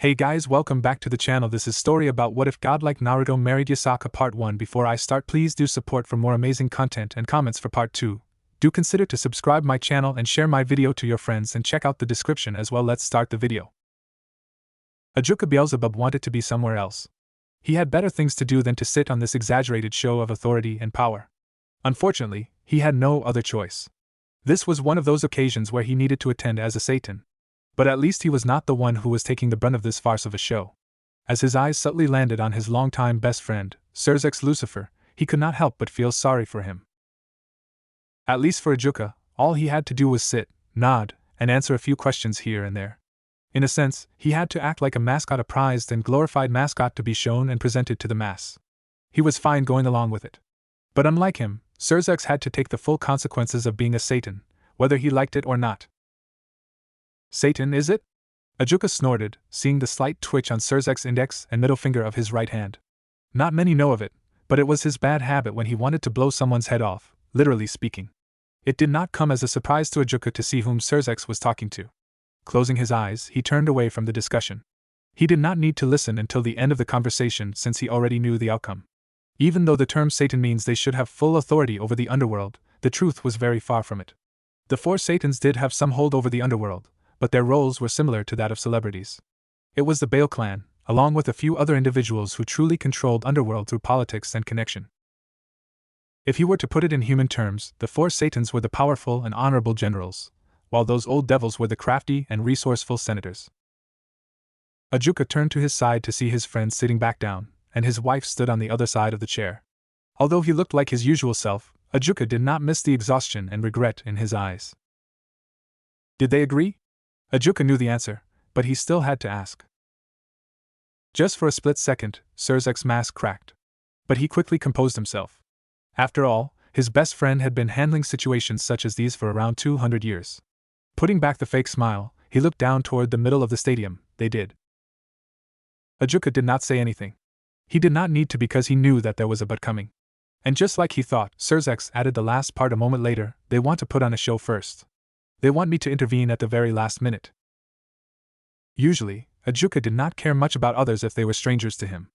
Hey guys, welcome back to the channel. This is story about what if God like Naruto married Yasaka part 1. Before I start, please do support for more amazing content and comments for part 2. Do consider to subscribe my channel and share my video to your friends and check out the description as well. Let's start the video. Ajuka Beelzebub wanted to be somewhere else. He had better things to do than to sit on this exaggerated show of authority and power. Unfortunately, he had no other choice. This was one of those occasions where he needed to attend as a Satan. But at least he was not the one who was taking the brunt of this farce of a show. As his eyes subtly landed on his longtime best friend, Surzex Lucifer, he could not help but feel sorry for him. At least for Ajuka, all he had to do was sit, nod, and answer a few questions here and there. In a sense, he had to act like a mascot, a prized and glorified mascot to be shown and presented to the mass. He was fine going along with it. But unlike him, Surzex had to take the full consequences of being a Satan, whether he liked it or not. Satan, is it? Ajuka snorted, seeing the slight twitch on Surzex's index and middle finger of his right hand. Not many know of it, but it was his bad habit when he wanted to blow someone's head off, literally speaking. It did not come as a surprise to Ajuka to see whom Surzex was talking to. Closing his eyes, he turned away from the discussion. He did not need to listen until the end of the conversation since he already knew the outcome. Even though the term Satan means they should have full authority over the underworld, the truth was very far from it. The four Satans did have some hold over the underworld, but their roles were similar to that of celebrities. It was the Bale clan, along with a few other individuals who truly controlled underworld through politics and connection. If you were to put it in human terms, the four Satans were the powerful and honorable generals, while those old devils were the crafty and resourceful senators. Ajuka turned to his side to see his friend sitting back down, and his wife stood on the other side of the chair. Although he looked like his usual self, Ajuka did not miss the exhaustion and regret in his eyes. Did they agree? Ajuka knew the answer, but he still had to ask. Just for a split second, Surzex's mask cracked. But he quickly composed himself. After all, his best friend had been handling situations such as these for around 200 years. Putting back the fake smile, he looked down toward the middle of the stadium. They did. Ajuka did not say anything. He did not need to because he knew that there was a but coming. And just like he thought, Surzex added the last part a moment later, they want to put on a show first. They want me to intervene at the very last minute. Usually, Ajuka did not care much about others if they were strangers to him.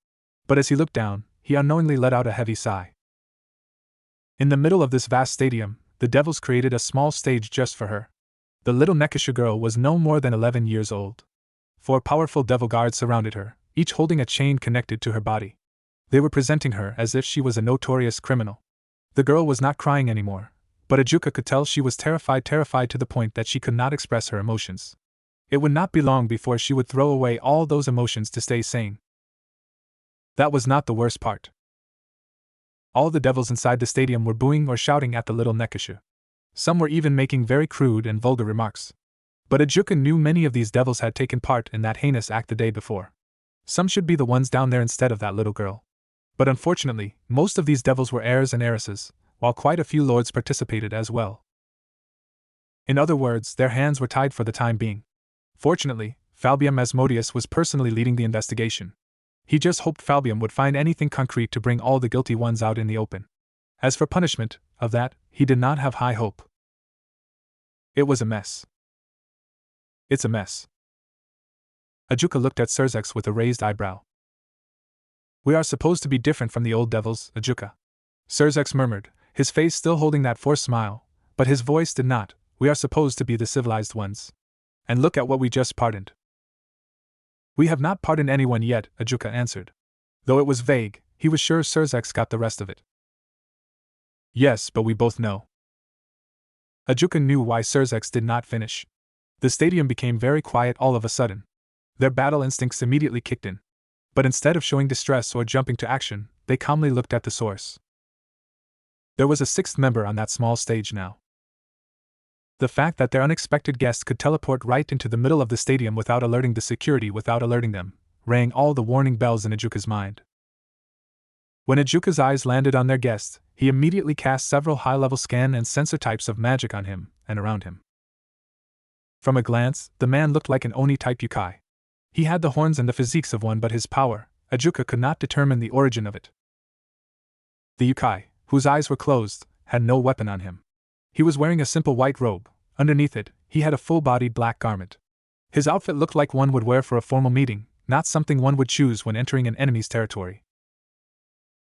But as he looked down, he unknowingly let out a heavy sigh. In the middle of this vast stadium, the devils created a small stage just for her. The little Nekisha girl was no more than 11 years old. 4 powerful devil guards surrounded her, each holding a chain connected to her body. They were presenting her as if she was a notorious criminal. The girl was not crying anymore, but Ajuka could tell she was terrified to the point that she could not express her emotions. It would not be long before she would throw away all those emotions to stay sane. That was not the worst part. All the devils inside the stadium were booing or shouting at the little Nekisha. Some were even making very crude and vulgar remarks. But Ajuka knew many of these devils had taken part in that heinous act the day before. Some should be the ones down there instead of that little girl. But unfortunately, most of these devils were heirs and heiresses, while quite a few lords participated as well. In other words, their hands were tied for the time being. Fortunately, Falbium Asmodeus was personally leading the investigation. He just hoped Falbium would find anything concrete to bring all the guilty ones out in the open. As for punishment, of that, he did not have high hope. It was a mess. It's a mess. Ajuka looked at Surzex with a raised eyebrow. We are supposed to be different from the old devils, Ajuka. Surzex murmured, his face still holding that forced smile, but his voice did not. We are supposed to be the civilized ones. And look at what we just pardoned. We have not pardoned anyone yet, Ajuka answered. Though it was vague, he was sure Surzex got the rest of it. Yes, but we both know. Ajuka knew why Surzex did not finish. The stadium became very quiet all of a sudden. Their battle instincts immediately kicked in. But instead of showing distress or jumping to action, they calmly looked at the source. There was a 6th member on that small stage now. The fact that their unexpected guest could teleport right into the middle of the stadium without alerting the security, without alerting them, rang all the warning bells in Ajuka's mind. When Ajuka's eyes landed on their guest, he immediately cast several high-level scan and sensor types of magic on him and around him. From a glance, the man looked like an Oni-type yokai. He had the horns and the physiques of one, but his power, Ajuka could not determine the origin of it. The yokai, whose eyes were closed, had no weapon on him. He was wearing a simple white robe. Underneath it, he had a full-bodied black garment. His outfit looked like one would wear for a formal meeting, not something one would choose when entering an enemy's territory.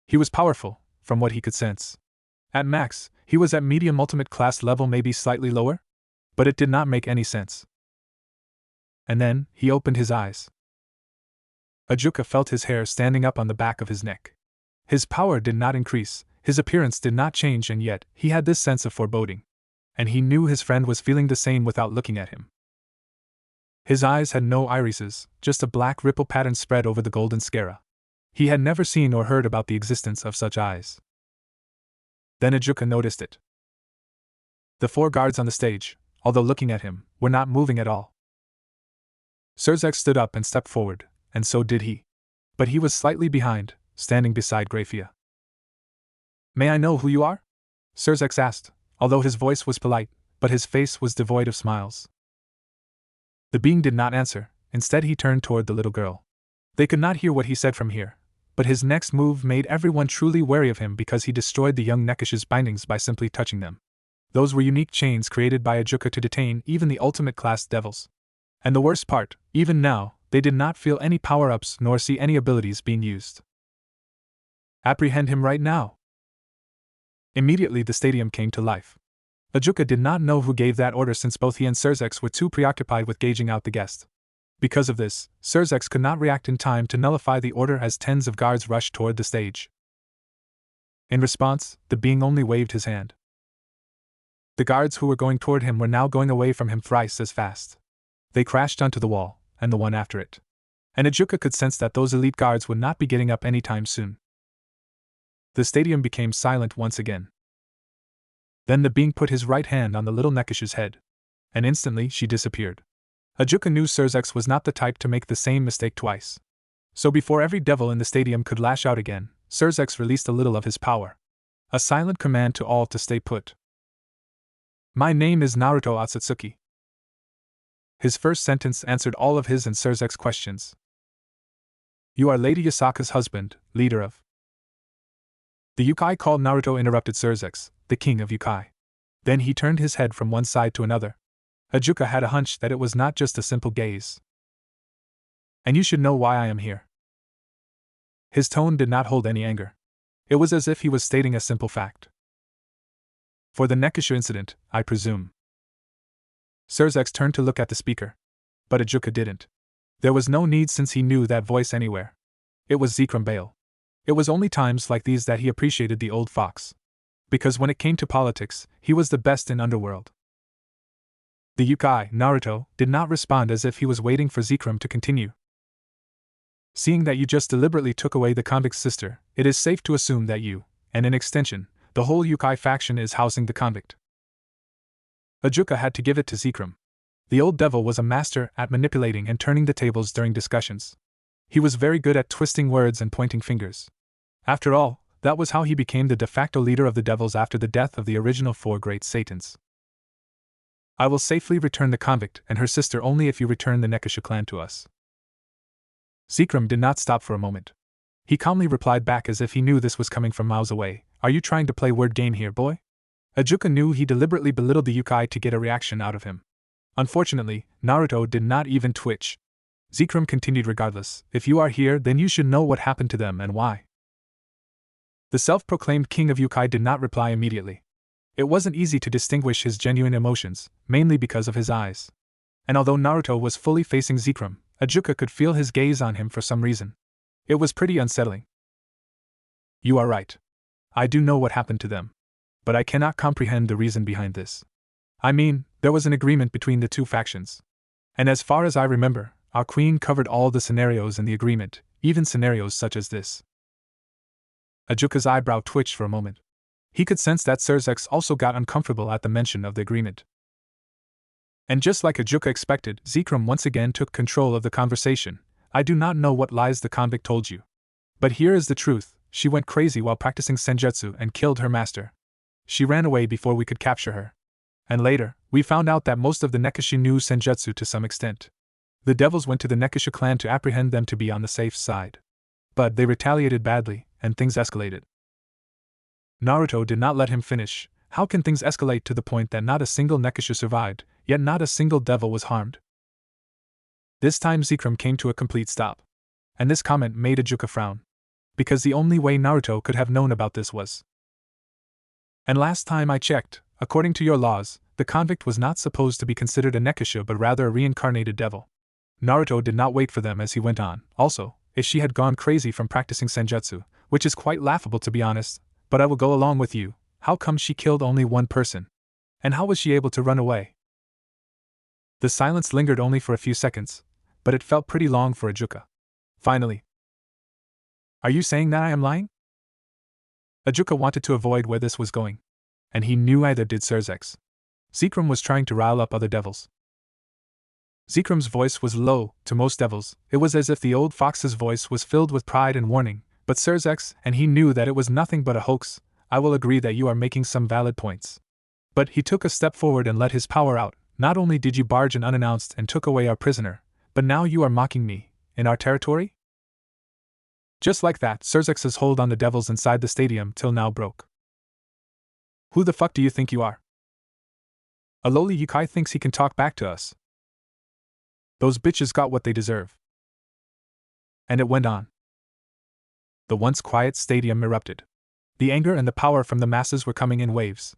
He was powerful, from what he could sense. At max, he was at medium ultimate class level, maybe slightly lower? But it did not make any sense. And then, he opened his eyes. Ajuka felt his hair standing up on the back of his neck. His power did not increase, his appearance did not change, and yet, he had this sense of foreboding. And he knew his friend was feeling the same without looking at him. His eyes had no irises, just a black ripple pattern spread over the golden sclera. He had never seen or heard about the existence of such eyes. Then Ajuka noticed it. The 4 guards on the stage, although looking at him, were not moving at all. Surzex stood up and stepped forward, and so did he. But he was slightly behind, standing beside Grafia. "May I know who you are?" Surzex asked, although his voice was polite, but his face was devoid of smiles. The being did not answer, instead he turned toward the little girl. They could not hear what he said from here, but his next move made everyone truly wary of him because he destroyed the young Nekish's bindings by simply touching them. Those were unique chains created by Ajuka to detain even the ultimate class devils. And the worst part, even now, they did not feel any power-ups nor see any abilities being used. "Apprehend him right now." Immediately the stadium came to life. Ajuka did not know who gave that order since both he and Surzex were too preoccupied with gauging out the guest. Because of this, Surzex could not react in time to nullify the order as tens of guards rushed toward the stage. In response, the being only waved his hand. The guards who were going toward him were now going away from him thrice as fast. They crashed onto the wall, and the one after it. And Ajuka could sense that those elite guards would not be getting up anytime soon. The stadium became silent once again. Then the being put his right hand on the little Nekish's head. And instantly she disappeared. Ajuka knew Surzex was not the type to make the same mistake twice. So before every devil in the stadium could lash out again, Surzex released a little of his power. A silent command to all to stay put. "My name is Naruto Otsutsuki." His first sentence answered all of his and Surzex's questions. "You are Lady Yasaka's husband, leader of..." "The Yukai called Naruto," interrupted Surzex, the king of Yukai. Then he turned his head from one side to another. Ajuka had a hunch that it was not just a simple gaze. "And you should know why I am here." His tone did not hold any anger. It was as if he was stating a simple fact. "For the Nekisha incident, I presume." Surzex turned to look at the speaker. But Ajuka didn't. There was no need since he knew that voice anywhere. It was Zikram Bale. It was only times like these that he appreciated the old fox. Because when it came to politics, he was the best in Underworld. The Yukai, Naruto, did not respond as if he was waiting for Zikram to continue. "Seeing that you just deliberately took away the convict's sister, it is safe to assume that you, and in extension, the whole Yukai faction is housing the convict." Ajuka had to give it to Zikram. The old devil was a master at manipulating and turning the tables during discussions. He was very good at twisting words and pointing fingers. After all, that was how he became the de facto leader of the devils after the death of the original 4 great Satans. "I will safely return the convict and her sister only if you return the Nekisha clan to us." Zikram did not stop for a moment. He calmly replied back as if he knew this was coming from miles away. "Are you trying to play word game here, boy?" Ajuka knew he deliberately belittled the Yukai to get a reaction out of him. Unfortunately, Naruto did not even twitch. Zikram continued regardless. "If you are here, then you should know what happened to them and why." The self-proclaimed king of Yukai did not reply immediately. It wasn't easy to distinguish his genuine emotions, mainly because of his eyes. And although Naruto was fully facing Zikram, Ajuka could feel his gaze on him for some reason. It was pretty unsettling. "You are right. I do know what happened to them. But I cannot comprehend the reason behind this. I mean, there was an agreement between the 2 factions. And as far as I remember, our queen covered all the scenarios in the agreement, even scenarios such as this." Ajuka's eyebrow twitched for a moment. He could sense that Surzex also got uncomfortable at the mention of the agreement. And just like Ajuka expected, Zikram once again took control of the conversation. "I do not know what lies the convict told you. But here is the truth, she went crazy while practicing senjutsu and killed her master. She ran away before we could capture her. And later, we found out that most of the Nekishi knew senjutsu to some extent. The devils went to the Nekisha clan to apprehend them to be on the safe side. But they retaliated badly, and things escalated." Naruto did not let him finish. How can things escalate to the point that not a single Nekisha survived, yet not a single devil was harmed? This time Zekrom came to a complete stop. And this comment made Ajuka frown. Because the only way Naruto could have known about this was. And last time I checked, according to your laws, the convict was not supposed to be considered a Nekasha but rather a reincarnated devil. Naruto did not wait for them as he went on. Also, if she had gone crazy from practicing senjutsu, which is quite laughable to be honest, but I will go along with you, how come she killed only one person? And how was she able to run away? The silence lingered only for a few seconds, but it felt pretty long for Ajuka. Finally. Are you saying that I am lying? Ajuka wanted to avoid where this was going. And he knew either did Surzex. Zekrom was trying to rile up other devils. Zekrom's voice was low, to most devils, it was as if the old fox's voice was filled with pride and warning, but Surzex, and he knew that it was nothing but a hoax. I will agree that you are making some valid points. But he took a step forward and let his power out. Not only did you barge in unannounced and took away our prisoner, but now you are mocking me, in our territory? Just like that, Surzex's hold on the devils inside the stadium till now broke. Who the fuck do you think you are? A lowly Yukai thinks he can talk back to us. Those bitches got what they deserve. And it went on. The once quiet stadium erupted. The anger and the power from the masses were coming in waves.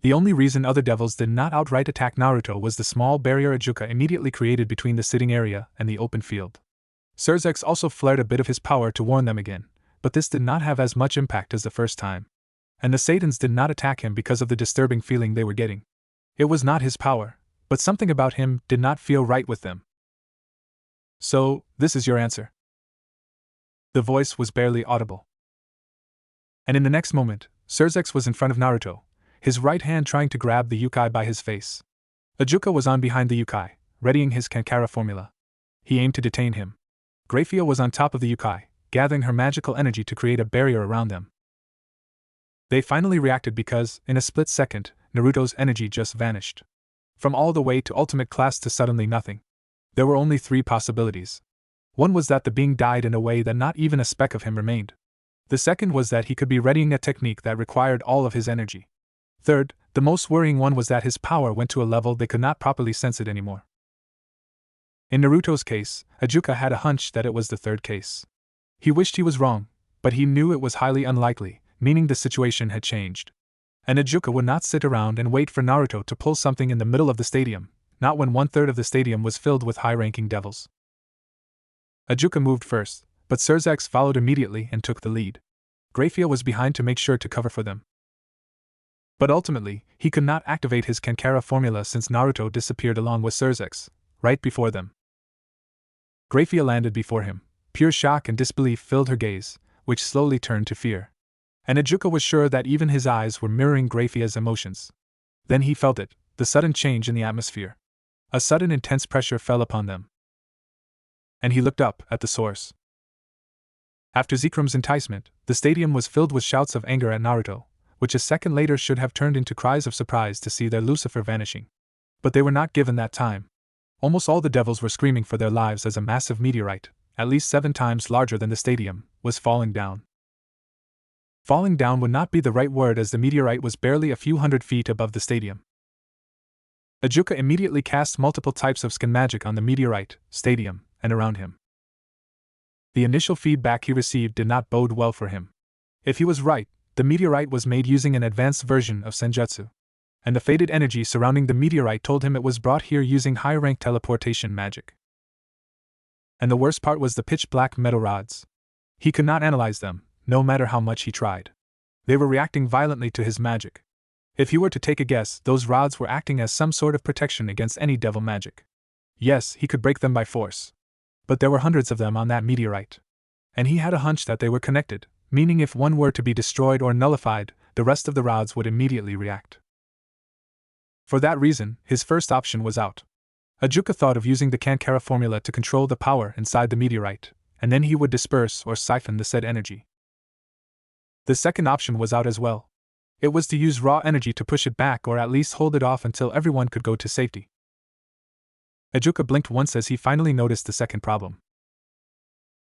The only reason other devils did not outright attack Naruto was the small barrier Ajuka immediately created between the sitting area and the open field. Surzex also flared a bit of his power to warn them again, but this did not have as much impact as the first time. And the Satans did not attack him because of the disturbing feeling they were getting. It was not his power, but something about him did not feel right with them. So, this is your answer. The voice was barely audible. And in the next moment, Surzex was in front of Naruto, his right hand trying to grab the Yukai by his face. Ajuka was on behind the Yukai, readying his Kankara formula. He aimed to detain him. Grafia was on top of the Yukai, gathering her magical energy to create a barrier around them. They finally reacted because, in a split second, Naruto's energy just vanished. From all the way to ultimate class to suddenly nothing. There were only 3 possibilities. One was that the being died in a way that not even a speck of him remained. The second was that he could be readying a technique that required all of his energy. Third, the most worrying one was that his power went to a level they could not properly sense it anymore. In Naruto's case, Ajuka had a hunch that it was the third case. He wished he was wrong, but he knew it was highly unlikely, meaning the situation had changed. And Ajuka would not sit around and wait for Naruto to pull something in the middle of the stadium, not when 1/3 of the stadium was filled with high-ranking devils. Ajuka moved first, but Surzex followed immediately and took the lead. Grafia was behind to make sure to cover for them. But ultimately, he could not activate his Kankara formula since Naruto disappeared along with Surzex, right before them. Grafia landed before him. Pure shock and disbelief filled her gaze, which slowly turned to fear. And Ajuka was sure that even his eyes were mirroring Grafia's emotions. Then he felt it, the sudden change in the atmosphere. A sudden intense pressure fell upon them. And he looked up at the source. After Zekrom's enticement, the stadium was filled with shouts of anger at Naruto, which a second later should have turned into cries of surprise to see their Lucifer vanishing. But they were not given that time. Almost all the devils were screaming for their lives as a massive meteorite, at least 7 times larger than the stadium, was falling down. Falling down would not be the right word as the meteorite was barely a few hundred feet above the stadium. Ajuka immediately cast multiple types of skin magic on the meteorite, stadium, and around him. The initial feedback he received did not bode well for him. If he was right, the meteorite was made using an advanced version of senjutsu. And the faded energy surrounding the meteorite told him it was brought here using high-rank teleportation magic. And the worst part was the pitch-black metal rods. He could not analyze them, no matter how much he tried. They were reacting violently to his magic. If he were to take a guess, those rods were acting as some sort of protection against any devil magic. Yes, he could break them by force. But there were hundreds of them on that meteorite. And he had a hunch that they were connected, meaning if one were to be destroyed or nullified, the rest of the rods would immediately react. For that reason, his first option was out. Ajuka thought of using the Kankara formula to control the power inside the meteorite, and then he would disperse or siphon the said energy. The second option was out as well. It was to use raw energy to push it back or at least hold it off until everyone could go to safety. Ajuka blinked once as he finally noticed the second problem.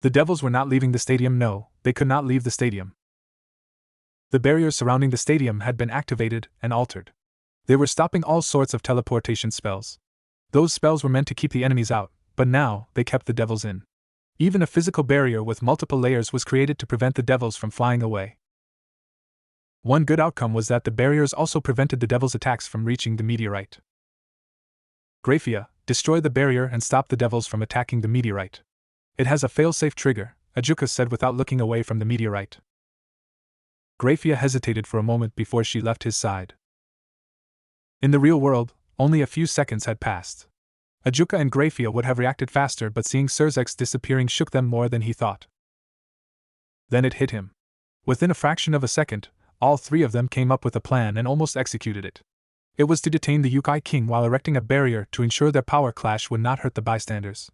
The devils were not leaving the stadium. No, they could not leave the stadium. The barriers surrounding the stadium had been activated and altered. They were stopping all sorts of teleportation spells. Those spells were meant to keep the enemies out, but now they kept the devils in. Even a physical barrier with multiple layers was created to prevent the devils from flying away. One good outcome was that the barriers also prevented the devils' attacks from reaching the meteorite. Graphia, destroy the barrier and stop the devils from attacking the meteorite. It has a fail-safe trigger, Ajuka said without looking away from the meteorite. Graphia hesitated for a moment before she left his side. In the real world, only a few seconds had passed. Ajuka and Graphia would have reacted faster, but seeing Surzex disappearing shook them more than he thought. Then it hit him. Within a fraction of a second, all three of them came up with a plan and almost executed it. It was to detain the Yukai King while erecting a barrier to ensure their power clash would not hurt the bystanders.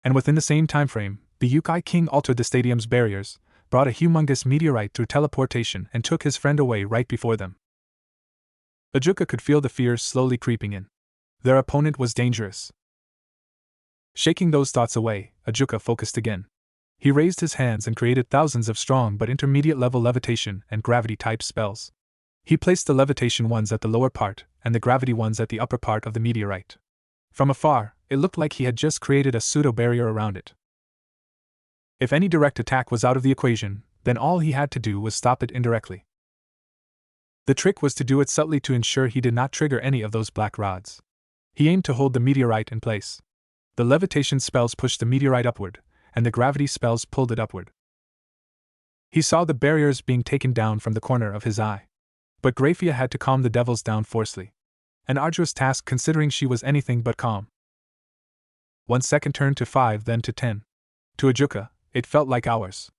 And within the same time frame, the Yukai King altered the stadium's barriers, brought a humongous meteorite through teleportation, and took his friend away right before them. Ajuka could feel the fears slowly creeping in. Their opponent was dangerous. Shaking those thoughts away, Ajuka focused again. He raised his hands and created thousands of strong but intermediate-level levitation and gravity-type spells. He placed the levitation ones at the lower part and the gravity ones at the upper part of the meteorite. From afar, it looked like he had just created a pseudo-barrier around it. If any direct attack was out of the equation, then all he had to do was stop it indirectly. The trick was to do it subtly to ensure he did not trigger any of those black rods. He aimed to hold the meteorite in place. The levitation spells pushed the meteorite upward, and the gravity spells pulled it upward. He saw the barriers being taken down from the corner of his eye. But Graphia had to calm the devils down forcefully. An arduous task considering she was anything but calm. 1 second turned to 5, then to 10. To Ajuka, it felt like hours.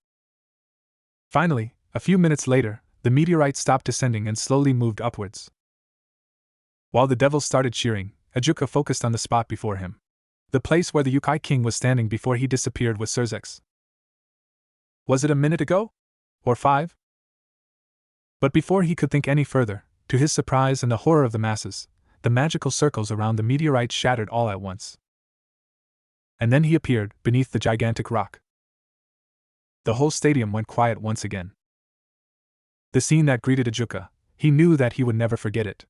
Finally, a few minutes later, the meteorite stopped descending and slowly moved upwards. While the devils started cheering, Ajuka focused on the spot before him. The place where the Yukai King was standing before he disappeared with Surzex. Was it a minute ago? Or 5? But before he could think any further, to his surprise and the horror of the masses, the magical circles around the meteorite shattered all at once. And then he appeared beneath the gigantic rock. The whole stadium went quiet once again. The scene that greeted Ajuka, he knew that he would never forget it.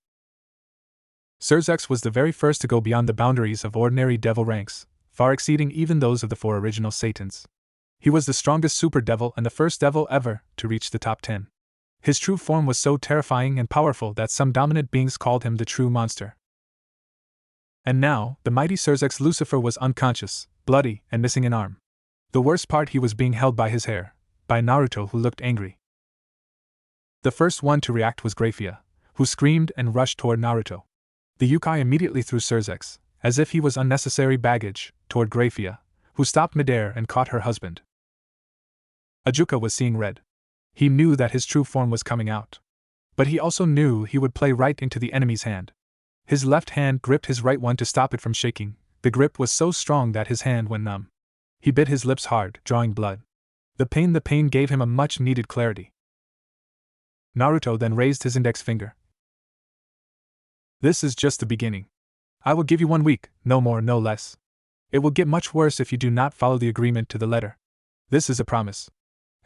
Surzex was the very first to go beyond the boundaries of ordinary devil ranks, far exceeding even those of the 4 original Satans. He was the strongest super devil and the first devil ever to reach the top 10. His true form was so terrifying and powerful that some dominant beings called him the true monster. And now, the mighty Surzex Lucifer was unconscious, bloody, and missing an arm. The worst part, he was being held by his hair, by Naruto, who looked angry. The first one to react was Graphia, who screamed and rushed toward Naruto. The Yukai immediately threw Surzex, as if he was unnecessary baggage, toward Graphia, who stopped midair and caught her husband. Ajuka was seeing red. He knew that his true form was coming out. But he also knew he would play right into the enemy's hand. His left hand gripped his right one to stop it from shaking. The grip was so strong that his hand went numb. He bit his lips hard, drawing blood. The pain gave him a much-needed clarity. Naruto then raised his index finger. This is just the beginning. I will give you 1 week, no more, no less. It will get much worse if you do not follow the agreement to the letter. This is a promise.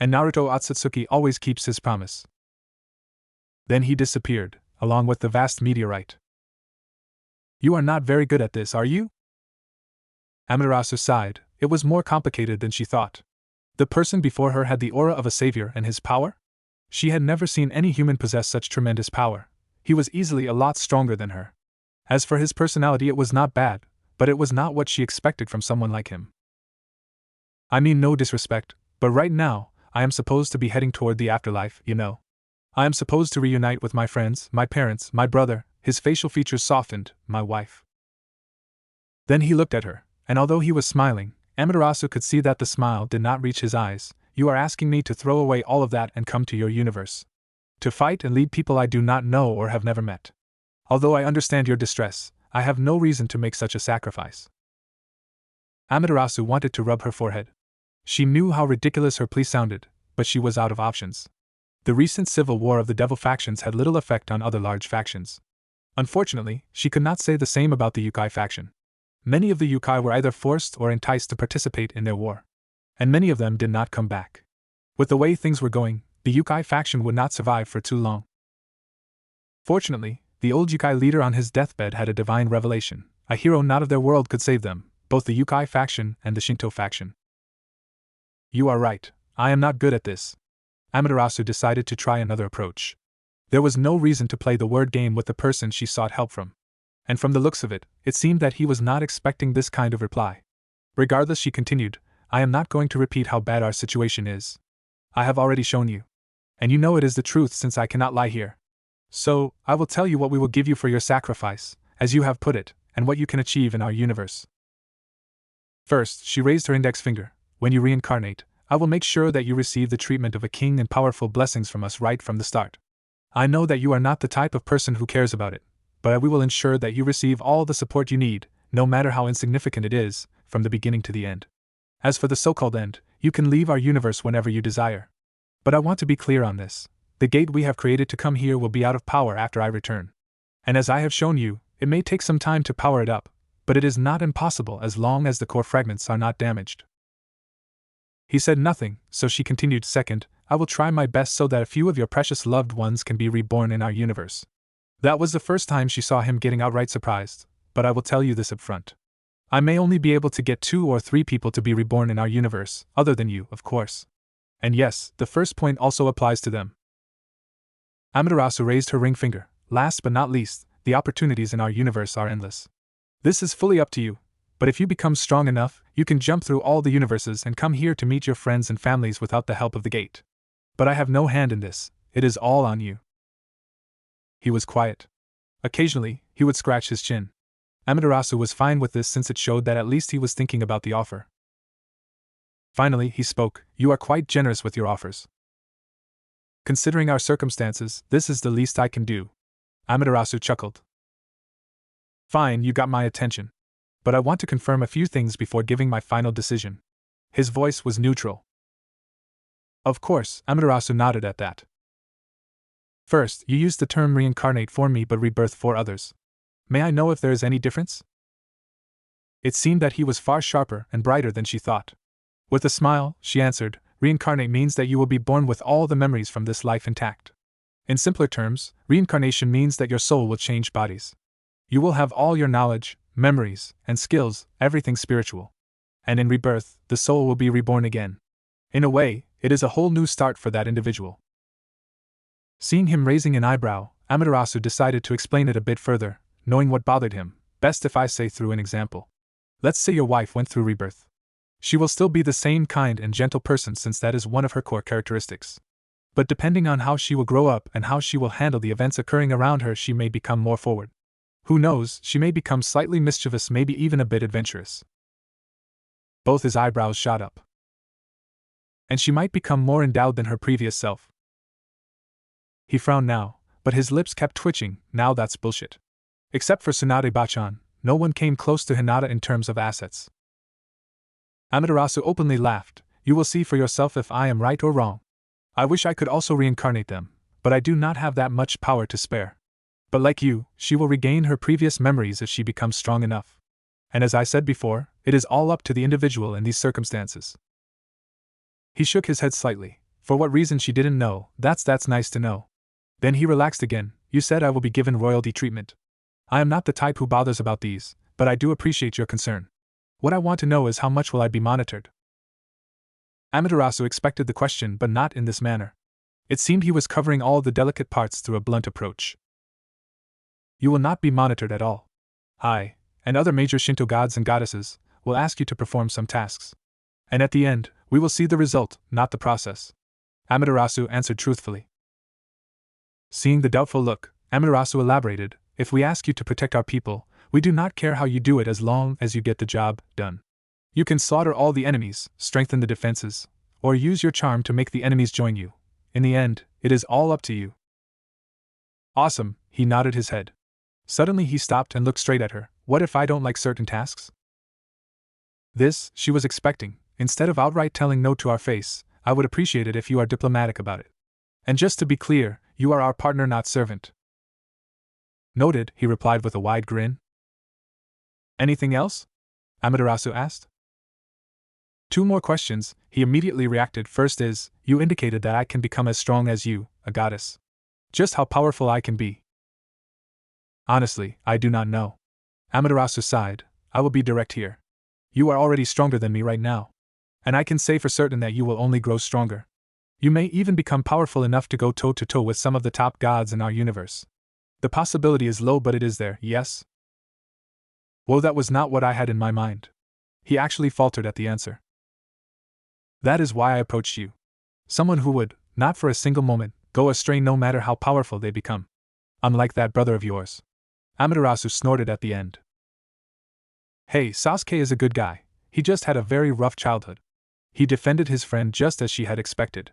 And Naruto Otsutsuki always keeps his promise. Then he disappeared, along with the vast meteorite. You are not very good at this, are you? Amaterasu sighed. It was more complicated than she thought. The person before her had the aura of a savior and his power? She had never seen any human possess such tremendous power. He was easily a lot stronger than her. As for his personality, it was not bad, but it was not what she expected from someone like him. I mean no disrespect, but right now, I am supposed to be heading toward the afterlife, you know. I am supposed to reunite with my friends, my parents, my brother. His facial features softened, my wife. Then he looked at her, and although he was smiling, Amaterasu could see that the smile did not reach his eyes. You are asking me to throw away all of that and come to your universe. To fight and lead people I do not know or have never met. Although I understand your distress, I have no reason to make such a sacrifice. Amaterasu wanted to rub her forehead. She knew how ridiculous her plea sounded, but she was out of options. The recent civil war of the devil factions had little effect on other large factions. Unfortunately, she could not say the same about the Yukai faction. Many of the Yukai were either forced or enticed to participate in their war. And many of them did not come back. With the way things were going, the Yukai faction would not survive for too long. Fortunately, the old Yukai leader on his deathbed had a divine revelation. A hero not of their world could save them, both the Yukai faction and the Shinto faction. You are right, I am not good at this. Amaterasu decided to try another approach. There was no reason to play the word game with the person she sought help from. And from the looks of it, it seemed that he was not expecting this kind of reply. Regardless, she continued, I am not going to repeat how bad our situation is. I have already shown you. And you know it is the truth since I cannot lie here. So, I will tell you what we will give you for your sacrifice, as you have put it, and what you can achieve in our universe. First, she raised her index finger. When you reincarnate, I will make sure that you receive the treatment of a king and powerful blessings from us right from the start. I know that you are not the type of person who cares about it, but we will ensure that you receive all the support you need, no matter how insignificant it is, from the beginning to the end. As for the so-called end, you can leave our universe whenever you desire. But I want to be clear on this. The gate we have created to come here will be out of power after I return. And as I have shown you, it may take some time to power it up, but it is not impossible as long as the core fragments are not damaged. He said nothing, so she continued, Second, I will try my best so that a few of your precious loved ones can be reborn in our universe. That was the first time she saw him getting outright surprised, but I will tell you this up front. I may only be able to get 2 or 3 people to be reborn in our universe, other than you, of course. And yes, the first point also applies to them. Amaterasu raised her ring finger. Last but not least, the opportunities in our universe are endless. This is fully up to you, but if you become strong enough, you can jump through all the universes and come here to meet your friends and families without the help of the gate. But I have no hand in this, it is all on you. He was quiet. Occasionally, he would scratch his chin. Amaterasu was fine with this since it showed that at least he was thinking about the offer. Finally, he spoke, You are quite generous with your offers. Considering our circumstances, this is the least I can do. Amaterasu chuckled. Fine, you got my attention. But I want to confirm a few things before giving my final decision. His voice was neutral. Of course, Amaterasu nodded at that. First, you used the term reincarnate for me but rebirth for others. May I know if there is any difference? It seemed that he was far sharper and brighter than she thought. With a smile, she answered, Reincarnate means that you will be born with all the memories from this life intact. In simpler terms, reincarnation means that your soul will change bodies. You will have all your knowledge, memories, and skills, everything spiritual. And in rebirth, the soul will be reborn again. In a way, it is a whole new start for that individual. Seeing him raising an eyebrow, Amaterasu decided to explain it a bit further, knowing what bothered him, best if I say through an example. Let's say your wife went through rebirth. She will still be the same kind and gentle person since that is one of her core characteristics. But depending on how she will grow up and how she will handle the events occurring around her, she may become more forward. Who knows, she may become slightly mischievous, maybe even a bit adventurous. Both his eyebrows shot up. And she might become more endowed than her previous self. He frowned now, but his lips kept twitching. Now that's bullshit. Except for Tsunade Bachan, no one came close to Hinata in terms of assets. Amaterasu openly laughed. You will see for yourself if I am right or wrong. I wish I could also reincarnate them, but I do not have that much power to spare. But like you, she will regain her previous memories if she becomes strong enough. And as I said before, it is all up to the individual in these circumstances. He shook his head slightly. For what reason she didn't know, that's nice to know. Then he relaxed again. You said I will be given royalty treatment. I am not the type who bothers about these, but I do appreciate your concern. What I want to know is how much will I be monitored? Amaterasu expected the question, but not in this manner. It seemed he was covering all the delicate parts through a blunt approach. You will not be monitored at all. I, and other major Shinto gods and goddesses, will ask you to perform some tasks. And at the end, we will see the result, not the process. Amaterasu answered truthfully. Seeing the doubtful look, Amaterasu elaborated, If we ask you to protect our people, we do not care how you do it as long as you get the job done. You can slaughter all the enemies, strengthen the defenses, or use your charm to make the enemies join you. In the end, it is all up to you. Awesome, he nodded his head. Suddenly he stopped and looked straight at her. What if I don't like certain tasks? This, she was expecting. Instead of outright telling no to our face, I would appreciate it if you are diplomatic about it. And just to be clear, you are our partner, not servant. Noted, he replied with a wide grin. Anything else? Amaterasu asked. 2 more questions, he immediately reacted. First is, you indicated that I can become as strong as you, a goddess. Just how powerful I can be? Honestly, I do not know. Amaterasu sighed. I will be direct here. You are already stronger than me right now. And I can say for certain that you will only grow stronger. You may even become powerful enough to go toe-to-toe with some of the top gods in our universe. The possibility is low, but it is there, yes? Whoa, that was not what I had in my mind. He actually faltered at the answer. That is why I approached you. Someone who would, not for a single moment, go astray no matter how powerful they become. Unlike that brother of yours. Amaterasu snorted at the end. Hey, Sasuke is a good guy. He just had a very rough childhood. He defended his friend just as she had expected.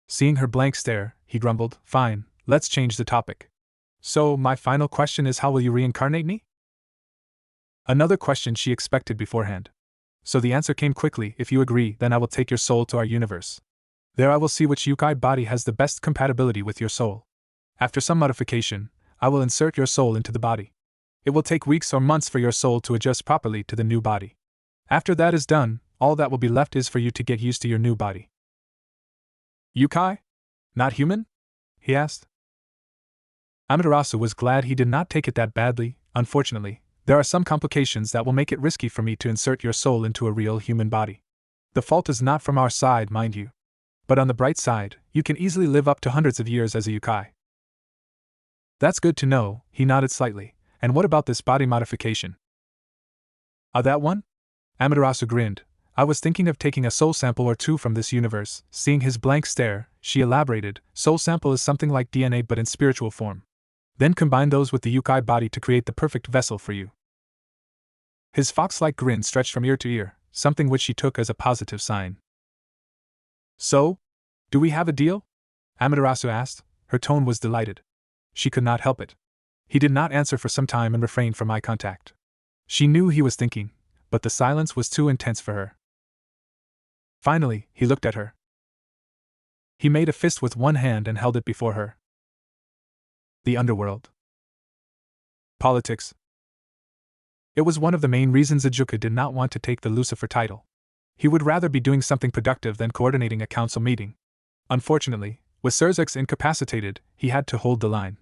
Seeing her blank stare, he grumbled, Fine, let's change the topic. So, my final question is, how will you reincarnate me? Another question she expected beforehand. So the answer came quickly, if you agree, then I will take your soul to our universe. There I will see which yokai body has the best compatibility with your soul. After some modification, I will insert your soul into the body. It will take weeks or months for your soul to adjust properly to the new body. After that is done, all that will be left is for you to get used to your new body. Yokai? Not human? He asked. Amaterasu was glad he did not take it that badly. Unfortunately, there are some complications that will make it risky for me to insert your soul into a real human body. The fault is not from our side, mind you. But on the bright side, you can easily live up to hundreds of years as a yokai. That's good to know, he nodded slightly. And what about this body modification? That one? Amaterasu grinned. I was thinking of taking a soul sample or two from this universe. Seeing his blank stare, she elaborated, soul sample is something like DNA but in spiritual form. Then combine those with the yokai body to create the perfect vessel for you. His fox-like grin stretched from ear to ear, something which she took as a positive sign. So? Do we have a deal? Amaterasu asked. Her tone was delighted. She could not help it. He did not answer for some time and refrained from eye contact. She knew he was thinking, but the silence was too intense for her. Finally, he looked at her. He made a fist with one hand and held it before her. The underworld. Politics. It was one of the main reasons Ajuka did not want to take the Lucifer title. He would rather be doing something productive than coordinating a council meeting. Unfortunately, with Surzex incapacitated, he had to hold the line.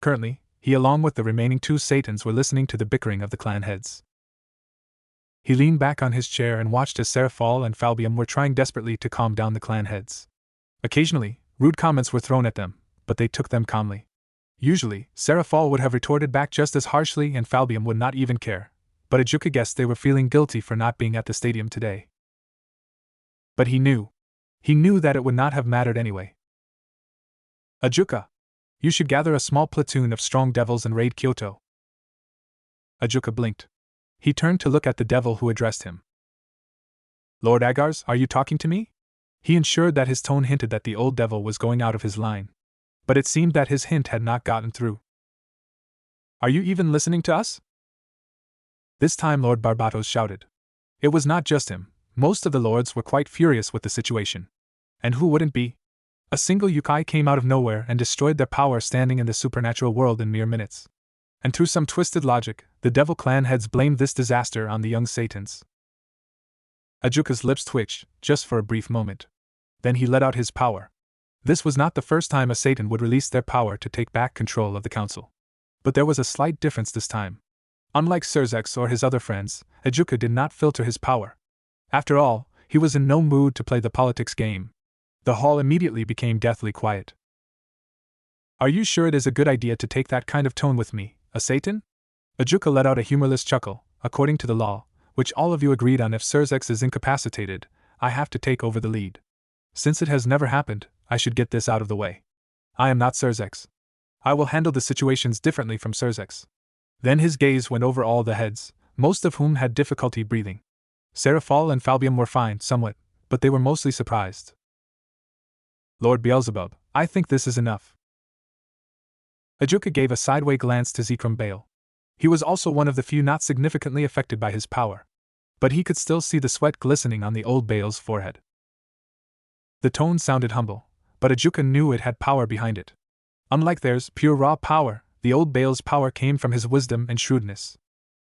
Currently, he along with the remaining two Satans were listening to the bickering of the clan heads. He leaned back on his chair and watched as Seraphol and Falbium were trying desperately to calm down the clan heads. Occasionally, rude comments were thrown at them, but they took them calmly. Usually, Seraphol would have retorted back just as harshly and Falbium would not even care, but Ajuka guessed they were feeling guilty for not being at the stadium today. But he knew that it would not have mattered anyway. Ajuka, you should gather a small platoon of strong devils and raid Kyoto. Ajuka blinked. He turned to look at the devil who addressed him. Lord Agars, are you talking to me? He ensured that his tone hinted that the old devil was going out of his line. But it seemed that his hint had not gotten through. Are you even listening to us? This time Lord Barbatos shouted. It was not just him, most of the lords were quite furious with the situation. And who wouldn't be? A single yokai came out of nowhere and destroyed their power standing in the supernatural world in mere minutes. And through some twisted logic, the devil clan heads blamed this disaster on the young Satans. Ajuka's lips twitched, just for a brief moment. Then he let out his power. This was not the first time a Satan would release their power to take back control of the council. But there was a slight difference this time. Unlike Surzex or his other friends, Ajuka did not filter his power. After all, he was in no mood to play the politics game. The hall immediately became deathly quiet. Are you sure it is a good idea to take that kind of tone with me, a Satan? Ajuka let out a humorless chuckle. According to the law, which all of you agreed on, if Surzex is incapacitated, I have to take over the lead. Since it has never happened, I should get this out of the way. I am not Surzex. I will handle the situations differently from Surzex. Then his gaze went over all the heads, most of whom had difficulty breathing. Seraphol and Falbium were fine, somewhat, but they were mostly surprised. Lord Beelzebub, I think this is enough. Ajuka gave a sideway glance to Zekrom Baal. He was also one of the few not significantly affected by his power. But he could still see the sweat glistening on the old Baal's forehead. The tone sounded humble, but Ajuka knew it had power behind it. Unlike theirs, pure raw power, the old Baal's power came from his wisdom and shrewdness.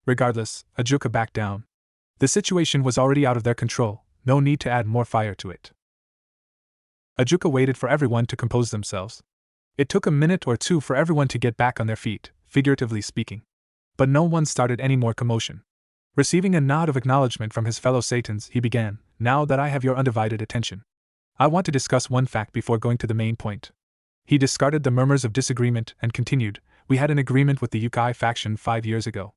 Regardless, Ajuka backed down. The situation was already out of their control, no need to add more fire to it. Ajuka waited for everyone to compose themselves. It took a minute or two for everyone to get back on their feet, figuratively speaking. But no one started any more commotion. Receiving a nod of acknowledgement from his fellow Satans, he began, "Now that I have your undivided attention, I want to discuss one fact before going to the main point." He discarded the murmurs of disagreement and continued, "We had an agreement with the Yukai faction 5 years ago.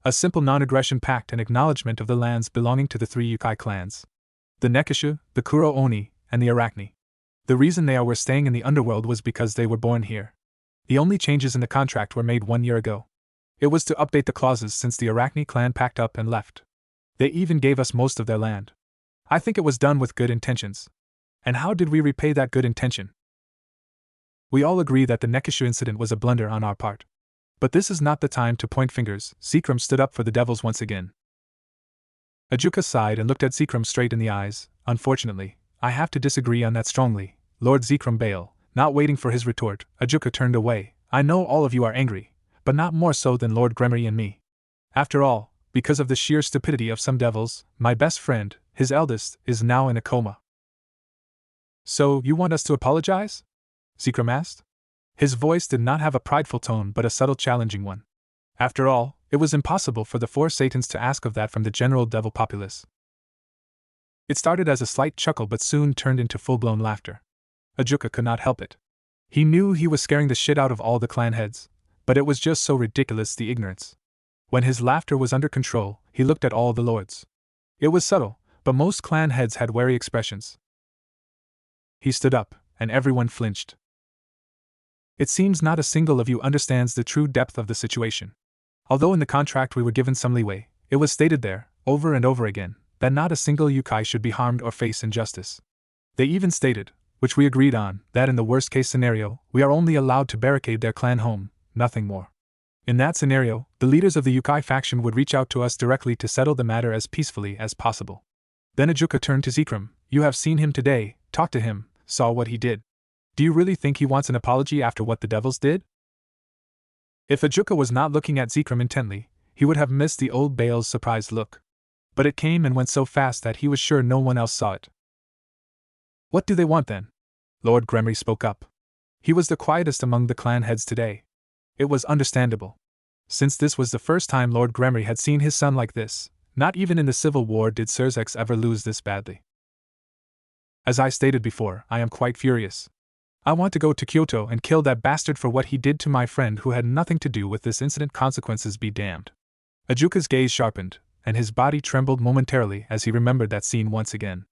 A simple non-aggression pact and acknowledgement of the lands belonging to the 3 Yukai clans. The Nekishu, the Kuro Oni, and the Arachne. The reason they were staying in the underworld was because they were born here. The only changes in the contract were made 1 year ago. It was to update the clauses since the Arachne clan packed up and left. They even gave us most of their land. I think it was done with good intentions. And how did we repay that good intention? We all agree that the Nekishu incident was a blunder on our part. But this is not the time to point fingers." Seekram stood up for the devils once again. Ajuka sighed and looked at Seekram straight in the eyes. "Unfortunately, I have to disagree on that strongly, Lord Seekram Bale." Not waiting for his retort, Ajuka turned away. "I know all of you are angry, but not more so than Lord Gremory and me. After all, because of the sheer stupidity of some devils, my best friend, his eldest, is now in a coma." "So, you want us to apologize?" Seekram asked. His voice did not have a prideful tone but a subtle challenging one. After all, it was impossible for the 4 Satans to ask of that from the general devil populace. It started as a slight chuckle but soon turned into full-blown laughter. Ajuka could not help it. He knew he was scaring the shit out of all the clan heads, but it was just so ridiculous, the ignorance. When his laughter was under control, he looked at all the lords. It was subtle, but most clan heads had wary expressions. He stood up, and everyone flinched. "It seems not a single of you understands the true depth of the situation. Although in the contract we were given some leeway, it was stated there, over and over again, that not a single Yukai should be harmed or face injustice. They even stated, which we agreed on, that in the worst-case scenario, we are only allowed to barricade their clan home, nothing more. In that scenario, the leaders of the Yukai faction would reach out to us directly to settle the matter as peacefully as possible." Then Ajuka turned to Seekram. "You have seen him today, talked to him, saw what he did. Do you really think he wants an apology after what the devils did?" If Ajuka was not looking at Seekram intently, he would have missed the old Bale's surprised look. But it came and went so fast that he was sure no one else saw it. "What do they want then?" Lord Gremory spoke up. He was the quietest among the clan heads today. It was understandable. Since this was the first time Lord Gremory had seen his son like this, not even in the Civil War did Surzex ever lose this badly. "As I stated before, I am quite furious. I want to go to Kyoto and kill that bastard for what he did to my friend who had nothing to do with this incident. Consequences be damned." Ajuka's gaze sharpened, and his body trembled momentarily as he remembered that scene once again.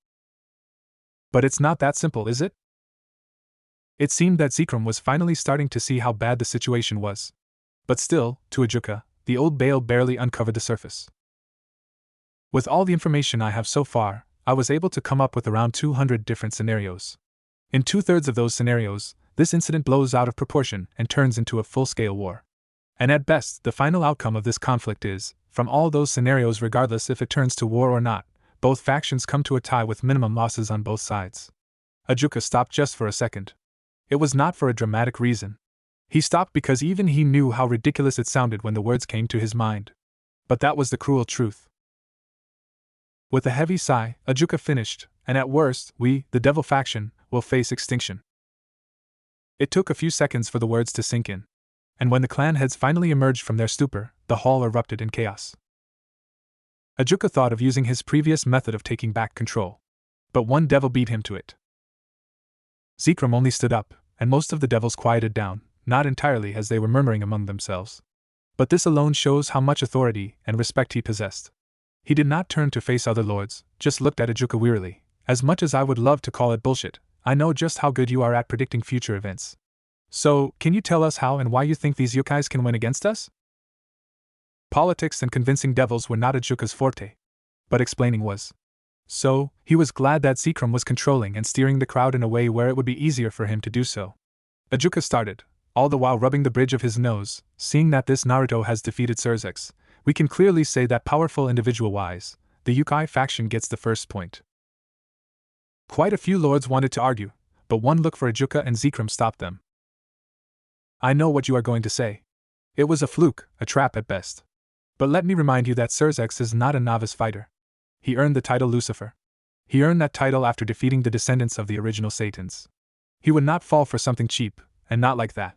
"But it's not that simple, is it?" It seemed that Seekram was finally starting to see how bad the situation was. But still, to Ajuka, the old Bale barely uncovered the surface. "With all the information I have so far, I was able to come up with around 200 different scenarios. In 2/3 of those scenarios, this incident blows out of proportion and turns into a full-scale war. And at best, the final outcome of this conflict is, from all those scenarios, regardless if it turns to war or not, both factions come to a tie with minimum losses on both sides." Ajuka stopped just for a second. It was not for a dramatic reason. He stopped because even he knew how ridiculous it sounded when the words came to his mind. But that was the cruel truth. With a heavy sigh, Ajuka finished, "And at worst, we, the Devil faction, will face extinction." It took a few seconds for the words to sink in. And when the clan heads finally emerged from their stupor, the hall erupted in chaos. Ajuka thought of using his previous method of taking back control. But one devil beat him to it. Seekram only stood up, and most of the devils quieted down, not entirely as they were murmuring among themselves. But this alone shows how much authority and respect he possessed. He did not turn to face other lords, just looked at Ajuka wearily. "As much as I would love to call it bullshit, I know just how good you are at predicting future events. So, can you tell us how and why you think these yokais can win against us?" Politics and convincing devils were not Ajuka's forte. But explaining was. So, he was glad that Seekram was controlling and steering the crowd in a way where it would be easier for him to do so. Ajuka started, all the while rubbing the bridge of his nose. "Seeing that this Naruto has defeated Surzex, we can clearly say that powerful individual-wise, the Yukai faction gets the first point." Quite a few lords wanted to argue, but one look for Ajuka and Seekram stopped them. "I know what you are going to say. It was a fluke, a trap at best. But let me remind you that Surzex is not a novice fighter. He earned the title Lucifer. He earned that title after defeating the descendants of the original Satans. He would not fall for something cheap, and not like that.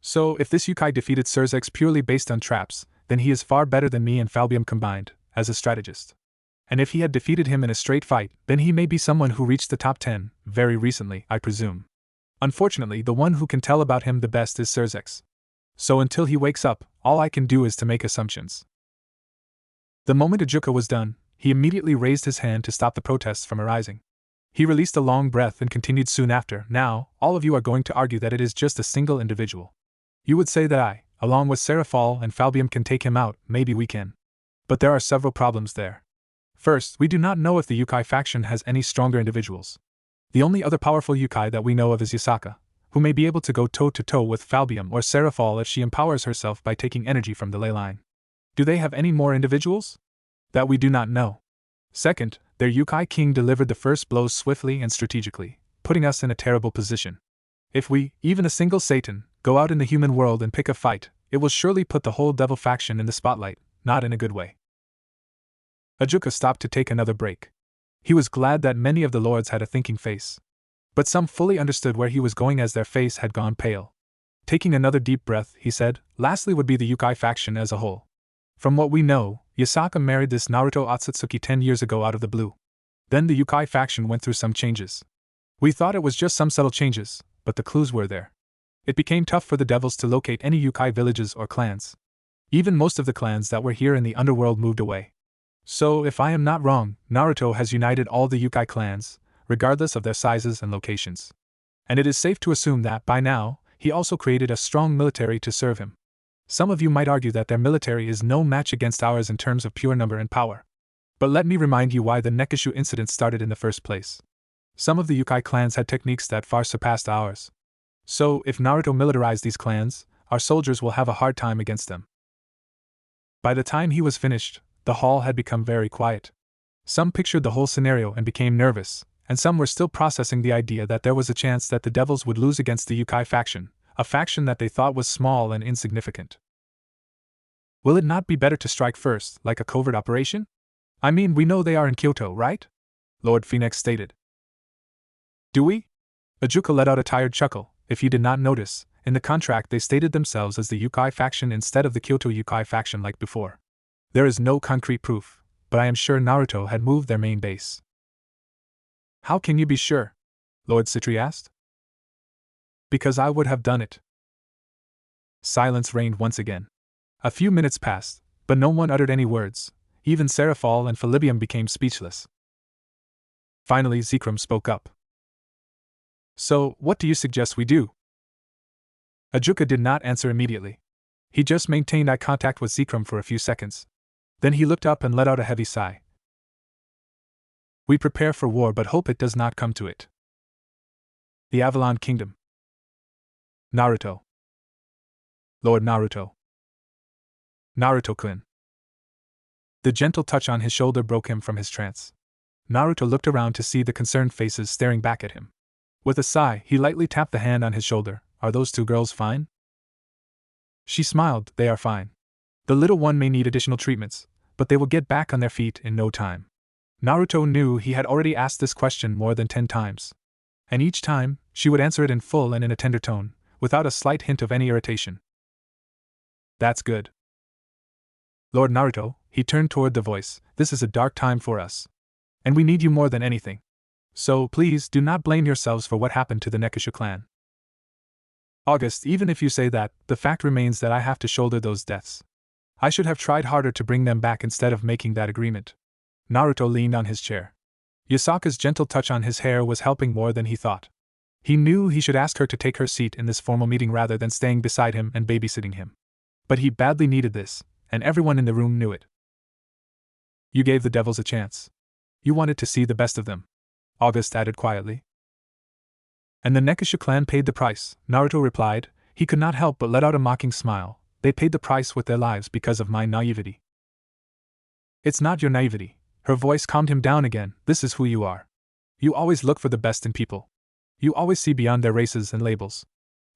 So, if this Yukai defeated Surzex purely based on traps, then he is far better than me and Falbium combined. as a strategist. And if he had defeated him in a straight fight, then he may be someone who reached the top 10, very recently, I presume. Unfortunately, the one who can tell about him the best is Surzex. So until he wakes up, all I can do is to make assumptions. The moment Ajuka was done, he immediately raised his hand to stop the protests from arising. He released a long breath and continued soon after, now, all of you are going to argue that it is just a single individual. You would say that I, along with Seraphal and Falbium, can take him out, maybe we can. But there are several problems there. First, we do not know if the Yukai faction has any stronger individuals. The only other powerful Yukai that we know of is Yasaka, who may be able to go toe-to-toe with Falbium or Seraphal if she empowers herself by taking energy from the ley line. Do they have any more individuals? That we do not know. Second, their Yukai king delivered the first blows swiftly and strategically, putting us in a terrible position. If we, even a single Satan, go out in the human world and pick a fight, it will surely put the whole devil faction in the spotlight, not in a good way. Ajuka stopped to take another break. He was glad that many of the lords had a thinking face. But some fully understood where he was going as their face had gone pale. Taking another deep breath, he said, lastly would be the Yukai faction as a whole. From what we know, Yasaka married this Naruto Otsutsuki 10 years ago out of the blue. Then the Yukai faction went through some changes. We thought it was just some subtle changes, but the clues were there. It became tough for the devils to locate any Yukai villages or clans. Even most of the clans that were here in the underworld moved away. So, if I am not wrong, Naruto has united all the Yukai clans, regardless of their sizes and locations. And it is safe to assume that, by now, he also created a strong military to serve him. Some of you might argue that their military is no match against ours in terms of pure number and power. But let me remind you why the Nekishu incident started in the first place. Some of the Yukai clans had techniques that far surpassed ours. So, if Naruto militarized these clans, our soldiers will have a hard time against them. By the time he was finished, the hall had become very quiet. Some pictured the whole scenario and became nervous, and some were still processing the idea that there was a chance that the devils would lose against the Yukai faction, a faction that they thought was small and insignificant. Will it not be better to strike first, like a covert operation? I mean, we know they are in Kyoto, right? Lord Phoenix stated. Do we? Ajuka let out a tired chuckle. If you did not notice, in the contract they stated themselves as the Yukai faction instead of the Kyoto Yukai faction like before. There is no concrete proof, but I am sure Naruto had moved their main base. How can you be sure? Lord Citri asked. Because I would have done it. Silence reigned once again. A few minutes passed, but no one uttered any words. Even Seraphal and Philibium became speechless. Finally, Zekrom spoke up. So, what do you suggest we do? Ajuka did not answer immediately. He just maintained eye contact with Zekrom for a few seconds. Then he looked up and let out a heavy sigh. We prepare for war but hope it does not come to it. The Avalon Kingdom. Naruto. Lord Naruto. Naruto-kun. The gentle touch on his shoulder broke him from his trance. Naruto looked around to see the concerned faces staring back at him. With a sigh, he lightly tapped the hand on his shoulder. Are those two girls fine? She smiled. They are fine. The little one may need additional treatments, but they will get back on their feet in no time. Naruto knew he had already asked this question more than 10 times. And each time, she would answer it in full and in a tender tone, without a slight hint of any irritation. That's good. Lord Naruto, he turned toward the voice, this is a dark time for us. And we need you more than anything. So, please, do not blame yourselves for what happened to the Nekishu clan. August, even if you say that, the fact remains that I have to shoulder those deaths. I should have tried harder to bring them back instead of making that agreement. Naruto leaned on his chair. Yasaka's gentle touch on his hair was helping more than he thought. He knew he should ask her to take her seat in this formal meeting rather than staying beside him and babysitting him. But he badly needed this, and everyone in the room knew it. You gave the devils a chance. You wanted to see the best of them, August added quietly. And the Nekishu clan paid the price, Naruto replied. He could not help but let out a mocking smile. They paid the price with their lives because of my naivety. It's not your naivety. Her voice calmed him down again. This is who you are. You always look for the best in people. You always see beyond their races and labels.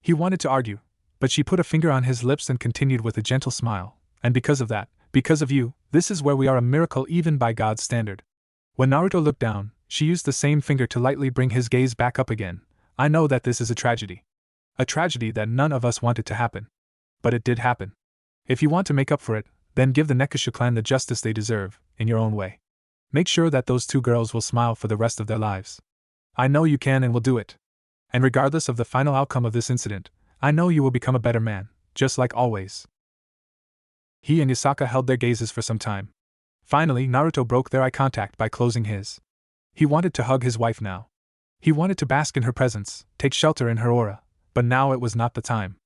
He wanted to argue, but she put a finger on his lips and continued with a gentle smile. And because of that, because of you, this is where we are a miracle even by God's standard. When Naruto looked down, she used the same finger to lightly bring his gaze back up again. I know that this is a tragedy. A tragedy that none of us wanted to happen. But it did happen. If you want to make up for it, Then give the Nekishu clan the justice they deserve, in your own way. Make sure that those 2 girls will smile for the rest of their lives. I know you can and will do it. And regardless of the final outcome of this incident, I know you will become a better man, just like always. He and Yasaka held their gazes for some time. Finally, Naruto broke their eye contact by closing his. He wanted to hug his wife now. He wanted to bask in her presence, take shelter in her aura, but now it was not the time.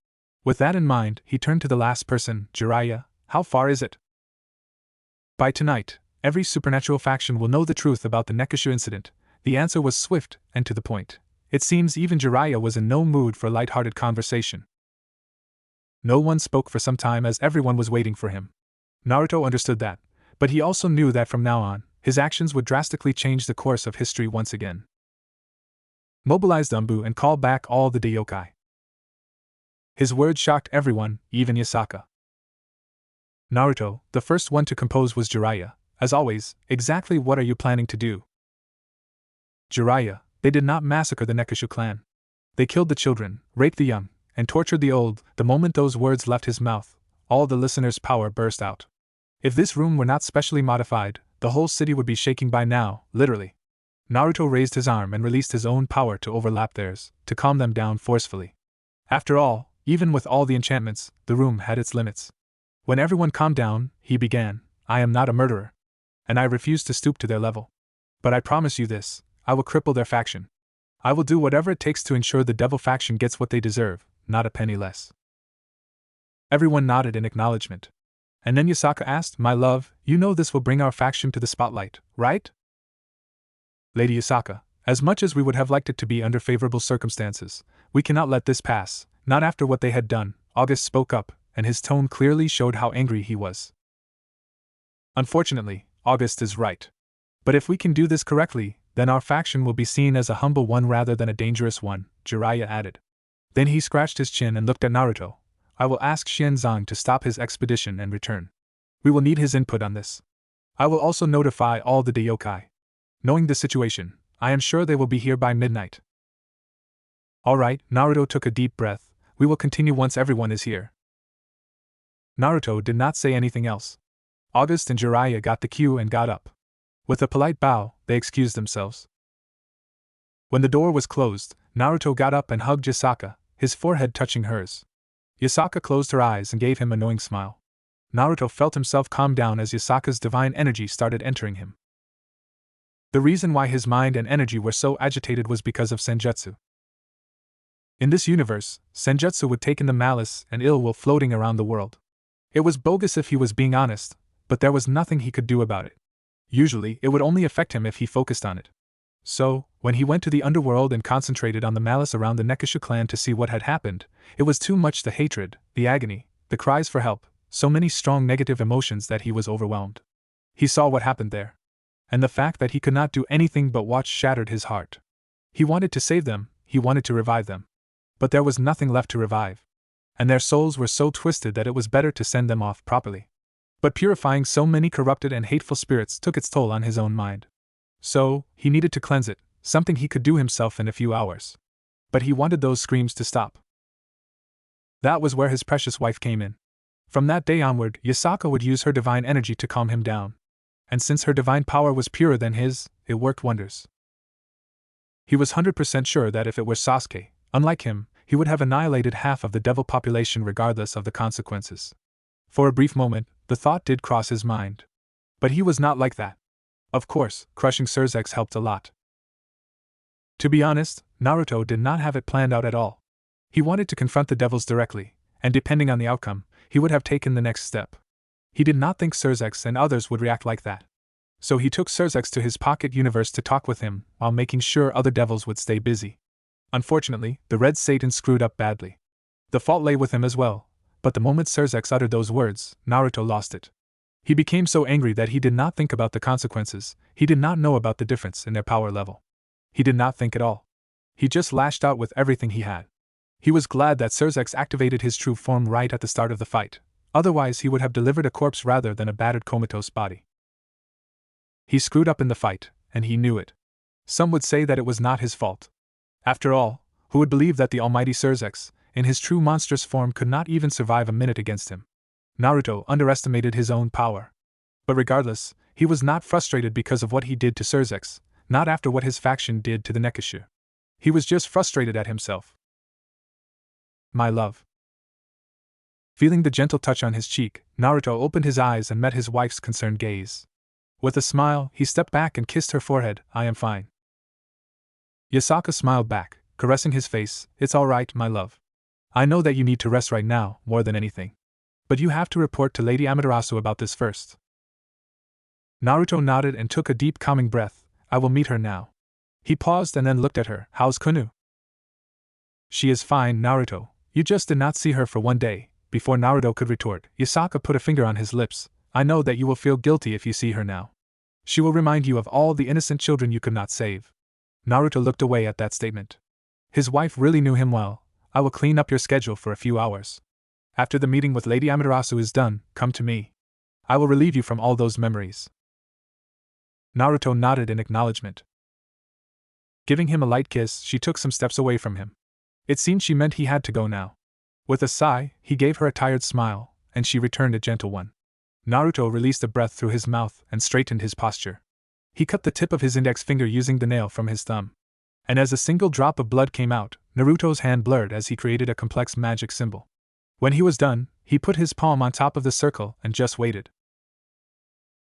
With that in mind, he turned to the last person, Jiraiya. How far is it? By tonight, every supernatural faction will know the truth about the Nekishu incident. The answer was swift and to the point. It seems even Jiraiya was in no mood for light-hearted conversation. No one spoke for some time as everyone was waiting for him. Naruto understood that, but he also knew that from now on, his actions would drastically change the course of history once again. Mobilize Dumbu and call back all the Daiokai. His words shocked everyone, even Yasaka. Naruto, the first one to compose, was Jiraiya. As always, exactly what are you planning to do? Jiraiya, they did not massacre the Nekishu clan. They killed the children, raped the young, and tortured the old. The moment those words left his mouth, all the listeners' power burst out. If this room were not specially modified, the whole city would be shaking by now, literally. Naruto raised his arm and released his own power to overlap theirs, to calm them down forcefully. After all, even with all the enchantments, the room had its limits. When everyone calmed down, he began, I am not a murderer. And I refuse to stoop to their level. But I promise you this, I will cripple their faction. I will do whatever it takes to ensure the devil faction gets what they deserve, not a penny less. Everyone nodded in acknowledgement. And then Yasaka asked, My love, you know this will bring our faction to the spotlight, right? Lady Yasaka, as much as we would have liked it to be under favorable circumstances, we cannot let this pass, not after what they had done. August spoke up, and his tone clearly showed how angry he was. Unfortunately, August is right. But if we can do this correctly, then our faction will be seen as a humble one rather than a dangerous one, Jiraiya added. Then he scratched his chin and looked at Naruto. I will ask Xianzang to stop his expedition and return. We will need his input on this. I will also notify all the Daiokai. Knowing the situation, I am sure they will be here by midnight. Alright, Naruto took a deep breath. We will continue once everyone is here. Naruto did not say anything else. August and Jiraiya got the cue and got up. With a polite bow, they excused themselves. When the door was closed, Naruto got up and hugged Yasaka, his forehead touching hers. Yasaka closed her eyes and gave him a knowing smile. Naruto felt himself calm down as Yasaka's divine energy started entering him. The reason why his mind and energy were so agitated was because of Senjutsu. In this universe, Senjutsu would take in the malice and ill will floating around the world. It was bogus if he was being honest, but there was nothing he could do about it. Usually, it would only affect him if he focused on it. So, when he went to the underworld and concentrated on the malice around the Nekishu clan to see what had happened, it was too much: the hatred, the agony, the cries for help, so many strong negative emotions that he was overwhelmed. He saw what happened there. And the fact that he could not do anything but watch shattered his heart. He wanted to save them, he wanted to revive them. But there was nothing left to revive. And their souls were so twisted that it was better to send them off properly. But purifying so many corrupted and hateful spirits took its toll on his own mind. So, he needed to cleanse it, something he could do himself in a few hours. But he wanted those screams to stop. That was where his precious wife came in. From that day onward, Yasaka would use her divine energy to calm him down. And since her divine power was purer than his, it worked wonders. He was 100% sure that if it were Sasuke, unlike him, he would have annihilated half of the devil population regardless of the consequences. For a brief moment, the thought did cross his mind. But he was not like that. Of course, crushing Surzex helped a lot. To be honest, Naruto did not have it planned out at all. He wanted to confront the devils directly, and depending on the outcome, he would have taken the next step. He did not think Surzex and others would react like that. So he took Surzex to his pocket universe to talk with him, while making sure other devils would stay busy. Unfortunately, the Red Satan screwed up badly. The fault lay with him as well, but the moment Surzex uttered those words, Naruto lost it. He became so angry that he did not think about the consequences. He did not know about the difference in their power level. He did not think at all. He just lashed out with everything he had. He was glad that Surzex activated his true form right at the start of the fight. Otherwise he would have delivered a corpse rather than a battered comatose body. He screwed up in the fight, and he knew it. Some would say that it was not his fault. After all, who would believe that the almighty Surzex, in his true monstrous form, could not even survive a minute against him? Naruto underestimated his own power. But regardless, he was not frustrated because of what he did to Surzex, not after what his faction did to the Nekishu. He was just frustrated at himself. My love. Feeling the gentle touch on his cheek, Naruto opened his eyes and met his wife's concerned gaze. With a smile, he stepped back and kissed her forehead. I am fine. Yasaka smiled back, caressing his face. It's all right, my love. I know that you need to rest right now, more than anything. But you have to report to Lady Amaterasu about this first. Naruto nodded and took a deep calming breath. I will meet her now. He paused and then looked at her. How's Kunu? She is fine, Naruto. You just did not see her for one day. Before Naruto could retort, Yasaka put a finger on his lips. I know that you will feel guilty if you see her now. She will remind you of all the innocent children you could not save. Naruto looked away at that statement. His wife really knew him well. I will clean up your schedule for a few hours. After the meeting with Lady Amaterasu is done, come to me. I will relieve you from all those memories. Naruto nodded in acknowledgement. Giving him a light kiss, she took some steps away from him. It seemed she meant he had to go now. With a sigh, he gave her a tired smile, and she returned a gentle one. Naruto released a breath through his mouth and straightened his posture. He cut the tip of his index finger using the nail from his thumb. And as a single drop of blood came out, Naruto's hand blurred as he created a complex magic symbol. When he was done, he put his palm on top of the circle and just waited.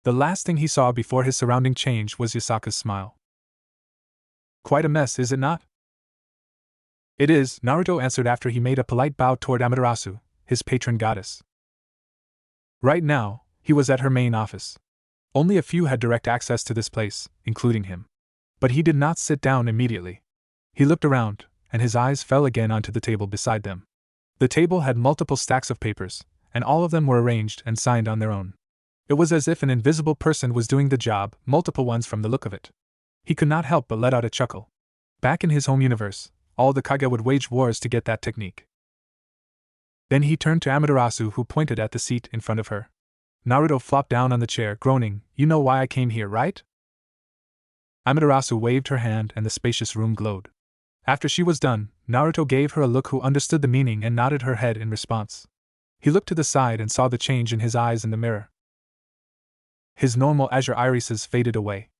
The last thing he saw before his surrounding changed was Yasaka's smile. Quite a mess, is it not? It is, Naruto answered after he made a polite bow toward Amaterasu, his patron goddess. Right now, he was at her main office. Only a few had direct access to this place, including him. But he did not sit down immediately. He looked around, and his eyes fell again onto the table beside them. The table had multiple stacks of papers, and all of them were arranged and signed on their own. It was as if an invisible person was doing the job, multiple ones from the look of it. He could not help but let out a chuckle. Back in his home universe, all the Kage would wage wars to get that technique. Then he turned to Amaterasu, who pointed at the seat in front of her. Naruto flopped down on the chair, groaning, You know why I came here, right? Amaterasu waved her hand and the spacious room glowed. After she was done, Naruto gave her a look who understood the meaning and nodded her head in response. He looked to the side and saw the change in his eyes in the mirror. His normal azure irises faded away.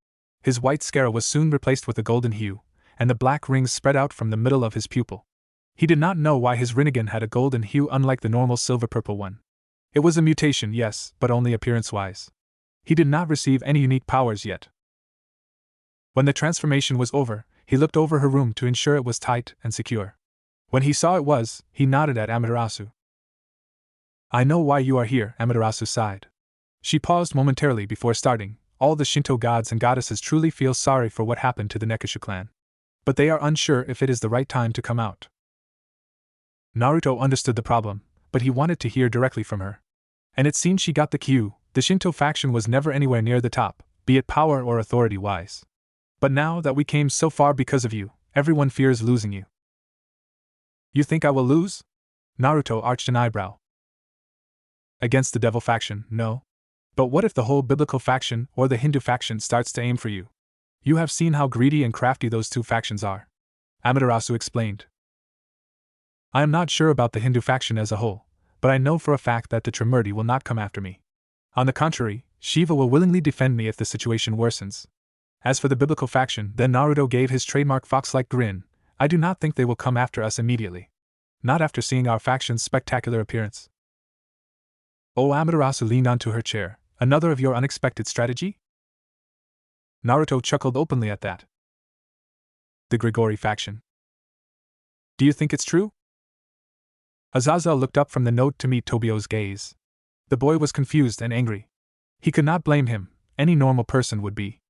His white sclera was soon replaced with a golden hue, and the black rings spread out from the middle of his pupil. He did not know why his Rinnegan had a golden hue unlike the normal silver-purple one. It was a mutation, yes, but only appearance-wise. He did not receive any unique powers yet. When the transformation was over, he looked over her room to ensure it was tight and secure. When he saw it was, he nodded at Amaterasu. I know why you are here, Amaterasu sighed. She paused momentarily before starting. All the Shinto gods and goddesses truly feel sorry for what happened to the Nekishu clan. But they are unsure if it is the right time to come out. Naruto understood the problem, but he wanted to hear directly from her. And it seemed she got the cue. The Shinto faction was never anywhere near the top, be it power or authority-wise. But now that we came so far because of you, everyone fears losing you. You think I will lose? Naruto arched an eyebrow. Against the devil faction, no. But what if the whole biblical faction or the Hindu faction starts to aim for you? You have seen how greedy and crafty those two factions are. Amaterasu explained. I am not sure about the Hindu faction as a whole, but I know for a fact that the Trimurti will not come after me. On the contrary, Shiva will willingly defend me if the situation worsens. As for the biblical faction, then Naruto gave his trademark fox-like grin. I do not think they will come after us immediately. Not after seeing our faction's spectacular appearance. Oh, Amaterasu leaned onto her chair. Another of your unexpected strategy? Naruto chuckled openly at that. The Grigori faction. Do you think it's true? Azazel looked up from the note to meet Tobio's gaze. The boy was confused and angry. He could not blame him, any normal person would be.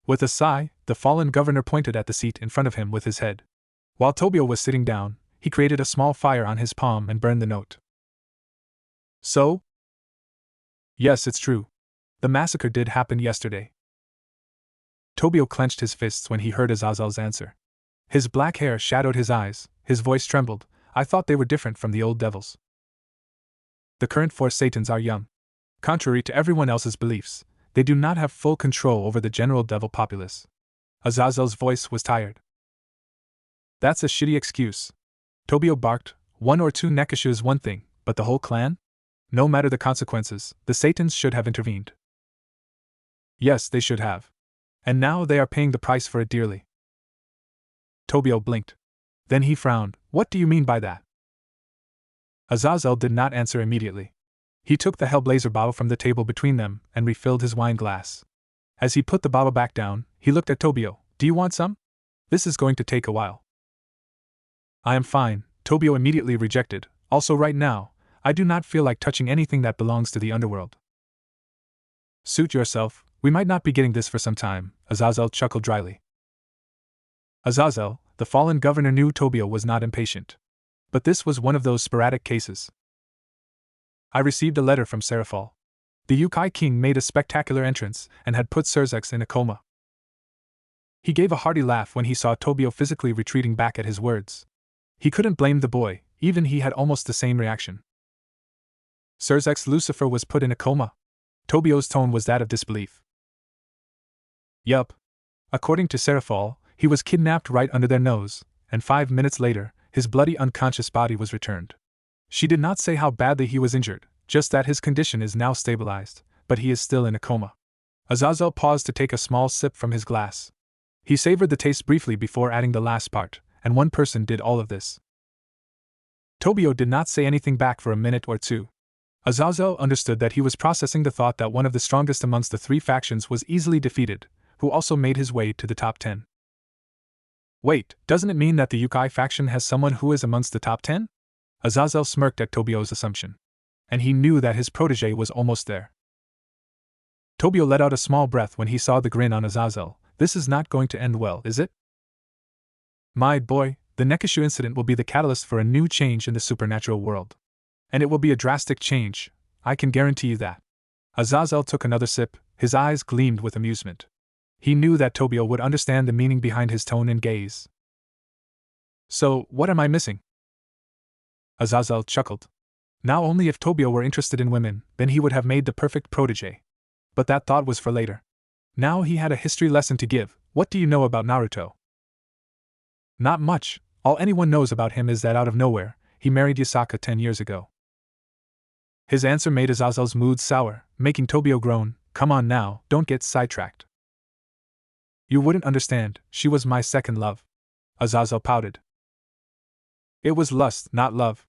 With a sigh, the fallen governor pointed at the seat in front of him with his head. While Tobio was sitting down, he created a small fire on his palm and burned the note. So? Yes, it's true. The massacre did happen yesterday. Tobio clenched his fists when he heard Azazel's answer. His black hair shadowed his eyes, his voice trembled. I thought they were different from the old devils. The current 4 Satans are young. Contrary to everyone else's beliefs, they do not have full control over the general devil populace. Azazel's voice was tired. That's a shitty excuse. Tobio barked. 1 or 2 Nekishu is one thing, but the whole clan? No matter the consequences, the Satans should have intervened. Yes, they should have. And now they are paying the price for it dearly. Tobio blinked. Then he frowned. What do you mean by that? Azazel did not answer immediately. He took the Hellblazer bottle from the table between them and refilled his wine glass. As he put the bottle back down, he looked at Tobio. Do you want some? This is going to take a while. I am fine, Tobio immediately rejected. Also right now, I do not feel like touching anything that belongs to the underworld. Suit yourself, we might not be getting this for some time, Azazel chuckled dryly. Azazel, the fallen governor, knew Tobio was not impatient. But this was one of those sporadic cases. I received a letter from Seraphol. The Yukai king made a spectacular entrance and had put Surzex in a coma. He gave a hearty laugh when he saw Tobio physically retreating back at his words. He couldn't blame the boy, even he had almost the same reaction. Surzex Lucifer was put in a coma. Tobio's tone was that of disbelief. Yup. According to Seraphol, he was kidnapped right under their nose, and 5 minutes later, his bloody unconscious body was returned. She did not say how badly he was injured, just that his condition is now stabilized, but he is still in a coma. Azazel paused to take a small sip from his glass. He savored the taste briefly before adding the last part, and one person did all of this. Tobio did not say anything back for a minute or two. Azazel understood that he was processing the thought that one of the strongest amongst the three factions was easily defeated, who also made his way to the top 10. Wait, doesn't it mean that the Yukai faction has someone who is amongst the top 10? Azazel smirked at Tobio's assumption. And he knew that his protege was almost there. Tobio let out a small breath when he saw the grin on Azazel. This is not going to end well, is it? My boy, the Nekishu incident will be the catalyst for a new change in the supernatural world. And it will be a drastic change, I can guarantee you that. Azazel took another sip, his eyes gleamed with amusement. He knew that Tobio would understand the meaning behind his tone and gaze. So, what am I missing? Azazel chuckled. Now only if Tobio were interested in women, then he would have made the perfect protege. But that thought was for later. Now he had a history lesson to give. What do you know about Naruto? Not much. All anyone knows about him is that out of nowhere, he married Yasaka 10 years ago. His answer made Azazel's mood sour, making Tobio groan. Come on now, don't get sidetracked. You wouldn't understand, she was my second love. Azazel pouted. It was lust, not love.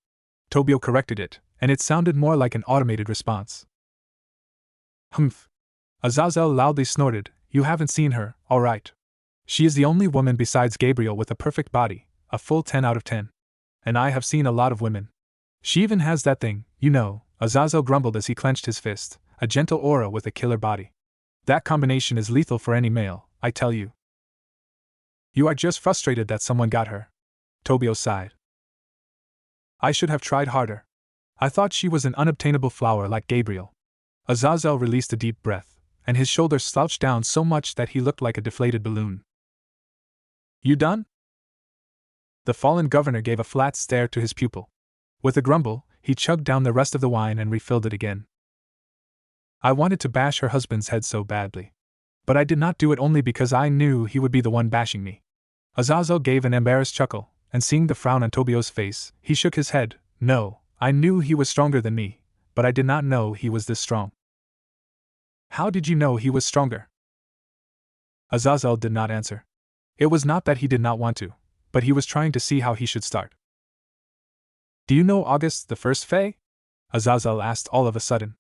Tobio corrected it, and it sounded more like an automated response. Humph. Azazel loudly snorted. You haven't seen her, all right. She is the only woman besides Gabriel with a perfect body, a full 10 out of 10. And I have seen a lot of women. She even has that thing, you know, Azazel grumbled as he clenched his fist, a gentle aura with a killer body. That combination is lethal for any male, I tell you. You are just frustrated that someone got her. Tobio sighed. I should have tried harder. I thought she was an unobtainable flower like Gabriel. Azazel released a deep breath, and his shoulders slouched down so much that he looked like a deflated balloon. You done? The fallen governor gave a flat stare to his pupil. With a grumble, he chugged down the rest of the wine and refilled it again. I wanted to bash her husband's head so badly. But I did not do it only because I knew he would be the one bashing me. Azazel gave an embarrassed chuckle, and seeing the frown on Tobio's face, he shook his head. No, I knew he was stronger than me, but I did not know he was this strong. How did you know he was stronger? Azazel did not answer. It was not that he did not want to, but he was trying to see how he should start. Do you know August the First Fae? Azazel asked all of a sudden.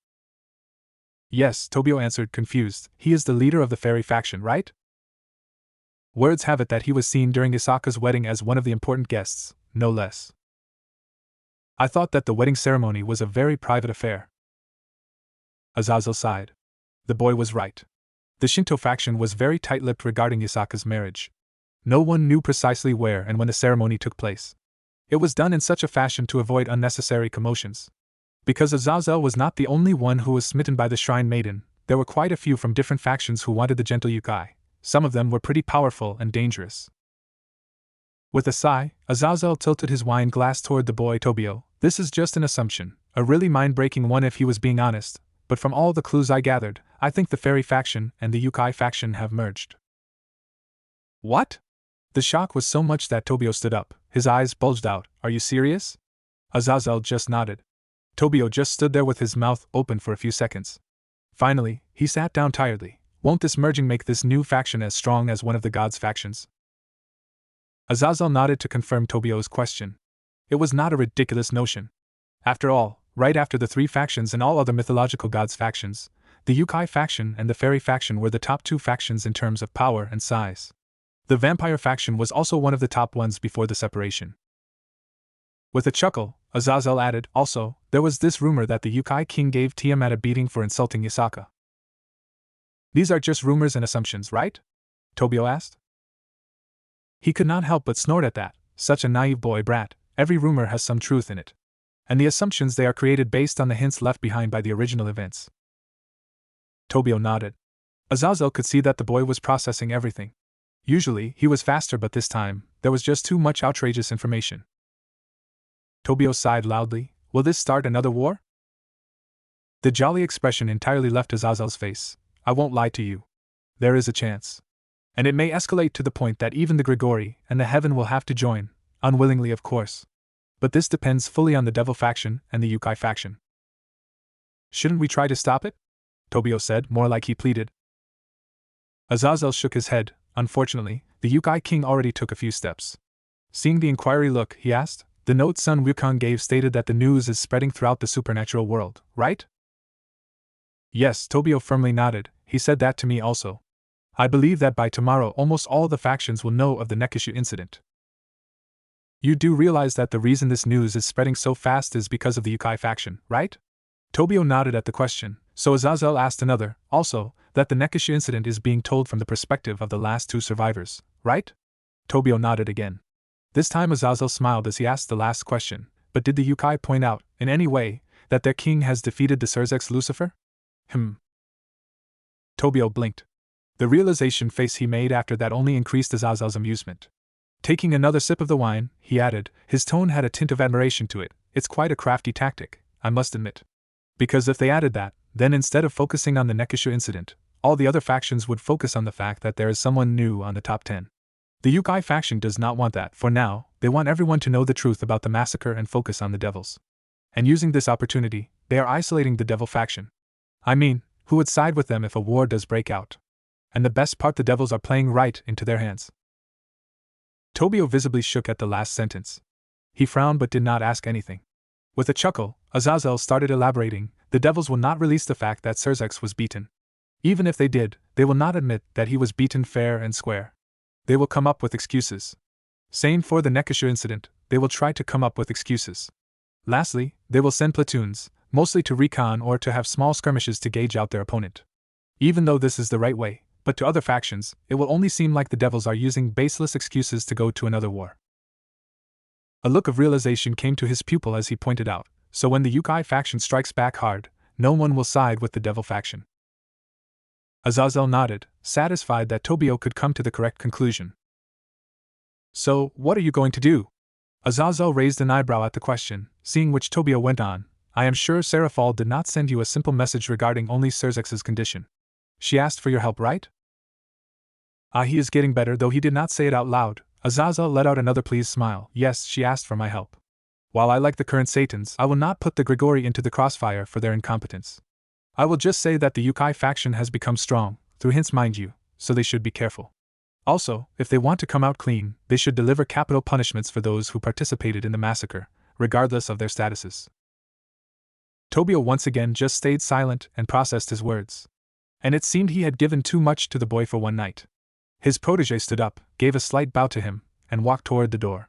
Yes, Tobio answered, confused. He is the leader of the fairy faction, right? Words have it that he was seen during Yasaka's wedding as one of the important guests, no less. I thought that the wedding ceremony was a very private affair. Azazel sighed. The boy was right. The Shinto faction was very tight-lipped regarding Yasaka's marriage. No one knew precisely where and when the ceremony took place. It was done in such a fashion to avoid unnecessary commotions. Because Azazel was not the only one who was smitten by the Shrine Maiden, there were quite a few from different factions who wanted the gentle Yukai. Some of them were pretty powerful and dangerous. With a sigh, Azazel tilted his wine glass toward the boy Tobio. This is just an assumption, a really mind-breaking one if he was being honest, but from all the clues I gathered, I think the fairy faction and the Yukai faction have merged. What? The shock was so much that Tobio stood up, his eyes bulged out. Are you serious? Azazel just nodded. Tobio just stood there with his mouth open for a few seconds. Finally, he sat down tiredly. Won't this merging make this new faction as strong as one of the gods' factions? Azazel nodded to confirm Tobio's question. It was not a ridiculous notion. After all, right after the three factions and all other mythological gods' factions, the Yukai faction and the Fairy faction were the top two factions in terms of power and size. The Vampire faction was also one of the top ones before the separation. With a chuckle, Azazel added, also, there was this rumor that the Yukai king gave Tiamat a beating for insulting Yasaka. These are just rumors and assumptions, right? Tobio asked. He could not help but snort at that. Such a naive boy brat, every rumor has some truth in it. And the assumptions they are created based on the hints left behind by the original events. Tobio nodded. Azazel could see that the boy was processing everything. Usually, he was faster, but this time, there was just too much outrageous information. Tobio sighed loudly. Will this start another war? The jolly expression entirely left Azazel's face. I won't lie to you. There is a chance. And it may escalate to the point that even the Grigori and the Heaven will have to join, unwillingly of course. But this depends fully on the Devil faction and the Yukai faction. Shouldn't we try to stop it? Tobio said, more like he pleaded. Azazel shook his head. Unfortunately, the Yukai king already took a few steps. Seeing the inquiry look, he asked, the note Sun Wukong gave stated that the news is spreading throughout the supernatural world, right? Yes, Tobio firmly nodded. He said that to me also. I believe that by tomorrow almost all the factions will know of the Nekishu incident. You do realize that the reason this news is spreading so fast is because of the Yukai faction, right? Tobio nodded at the question, so Azazel asked another, also, that the Nekishu incident is being told from the perspective of the last two survivors, right? Tobio nodded again. This time Azazel smiled as he asked the last question, but did the Yukai point out, in any way, that their king has defeated the Surzex Lucifer? Tobio blinked. The realization face he made after that only increased Azazel's amusement. Taking another sip of the wine, he added, his tone had a tint of admiration to it. It's quite a crafty tactic, I must admit. Because if they added that, then instead of focusing on the Nekishu incident, all the other factions would focus on the fact that there is someone new on the top 10. The Yukai faction does not want that. For now, they want everyone to know the truth about the massacre and focus on the devils. And using this opportunity, they are isolating the devil faction. I mean, who would side with them if a war does break out? And the best part, the devils are playing right into their hands. Tobio visibly shook at the last sentence. He frowned but did not ask anything. With a chuckle, Azazel started elaborating, the devils will not release the fact that Surzex was beaten. Even if they did, they will not admit that he was beaten fair and square. They will come up with excuses. Same for the Nekishu incident, they will try to come up with excuses. Lastly, they will send platoons, mostly to recon or to have small skirmishes to gauge out their opponent. Even though this is the right way, but to other factions, it will only seem like the devils are using baseless excuses to go to another war. A look of realization came to his pupil as he pointed out, so when the Yukai faction strikes back hard, no one will side with the devil faction. Azazel nodded, satisfied that Tobio could come to the correct conclusion. So, what are you going to do? Azazel raised an eyebrow at the question, seeing which Tobio went on, I am sure Seraphal did not send you a simple message regarding only Surzex's condition. She asked for your help, right? He is getting better, though he did not say it out loud. Azazel let out another pleased smile. Yes, she asked for my help. While I like the current Satans, I will not put the Grigori into the crossfire for their incompetence. I will just say that the Yukai faction has become strong, through hints mind you, so they should be careful. Also, if they want to come out clean, they should deliver capital punishments for those who participated in the massacre, regardless of their statuses. Tobio once again just stayed silent and processed his words. And it seemed he had given too much to the boy for one night. His protege stood up, gave a slight bow to him, and walked toward the door.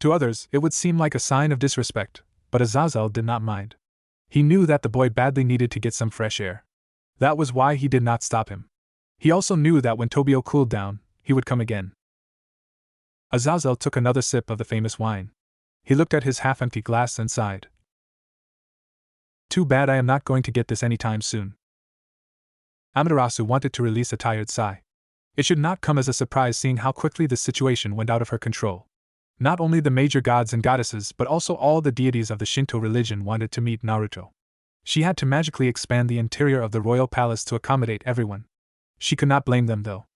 To others, it would seem like a sign of disrespect, but Azazel did not mind. He knew that the boy badly needed to get some fresh air. That was why he did not stop him. He also knew that when Tobio cooled down, he would come again. Azazel took another sip of the famous wine. He looked at his half-empty glass and sighed. Too bad I am not going to get this anytime soon. Amaterasu wanted to release a tired sigh. It should not come as a surprise seeing how quickly the situation went out of her control. Not only the major gods and goddesses but also all the deities of the Shinto religion wanted to meet Naruto. She had to magically expand the interior of the royal palace to accommodate everyone. She could not blame them though.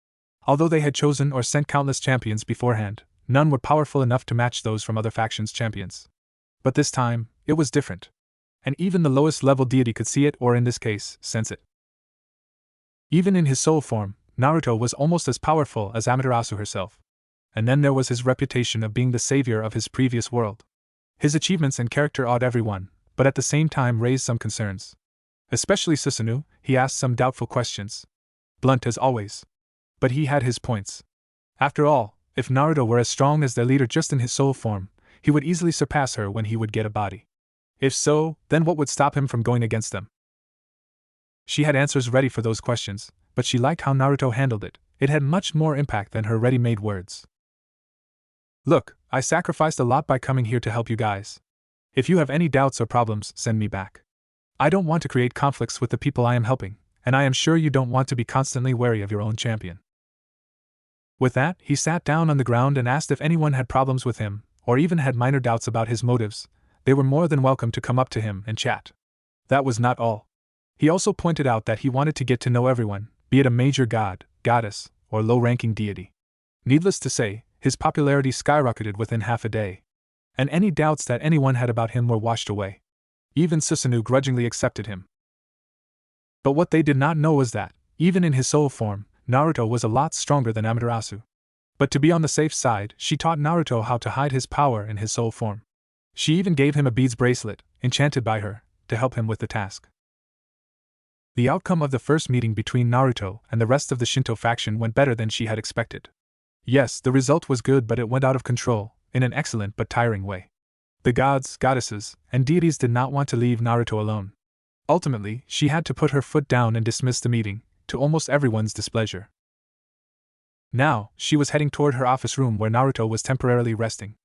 Although they had chosen or sent countless champions beforehand, none were powerful enough to match those from other factions' champions. But this time, it was different. And even the lowest level deity could see it, or in this case, sense it. Even in his soul form, Naruto was almost as powerful as Amaterasu herself. And then there was his reputation of being the savior of his previous world. His achievements and character awed everyone, but at the same time raised some concerns. Especially Susanoo. He asked some doubtful questions. Blunt as always. But he had his points. After all, if Naruto were as strong as their leader just in his soul form, he would easily surpass her when he would get a body. If so, then what would stop him from going against them? She had answers ready for those questions, but she liked how Naruto handled it. It had much more impact than her ready-made words. Look, I sacrificed a lot by coming here to help you guys. If you have any doubts or problems, send me back. I don't want to create conflicts with the people I am helping, and I am sure you don't want to be constantly wary of your own champion. With that, he sat down on the ground and asked if anyone had problems with him, or even had minor doubts about his motives. They were more than welcome to come up to him and chat. That was not all. He also pointed out that he wanted to get to know everyone, be it a major god, goddess, or low-ranking deity. Needless to say, his popularity skyrocketed within half a day. And any doubts that anyone had about him were washed away. Even Susanoo grudgingly accepted him. But what they did not know was that, even in his soul form, Naruto was a lot stronger than Amaterasu. But to be on the safe side, she taught Naruto how to hide his power in his soul form. She even gave him a beads bracelet, enchanted by her, to help him with the task. The outcome of the first meeting between Naruto and the rest of the Shinto faction went better than she had expected. Yes, the result was good, but it went out of control, in an excellent but tiring way. The gods, goddesses, and deities did not want to leave Naruto alone. Ultimately, she had to put her foot down and dismiss the meeting, to almost everyone's displeasure. Now, she was heading toward her office room where Naruto was temporarily resting.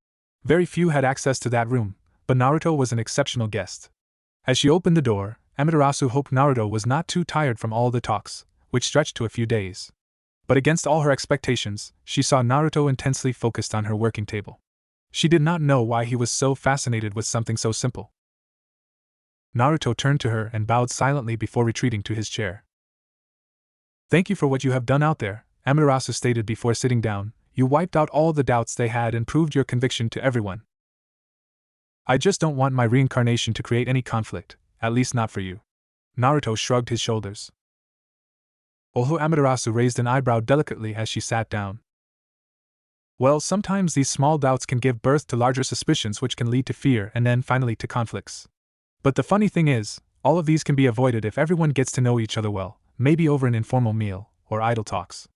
Very few had access to that room, but Naruto was an exceptional guest. As she opened the door, Amaterasu hoped Naruto was not too tired from all the talks, which stretched to a few days. But against all her expectations, she saw Naruto intensely focused on her working table. She did not know why he was so fascinated with something so simple. Naruto turned to her and bowed silently before retreating to his chair. Thank you for what you have done out there, Amaterasu stated before sitting down. You wiped out all the doubts they had and proved your conviction to everyone. I just don't want my reincarnation to create any conflict, at least not for you. Naruto shrugged his shoulders. Although Amaterasu raised an eyebrow delicately as she sat down. Well, sometimes these small doubts can give birth to larger suspicions which can lead to fear and then finally to conflicts. But the funny thing is, all of these can be avoided if everyone gets to know each other well, maybe over an informal meal, or idle talks.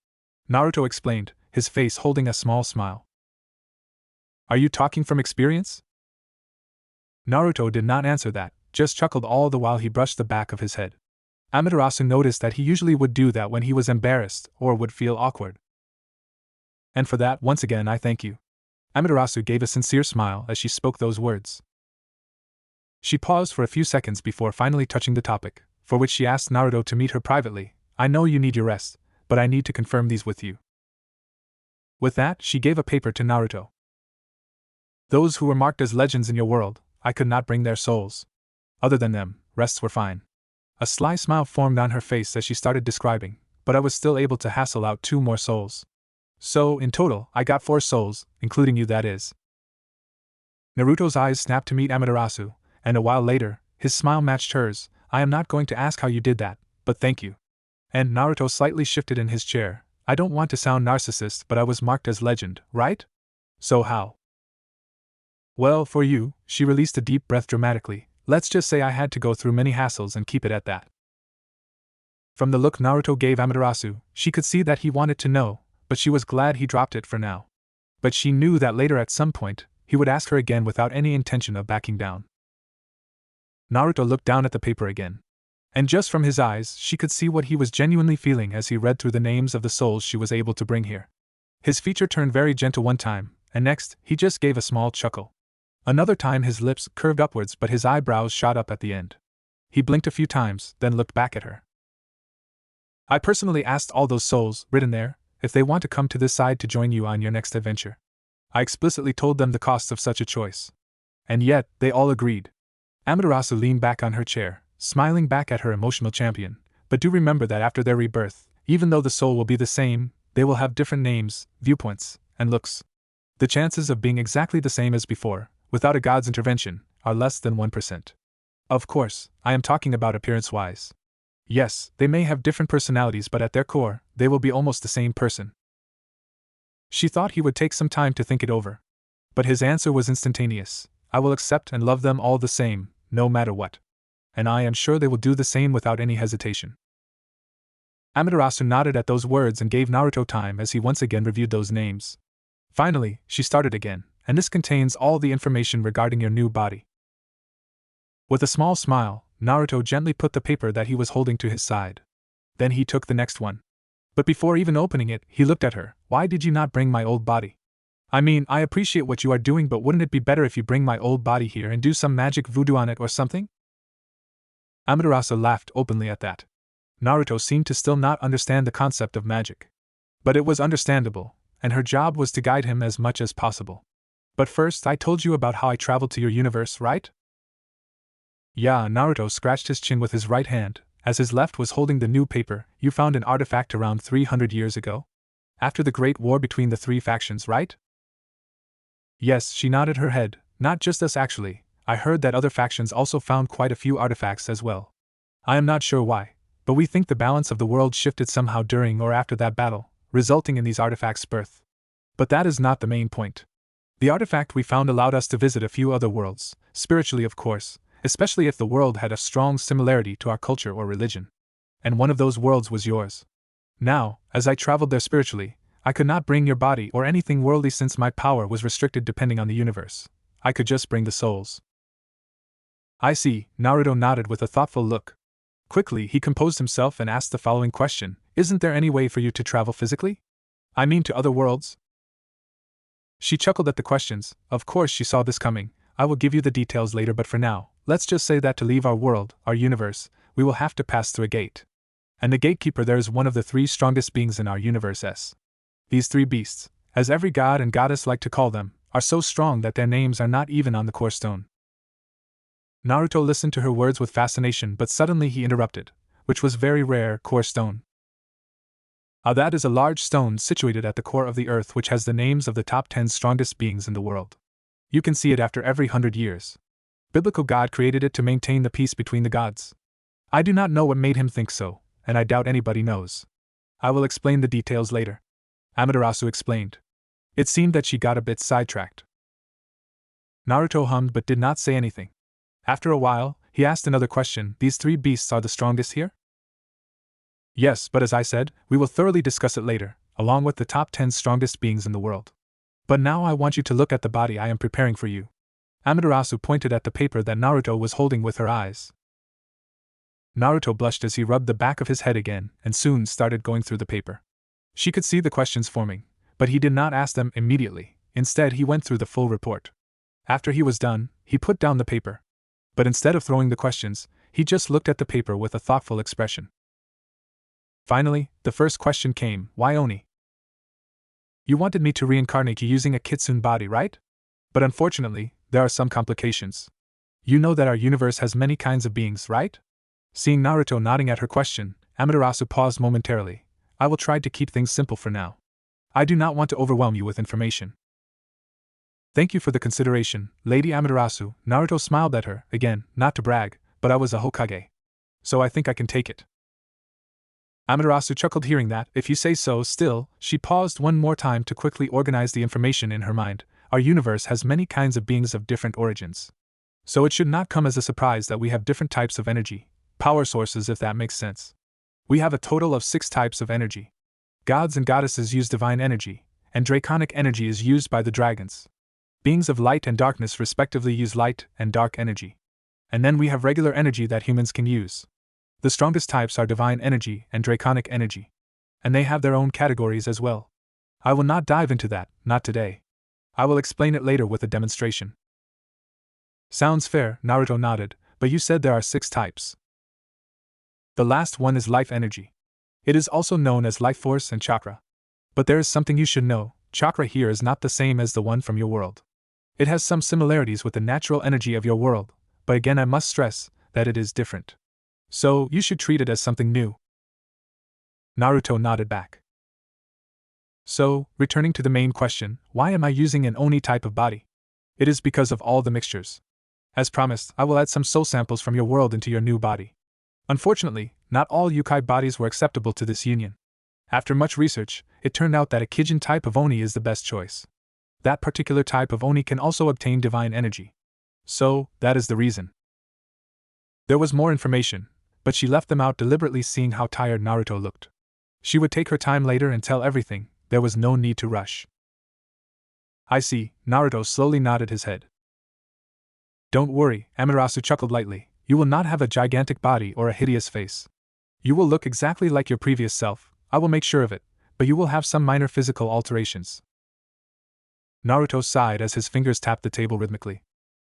Naruto explained, his face holding a small smile. Are you talking from experience? Naruto did not answer that, just chuckled all the while he brushed the back of his head. Amaterasu noticed that he usually would do that when he was embarrassed or would feel awkward. And for that, once again, I thank you. Amaterasu gave a sincere smile as she spoke those words. She paused for a few seconds before finally touching the topic, for which she asked Naruto to meet her privately. I know you need your rest, but I need to confirm these with you. With that, she gave a paper to Naruto. Those who were marked as legends in your world, I could not bring their souls. Other than them, rests were fine. A sly smile formed on her face as she started describing, but I was still able to hassle out 2 more souls. So, in total, I got 4 souls, including you, that is. Naruto's eyes snapped to meet Amaterasu, and a while later, his smile matched hers. I am not going to ask how you did that, but thank you. And Naruto slightly shifted in his chair. I don't want to sound narcissist, but I was marked as legend, right? So how? Well, for you, she released a deep breath dramatically. Let's just say I had to go through many hassles and keep it at that. From the look Naruto gave Amaterasu, she could see that he wanted to know, but she was glad he dropped it for now. But she knew that later at some point, he would ask her again without any intention of backing down. Naruto looked down at the paper again. And just from his eyes, she could see what he was genuinely feeling as he read through the names of the souls she was able to bring here. His feature turned very gentle one time, and next, he just gave a small chuckle. Another time his lips curved upwards but his eyebrows shot up at the end. He blinked a few times, then looked back at her. I personally asked all those souls, written there, if they want to come to this side to join you on your next adventure. I explicitly told them the costs of such a choice. And yet, they all agreed. Amaterasu leaned back on her chair, smiling back at her emotional champion. But do remember that after their rebirth, even though the soul will be the same, they will have different names, viewpoints, and looks. The chances of being exactly the same as before, without a god's intervention, are less than 1%. Of course, I am talking about appearance-wise. Yes, they may have different personalities, but at their core, they will be almost the same person. She thought he would take some time to think it over. But his answer was instantaneous. I will accept and love them all the same, no matter what. And I am sure they will do the same without any hesitation. Amaterasu nodded at those words and gave Naruto time as he once again reviewed those names. Finally, she started again, and this contains all the information regarding your new body. With a small smile, Naruto gently put the paper that he was holding to his side. Then he took the next one. But before even opening it, he looked at her. Why did you not bring my old body? I mean, I appreciate what you are doing, but wouldn't it be better if you bring my old body here and do some magic voodoo on it or something? Amaterasu laughed openly at that. Naruto seemed to still not understand the concept of magic. But it was understandable, and her job was to guide him as much as possible. But first, I told you about how I traveled to your universe, right? Yeah, Naruto scratched his chin with his right hand, as his left was holding the new paper. You found an artifact around 300 years ago? After the Great War between the three factions, right? Yes, she nodded her head. Not just us actually, I heard that other factions also found quite a few artifacts as well. I am not sure why, but we think the balance of the world shifted somehow during or after that battle, resulting in these artifacts' birth. But that is not the main point. The artifact we found allowed us to visit a few other worlds, spiritually of course, especially if the world had a strong similarity to our culture or religion. And one of those worlds was yours. Now, as I traveled there spiritually, I could not bring your body or anything worldly since my power was restricted depending on the universe. I could just bring the souls. I see, Naruto nodded with a thoughtful look. Quickly, he composed himself and asked the following question. Isn't there any way for you to travel physically? I mean to other worlds? She chuckled at the questions. Of course she saw this coming. I will give you the details later, but for now, let's just say that to leave our world, our universe, we will have to pass through a gate. And the gatekeeper there is one of the three strongest beings in our universe. These three beasts, as every god and goddess like to call them, are so strong that their names are not even on the core stone. Naruto listened to her words with fascination, but suddenly he interrupted, which was very rare, core stone. That is a large stone situated at the core of the earth which has the names of the top 10 strongest beings in the world. You can see it after every 100 years. Biblical God created it to maintain the peace between the gods. I do not know what made him think so, and I doubt anybody knows. I will explain the details later. Amaterasu explained. It seemed that she got a bit sidetracked. Naruto hummed but did not say anything. After a while, he asked another question. These three beasts are the strongest here? Yes, but as I said, we will thoroughly discuss it later, along with the top 10 strongest beings in the world. But now I want you to look at the body I am preparing for you. Amaterasu pointed at the paper that Naruto was holding with her eyes. Naruto blushed as he rubbed the back of his head again, and soon started going through the paper. She could see the questions forming, but he did not ask them immediately. Instead, he went through the full report. After he was done, he put down the paper. But instead of throwing the questions, he just looked at the paper with a thoughtful expression. Finally, the first question came. Why Oni? You wanted me to reincarnate you using a kitsune body, right? But unfortunately, there are some complications. You know that our universe has many kinds of beings, right? Seeing Naruto nodding at her question, Amaterasu paused momentarily. I will try to keep things simple for now. I do not want to overwhelm you with information. Thank you for the consideration, Lady Amaterasu. Naruto smiled at her, again, not to brag, but I was a Hokage. So I think I can take it. Amaterasu chuckled hearing that. If you say so. Still, she paused one more time to quickly organize the information in her mind. Our universe has many kinds of beings of different origins. So it should not come as a surprise that we have different types of energy, power sources if that makes sense. We have a total of 6 types of energy. Gods and goddesses use divine energy, and draconic energy is used by the dragons. Beings of light and darkness respectively use light and dark energy. And then we have regular energy that humans can use. The strongest types are divine energy and draconic energy. And they have their own categories as well. I will not dive into that, not today. I will explain it later with a demonstration. Sounds fair, Naruto nodded, but you said there are 6 types. The last one is life energy. It is also known as life force and chakra. But there is something you should know. Chakra here is not the same as the one from your world. It has some similarities with the natural energy of your world, but again I must stress that it is different. So, you should treat it as something new. Naruto nodded back. So, returning to the main question, why am I using an Oni type of body? It is because of all the mixtures. As promised, I will add some soul samples from your world into your new body. Unfortunately, not all yokai bodies were acceptable to this union. After much research, it turned out that a Kijin type of Oni is the best choice. That particular type of Oni can also obtain divine energy. So, that is the reason. There was more information, but she left them out deliberately, seeing how tired Naruto looked. She would take her time later and tell everything, there was no need to rush. I see, Naruto slowly nodded his head. Don't worry, Amaterasu chuckled lightly, you will not have a gigantic body or a hideous face. You will look exactly like your previous self, I will make sure of it, but you will have some minor physical alterations. Naruto sighed as his fingers tapped the table rhythmically.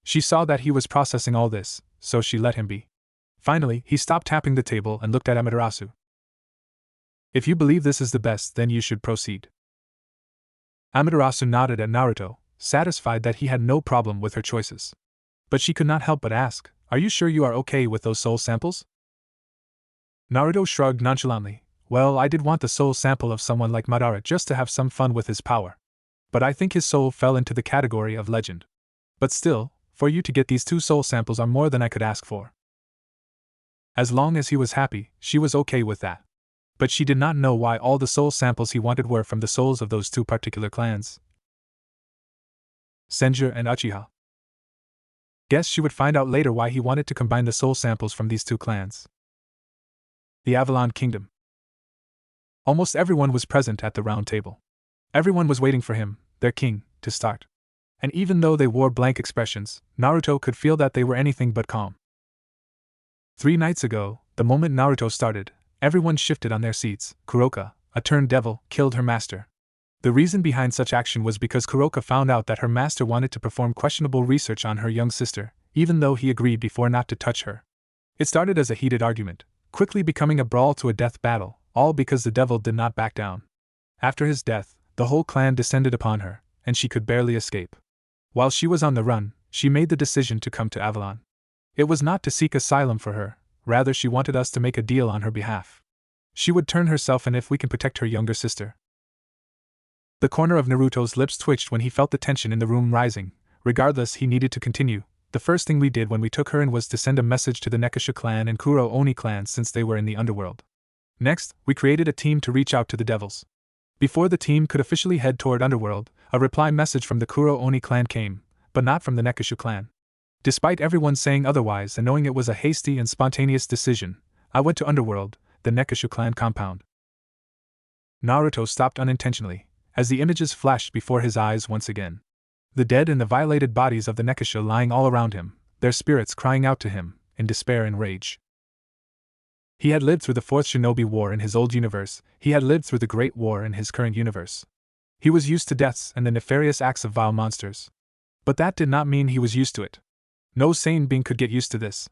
She saw that he was processing all this, so she let him be. Finally, he stopped tapping the table and looked at Amaterasu. If you believe this is the best, then you should proceed. Amaterasu nodded at Naruto, satisfied that he had no problem with her choices. But she could not help but ask, are you sure you are okay with those soul samples? Naruto shrugged nonchalantly. Well, I did want the soul sample of someone like Madara just to have some fun with his power. But I think his soul fell into the category of legend. But still, for you to get these 2 soul samples are more than I could ask for. As long as he was happy, she was okay with that. But she did not know why all the soul samples he wanted were from the souls of those 2 particular clans, Senju and Uchiha. Guess she would find out later why he wanted to combine the soul samples from these 2 clans. The Avalon Kingdom. Almost everyone was present at the round table. Everyone was waiting for him, their king, to start. And even though they wore blank expressions, Naruto could feel that they were anything but calm. 3 nights ago, the moment Naruto started, everyone shifted on their seats. Kuroka, a turned devil, killed her master. The reason behind such action was because Kuroka found out that her master wanted to perform questionable research on her young sister, even though he agreed before not to touch her. It started as a heated argument, quickly becoming a brawl to a death battle, all because the devil did not back down. After his death, the whole clan descended upon her, and she could barely escape. While she was on the run, she made the decision to come to Avalon. It was not to seek asylum for her, rather she wanted us to make a deal on her behalf. She would turn herself in if we can protect her younger sister. The corner of Naruto's lips twitched when he felt the tension in the room rising. Regardless, he needed to continue. The first thing we did when we took her in was to send a message to the Nekasha clan and Kuro Oni clan since they were in the underworld. Next, we created a team to reach out to the devils. Before the team could officially head toward underworld, a reply message from the Kuro Oni clan came, but not from the Nekasha clan. Despite everyone saying otherwise and knowing it was a hasty and spontaneous decision, I went to underworld, the Nekasha clan compound. Naruto stopped unintentionally, as the images flashed before his eyes once again. The dead and the violated bodies of the Nekasha lying all around him, their spirits crying out to him, in despair and rage. He had lived through the 4th Shinobi War in his old universe, he had lived through the Great War in his current universe. He was used to deaths and the nefarious acts of vile monsters. But that did not mean he was used to it. No sane being could get used to this.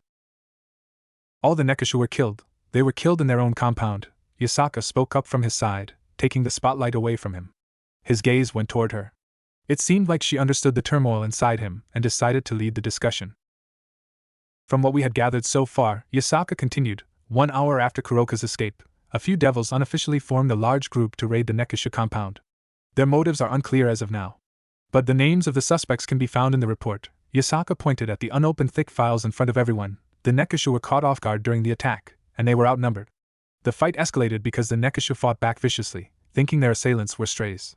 All the Nekasha were killed. They were killed in their own compound. Yasaka spoke up from his side, taking the spotlight away from him. His gaze went toward her. It seemed like she understood the turmoil inside him and decided to lead the discussion. From what we had gathered so far, Yasaka continued, 1 hour after Kuroka's escape, a few devils unofficially formed a large group to raid the Nekasha compound. Their motives are unclear as of now. But the names of the suspects can be found in the report. Yasaka pointed at the unopened thick files in front of everyone. The Nekasha were caught off guard during the attack, and they were outnumbered. The fight escalated because the Nekasha fought back viciously, thinking their assailants were strays.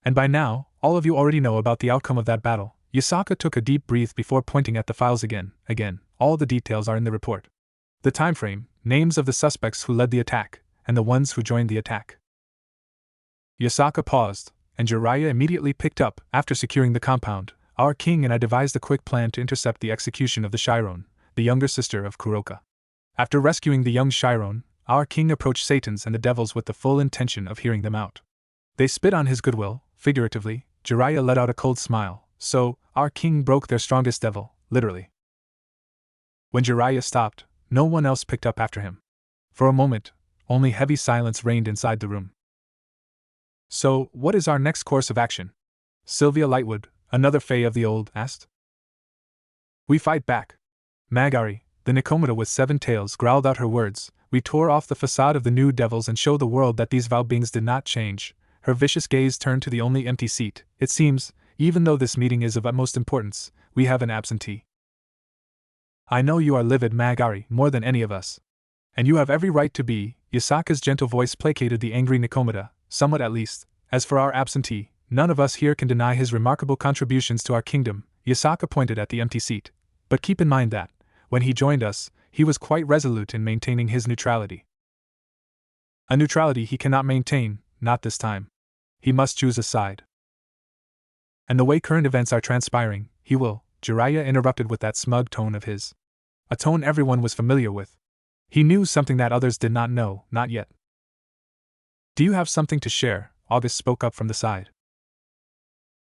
And by now, all of you already know about the outcome of that battle. Yasaka took a deep breath before pointing at the files again. All the details are in the report. The time frame, names of the suspects who led the attack, and the ones who joined the attack. Yasaka paused, and Jiraiya immediately picked up. After securing the compound, our king and I devised a quick plan to intercept the execution of the Chiron, the younger sister of Kuroka. After rescuing the young Chiron, our king approached Satan's and the devils with the full intention of hearing them out. They spit on his goodwill, figuratively. Jiraiya let out a cold smile. So, our king broke their strongest devil, literally. When Jiraiya stopped, no one else picked up after him. For a moment, only heavy silence reigned inside the room. So, what is our next course of action? Sylvia Lightwood, another Fae of the Old, asked. We fight back. Magari, the Nikomata with 7 tails, growled out her words. We tore off the facade of the new devils and showed the world that these vile beings did not change. Her vicious gaze turned to the only empty seat. It seems, even though this meeting is of utmost importance, we have an absentee. I know you are livid Magari more than any of us. And you have every right to be. Yasaka's gentle voice placated the angry Nikomata, somewhat at least. As for our absentee, none of us here can deny his remarkable contributions to our kingdom. Yasaka pointed at the empty seat. But keep in mind that, when he joined us, he was quite resolute in maintaining his neutrality. A neutrality he cannot maintain, not this time. He must choose a side. And the way current events are transpiring, he will, Jiraiya interrupted with that smug tone of his. A tone everyone was familiar with. He knew something that others did not know, not yet. Do you have something to share? August spoke up from the side.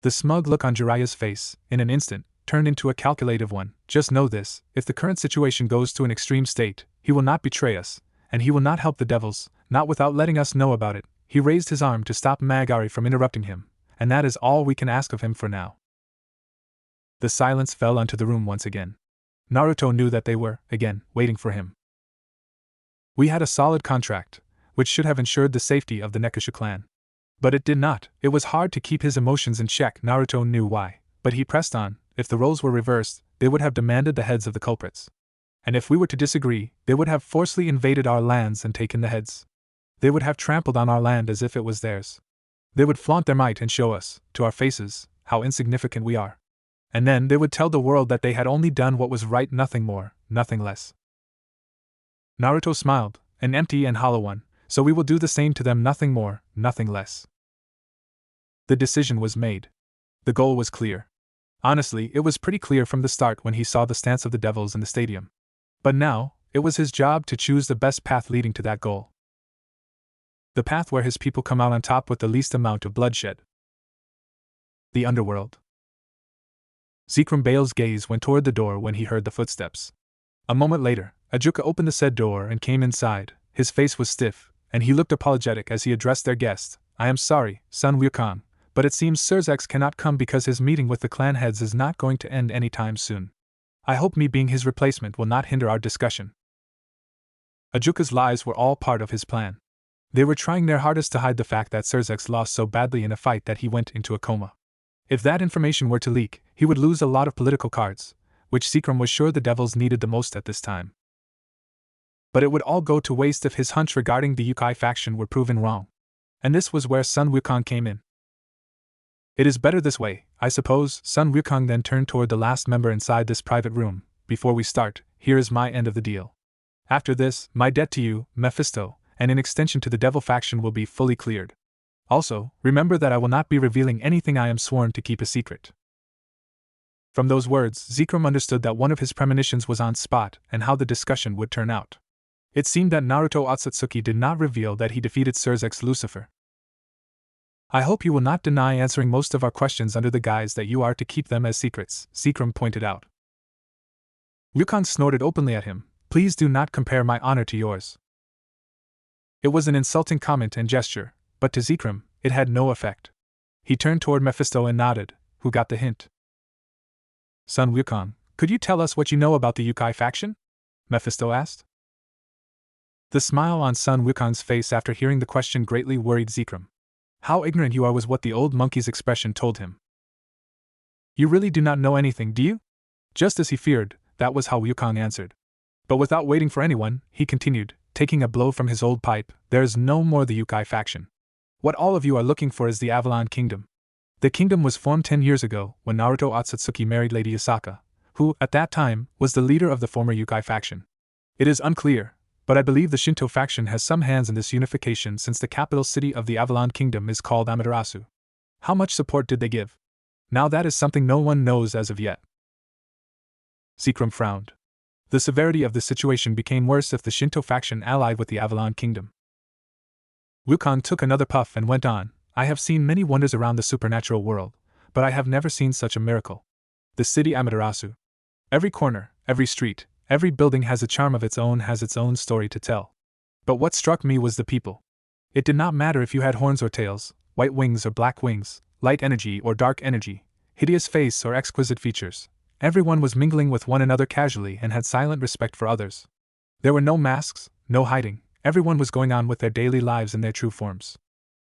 The smug look on Jiraiya's face, in an instant, turned into a calculative one. Just know this, if the current situation goes to an extreme state, he will not betray us, and he will not help the devils, not without letting us know about it. He raised his arm to stop Magari from interrupting him, and that is all we can ask of him for now. The silence fell onto the room once again. Naruto knew that they were, again, waiting for him. We had a solid contract, which should have ensured the safety of the Nekusha clan. But it did not. It was hard to keep his emotions in check. Naruto knew why, but he pressed on. If the roles were reversed, they would have demanded the heads of the culprits. And if we were to disagree, they would have forcibly invaded our lands and taken the heads. They would have trampled on our land as if it was theirs. They would flaunt their might and show us, to our faces, how insignificant we are. And then they would tell the world that they had only done what was right, nothing more, nothing less. Naruto smiled, an empty and hollow one. So we will do the same to them, nothing more, nothing less. The decision was made. The goal was clear. Honestly, it was pretty clear from the start when he saw the stance of the devils in the stadium. But now, it was his job to choose the best path leading to that goal. The path where his people come out on top with the least amount of bloodshed. The underworld. Zekrom Bale's gaze went toward the door when he heard the footsteps. A moment later, Ajuka opened the said door and came inside. His face was stiff, and he looked apologetic as he addressed their guest. I am sorry, Sun Wukong, but it seems Surzex cannot come because his meeting with the clan heads is not going to end any time soon. I hope me being his replacement will not hinder our discussion. Ajuka's lies were all part of his plan. They were trying their hardest to hide the fact that Surzex lost so badly in a fight that he went into a coma. If that information were to leak, he would lose a lot of political cards, which Zekrom was sure the devils needed the most at this time. But it would all go to waste if his hunch regarding the Yukai faction were proven wrong. And this was where Sun Wukong came in. It is better this way, I suppose. Sun Wukong then turned toward the last member inside this private room. Before we start, here is my end of the deal. After this, my debt to you, Mephisto, and in extension to the devil faction will be fully cleared. Also, remember that I will not be revealing anything I am sworn to keep a secret. From those words, Zekrom understood that one of his premonitions was on spot and how the discussion would turn out. It seemed that Naruto Otsutsuki did not reveal that he defeated Surzex Lucifer. I hope you will not deny answering most of our questions under the guise that you are to keep them as secrets, Zekrom pointed out. Wukong snorted openly at him. Please do not compare my honor to yours. It was an insulting comment and gesture, but to Zekrom, it had no effect. He turned toward Mephisto and nodded, who got the hint. Sun Wukong, could you tell us what you know about the Yukai faction? Mephisto asked. The smile on Sun Wukong's face after hearing the question greatly worried Zekrom. How ignorant you are was what the old monkey's expression told him. You really do not know anything, do you? Just as he feared, that was how Wukong answered. But without waiting for anyone, he continued, taking a blow from his old pipe, there is no more the Yukai faction. What all of you are looking for is the Avalon Kingdom. The kingdom was formed 10 years ago, when Naruto Otsutsuki married Lady Yasaka, who, at that time, was the leader of the former Yukai faction. It is unclear, but I believe the Shinto faction has some hands in this unification since the capital city of the Avalon Kingdom is called Amaterasu. How much support did they give? Now that is something no one knows as of yet. Zekrom frowned. The severity of the situation became worse if the Shinto faction allied with the Avalon Kingdom. Wukong took another puff and went on, I have seen many wonders around the supernatural world, but I have never seen such a miracle. The city Amaterasu. Every corner, every street, every building has a charm of its own, has its own story to tell. But what struck me was the people. It did not matter if you had horns or tails, white wings or black wings, light energy or dark energy, hideous face or exquisite features. Everyone was mingling with one another casually and had silent respect for others. There were no masks, no hiding, everyone was going on with their daily lives in their true forms.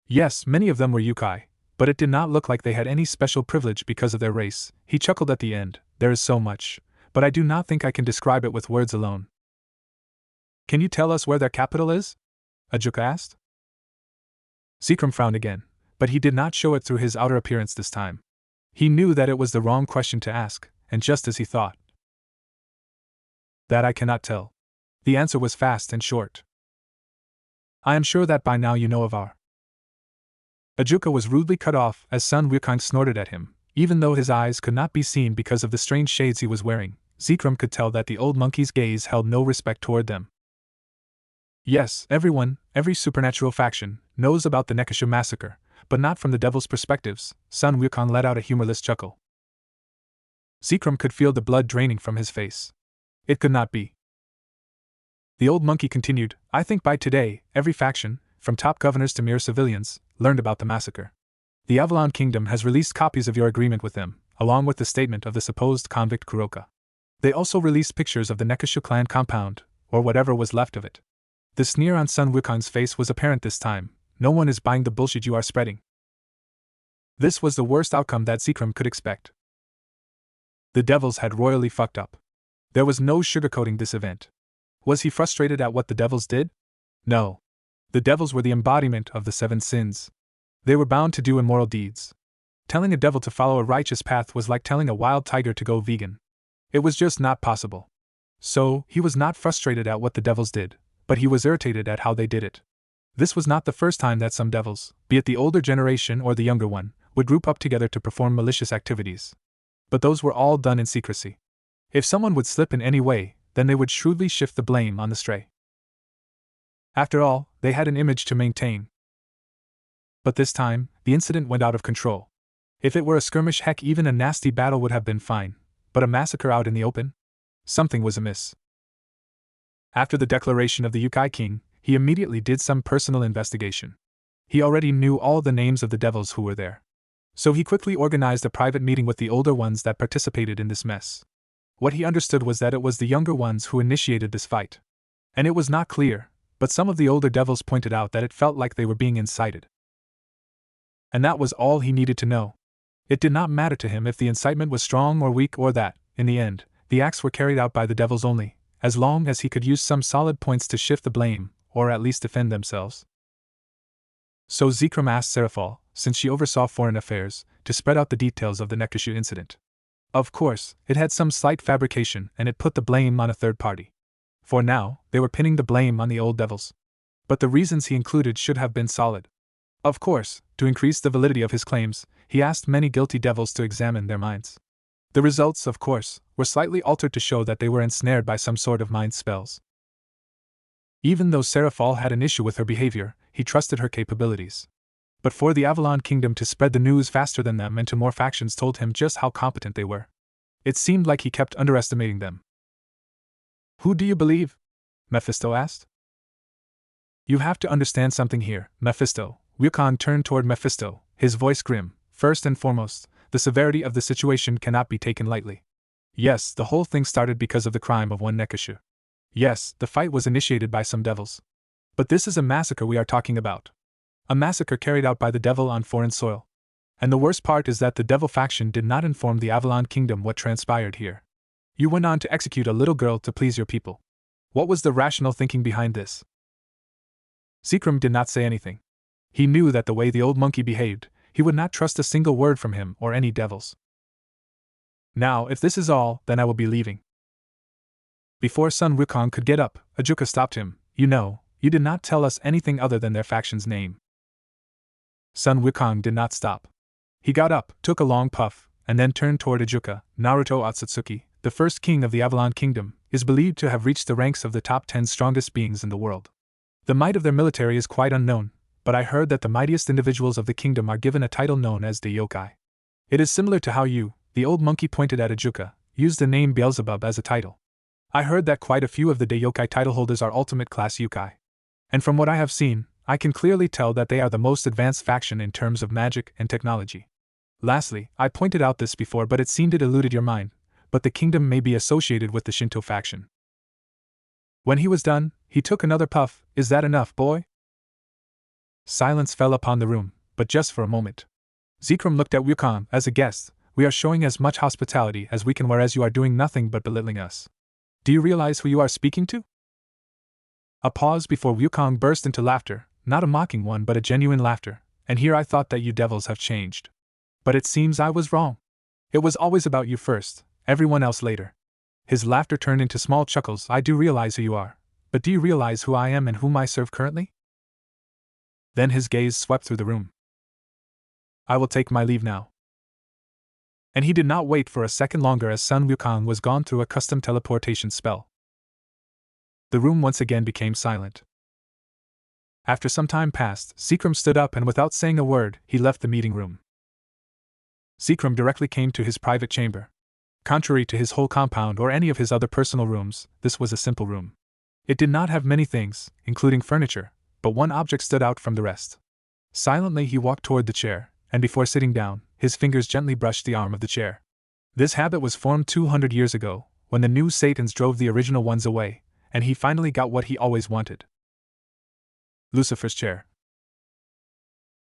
Yes, many of them were Yukai, but it did not look like they had any special privilege because of their race. He chuckled at the end, there is so much, but I do not think I can describe it with words alone. Can you tell us where their capital is? Ajuka asked. Zikram frowned again, but he did not show it through his outer appearance this time. He knew that it was the wrong question to ask, and just as he thought. That I cannot tell. The answer was fast and short. I am sure that by now you know of our. Ajuka was rudely cut off as Sun Wukong snorted at him. Even though his eyes could not be seen because of the strange shades he was wearing, Zikram could tell that the old monkey's gaze held no respect toward them. Yes, everyone, every supernatural faction, knows about the Nekashu massacre, but not from the devil's perspectives. Sun Wukong let out a humorless chuckle. Zikram could feel the blood draining from his face. It could not be. The old monkey continued, I think by today, every faction, from top governors to mere civilians, learned about the massacre. The Avalon Kingdom has released copies of your agreement with them, along with the statement of the supposed convict Kuroka. They also released pictures of the Nekashu clan compound, or whatever was left of it. The sneer on Sun Wukong's face was apparent this time. No one is buying the bullshit you are spreading. This was the worst outcome that Zikram could expect. The devils had royally fucked up. There was no sugarcoating this event. Was he frustrated at what the devils did? No. The devils were the embodiment of the 7 sins. They were bound to do immoral deeds. Telling a devil to follow a righteous path was like telling a wild tiger to go vegan. It was just not possible. So, he was not frustrated at what the devils did, but he was irritated at how they did it. This was not the first time that some devils, be it the older generation or the younger one, would group up together to perform malicious activities. But those were all done in secrecy. If someone would slip in any way, then they would shrewdly shift the blame on the stray. After all, they had an image to maintain. But this time, the incident went out of control. If it were a skirmish, heck, even a nasty battle would have been fine, but a massacre out in the open? Something was amiss. After the declaration of the Yukai King, he immediately did some personal investigation. He already knew all the names of the devils who were there. So he quickly organized a private meeting with the older ones that participated in this mess. What he understood was that it was the younger ones who initiated this fight. And it was not clear, but some of the older devils pointed out that it felt like they were being incited. And that was all he needed to know. It did not matter to him if the incitement was strong or weak or that, in the end, the acts were carried out by the devils only, as long as he could use some solid points to shift the blame, or at least defend themselves. So Zikram asked Serafal, since she oversaw foreign affairs, to spread out the details of the Nekashu incident. Of course, it had some slight fabrication and it put the blame on a third party. For now, they were pinning the blame on the old devils. But the reasons he included should have been solid. Of course, to increase the validity of his claims, he asked many guilty devils to examine their minds. The results, of course, were slightly altered to show that they were ensnared by some sort of mind spells. Even though Serafal had an issue with her behavior, he trusted her capabilities. But for the Avalon Kingdom to spread the news faster than them and to more factions told him just how competent they were. It seemed like he kept underestimating them. Who do you believe? Mephisto asked. You have to understand something here, Mephisto. Wukong turned toward Mephisto, his voice grim. First and foremost, the severity of the situation cannot be taken lightly. Yes, the whole thing started because of the crime of one Nekashu. Yes, the fight was initiated by some devils. But this is a massacre we are talking about. A massacre carried out by the devil on foreign soil. And the worst part is that the devil faction did not inform the Avalon Kingdom what transpired here. You went on to execute a little girl to please your people. What was the rational thinking behind this? Zikram did not say anything. He knew that the way the old monkey behaved, he would not trust a single word from him or any devils. Now, if this is all, then I will be leaving. Before Sun Wukong could get up, Ajuka stopped him. You know, you did not tell us anything other than their faction's name. Sun Wukong did not stop. He got up, took a long puff, and then turned toward Ajuka. Naruto Otsutsuki, the first king of the Avalon Kingdom, is believed to have reached the ranks of the top 10 strongest beings in the world. The might of their military is quite unknown, but I heard that the mightiest individuals of the kingdom are given a title known as the yokai. It is similar to how you, the old monkey pointed at Ajuka, used the name Beelzebub as a title. I heard that quite a few of the yokai title holders are ultimate class yokai. And from what I have seen, I can clearly tell that they are the most advanced faction in terms of magic and technology. Lastly, I pointed out this before but it seemed it eluded your mind, but the kingdom may be associated with the Shinto faction. When he was done, he took another puff. Is that enough, boy? Silence fell upon the room, but just for a moment. Zikram looked at Wukong as a guest, we are showing as much hospitality as we can, whereas you are doing nothing but belittling us. Do you realize who you are speaking to? A pause before Wukong burst into laughter, not a mocking one but a genuine laughter, and here I thought that you devils have changed. But it seems I was wrong. It was always about you first, everyone else later. His laughter turned into small chuckles. I do realize who you are, but do you realize who I am and whom I serve currently? Then his gaze swept through the room. I will take my leave now. And he did not wait for a second longer as Sun Wukong was gone through a custom teleportation spell. The room once again became silent. After some time passed, Seacrum stood up and without saying a word, he left the meeting room. Seacrum directly came to his private chamber. Contrary to his whole compound or any of his other personal rooms, this was a simple room. It did not have many things, including furniture, but one object stood out from the rest. Silently he walked toward the chair, and before sitting down, his fingers gently brushed the arm of the chair. This habit was formed 200 years ago, when the new Satans drove the original ones away, and he finally got what he always wanted. Lucifer's chair.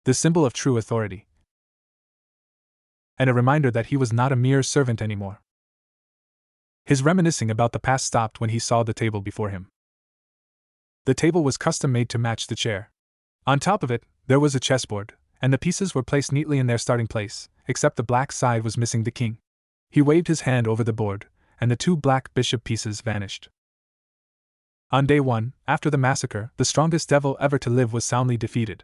The symbol of true authority. And a reminder that he was not a mere servant anymore. His reminiscing about the past stopped when he saw the table before him. The table was custom made to match the chair. On top of it, there was a chessboard, and the pieces were placed neatly in their starting place, except the black side was missing the king. He waved his hand over the board, and the two black bishop pieces vanished. On day 1, after the massacre, the strongest devil ever to live was soundly defeated.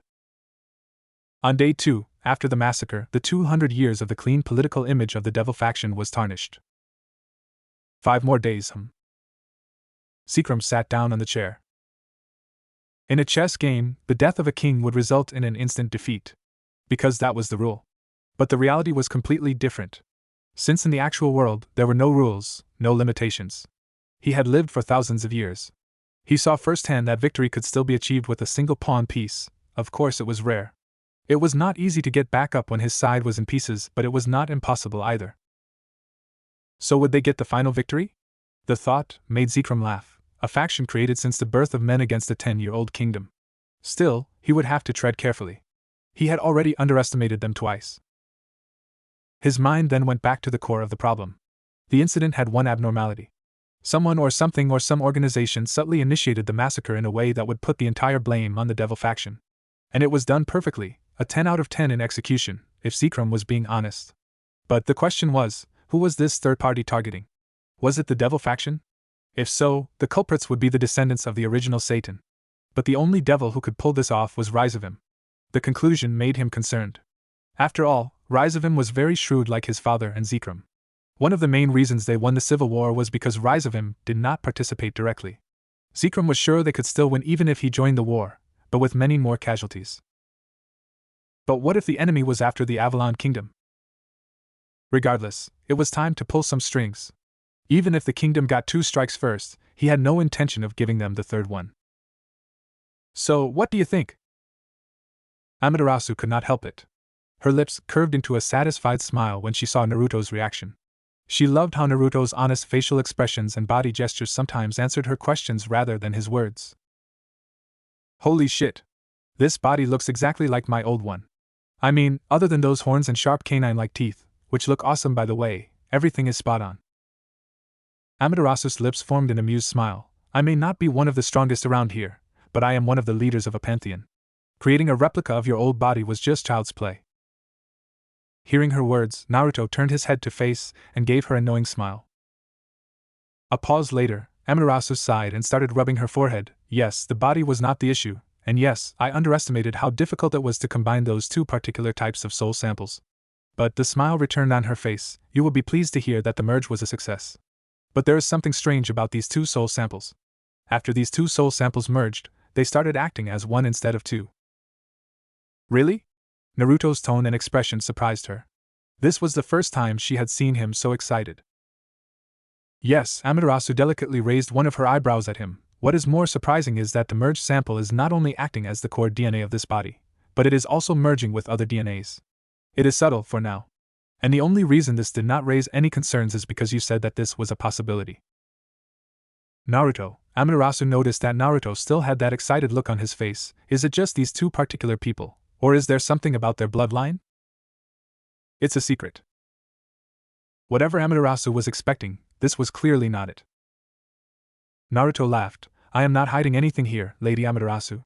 On day 2, after the massacre, the 200 years of the clean political image of the devil faction was tarnished. 5 more days. Seacrum sat down on the chair. In a chess game, the death of a king would result in an instant defeat. Because that was the rule. But the reality was completely different. Since in the actual world, there were no rules, no limitations. He had lived for thousands of years. He saw firsthand that victory could still be achieved with a single pawn piece. Of course it was rare. It was not easy to get back up when his side was in pieces, but it was not impossible either. So would they get the final victory? The thought made Seacrum laugh, a faction created since the birth of men against a 10-year-old kingdom. Still, he would have to tread carefully. He had already underestimated them twice. His mind then went back to the core of the problem. The incident had one abnormality. Someone or something or some organization subtly initiated the massacre in a way that would put the entire blame on the devil faction. And it was done perfectly, a 10 out of 10 in execution, if Seacrum was being honest. But the question was, who was this third party targeting? Was it the devil faction? If so, the culprits would be the descendants of the original Satan. But the only devil who could pull this off was Rias. The conclusion made him concerned. After all, Rias was very shrewd like his father and Seacrum. One of the main reasons they won the civil war was because Rias did not participate directly. Seacrum was sure they could still win even if he joined the war, but with many more casualties. But what if the enemy was after the Avalon Kingdom? Regardless, it was time to pull some strings. Even if the kingdom got 2 strikes first, he had no intention of giving them the third one. So, what do you think? Amaterasu could not help it. Her lips curved into a satisfied smile when she saw Naruto's reaction. She loved how Naruto's honest facial expressions and body gestures sometimes answered her questions rather than his words. Holy shit! This body looks exactly like my old one. I mean, other than those horns and sharp canine-like teeth, which look awesome by the way, everything is spot on. Amaterasu's lips formed an amused smile. I may not be one of the strongest around here, but I am one of the leaders of a pantheon. Creating a replica of your old body was just child's play. Hearing her words, Naruto turned his head to face and gave her a knowing smile. A pause later, Amaterasu sighed and started rubbing her forehead. Yes, the body was not the issue, and yes, I underestimated how difficult it was to combine those 2 particular types of soul samples. But the smile returned on her face. You will be pleased to hear that the merge was a success. But there is something strange about these 2 soul samples. After these 2 soul samples merged, they started acting as one instead of 2. Really? Naruto's tone and expression surprised her. This was the first time she had seen him so excited. Yes, Amaterasu delicately raised one of her eyebrows at him. What is more surprising is that the merged sample is not only acting as the core DNA of this body, but it is also merging with other DNAs. It is subtle for now. And the only reason this did not raise any concerns is because you said that this was a possibility. Naruto, Amaterasu noticed that Naruto still had that excited look on his face. Is it just these 2 particular people, or is there something about their bloodline? It's a secret. Whatever Amaterasu was expecting, this was clearly not it. Naruto laughed. I am not hiding anything here, Lady Amaterasu.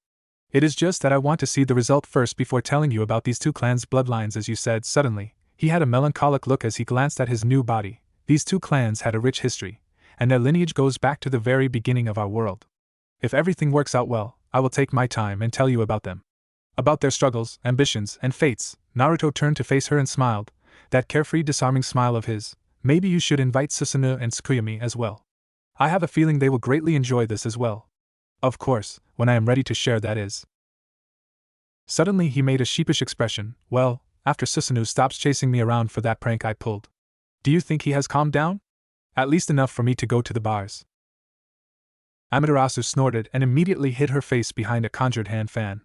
It is just that I want to see the result first before telling you about these two clans' bloodlines, as you said. Suddenly, he had a melancholic look as he glanced at his new body. These two clans had a rich history, and their lineage goes back to the very beginning of our world. If everything works out well, I will take my time and tell you about them. About their struggles, ambitions, and fates. Naruto turned to face her and smiled, that carefree, disarming smile of his. Maybe you should invite Susanoo and Tsukuyami as well. I have a feeling they will greatly enjoy this as well. Of course, when I am ready to share, that is. Suddenly he made a sheepish expression. Well, after Susanoo stops chasing me around for that prank I pulled. Do you think he has calmed down? At least enough for me to go to the bars. Amaterasu snorted and immediately hid her face behind a conjured hand fan.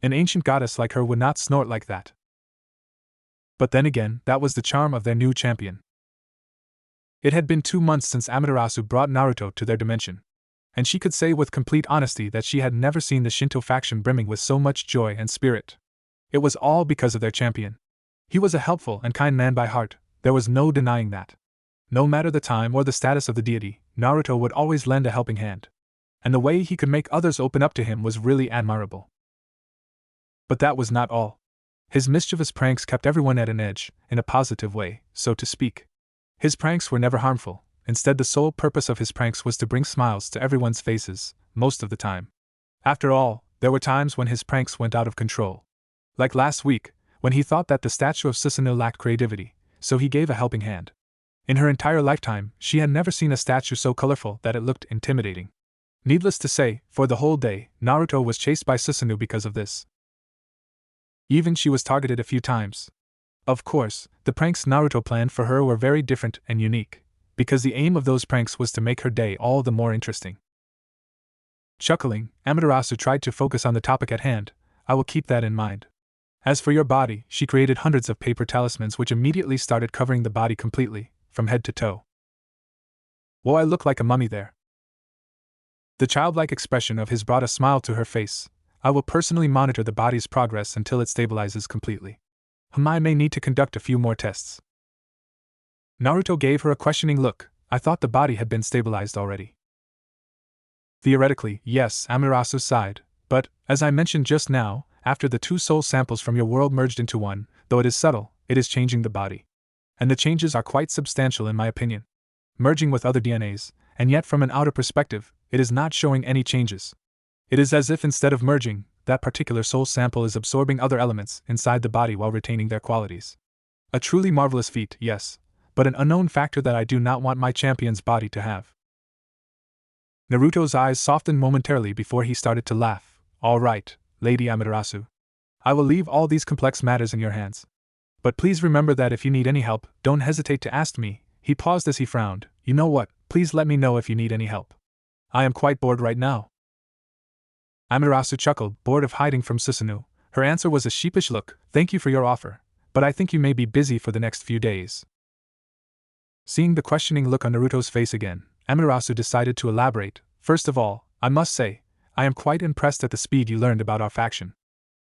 An ancient goddess like her would not snort like that. But then again, that was the charm of their new champion. It had been 2 months since Amaterasu brought Naruto to their dimension, and she could say with complete honesty that she had never seen the Shinto faction brimming with so much joy and spirit. It was all because of their champion. He was a helpful and kind man by heart, there was no denying that. No matter the time or the status of the deity, Naruto would always lend a helping hand. And the way he could make others open up to him was really admirable. But that was not all. His mischievous pranks kept everyone at an edge, in a positive way, so to speak. His pranks were never harmful. Instead, the sole purpose of his pranks was to bring smiles to everyone's faces, most of the time. After all, there were times when his pranks went out of control. Like last week, when he thought that the statue of Susanoo lacked creativity, so he gave a helping hand. In her entire lifetime, she had never seen a statue so colorful that it looked intimidating. Needless to say, for the whole day, Naruto was chased by Susanoo because of this. Even she was targeted a few times. Of course, the pranks Naruto planned for her were very different and unique, because the aim of those pranks was to make her day all the more interesting. Chuckling, Amaterasu tried to focus on the topic at hand. I will keep that in mind. As for your body, she created hundreds of paper talismans which immediately started covering the body completely, from head to toe. Whoa, I look like a mummy there. The childlike expression of his brought a smile to her face. I will personally monitor the body's progress until it stabilizes completely. I may need to conduct a few more tests. Naruto gave her a questioning look. I thought the body had been stabilized already. Theoretically, yes, Amaterasu sighed, but, as I mentioned just now, after the 2 soul samples from your world merged into one, though it is subtle, it is changing the body. And the changes are quite substantial in my opinion. Merging with other DNAs, and yet from an outer perspective, it is not showing any changes. It is as if instead of merging, that particular soul sample is absorbing other elements inside the body while retaining their qualities. A truly marvelous feat, yes, but an unknown factor that I do not want my champion's body to have. Naruto's eyes softened momentarily before he started to laugh. All right, Lady Amaterasu. I will leave all these complex matters in your hands. But please remember that if you need any help, don't hesitate to ask me. He paused as he frowned. You know what, please let me know if you need any help. I am quite bored right now. Amaterasu chuckled, bored of hiding from Susanoo. Her answer was a sheepish look. Thank you for your offer, but I think you may be busy for the next few days. Seeing the questioning look on Naruto's face again, Amaterasu decided to elaborate. First of all, I must say, I am quite impressed at the speed you learned about our faction.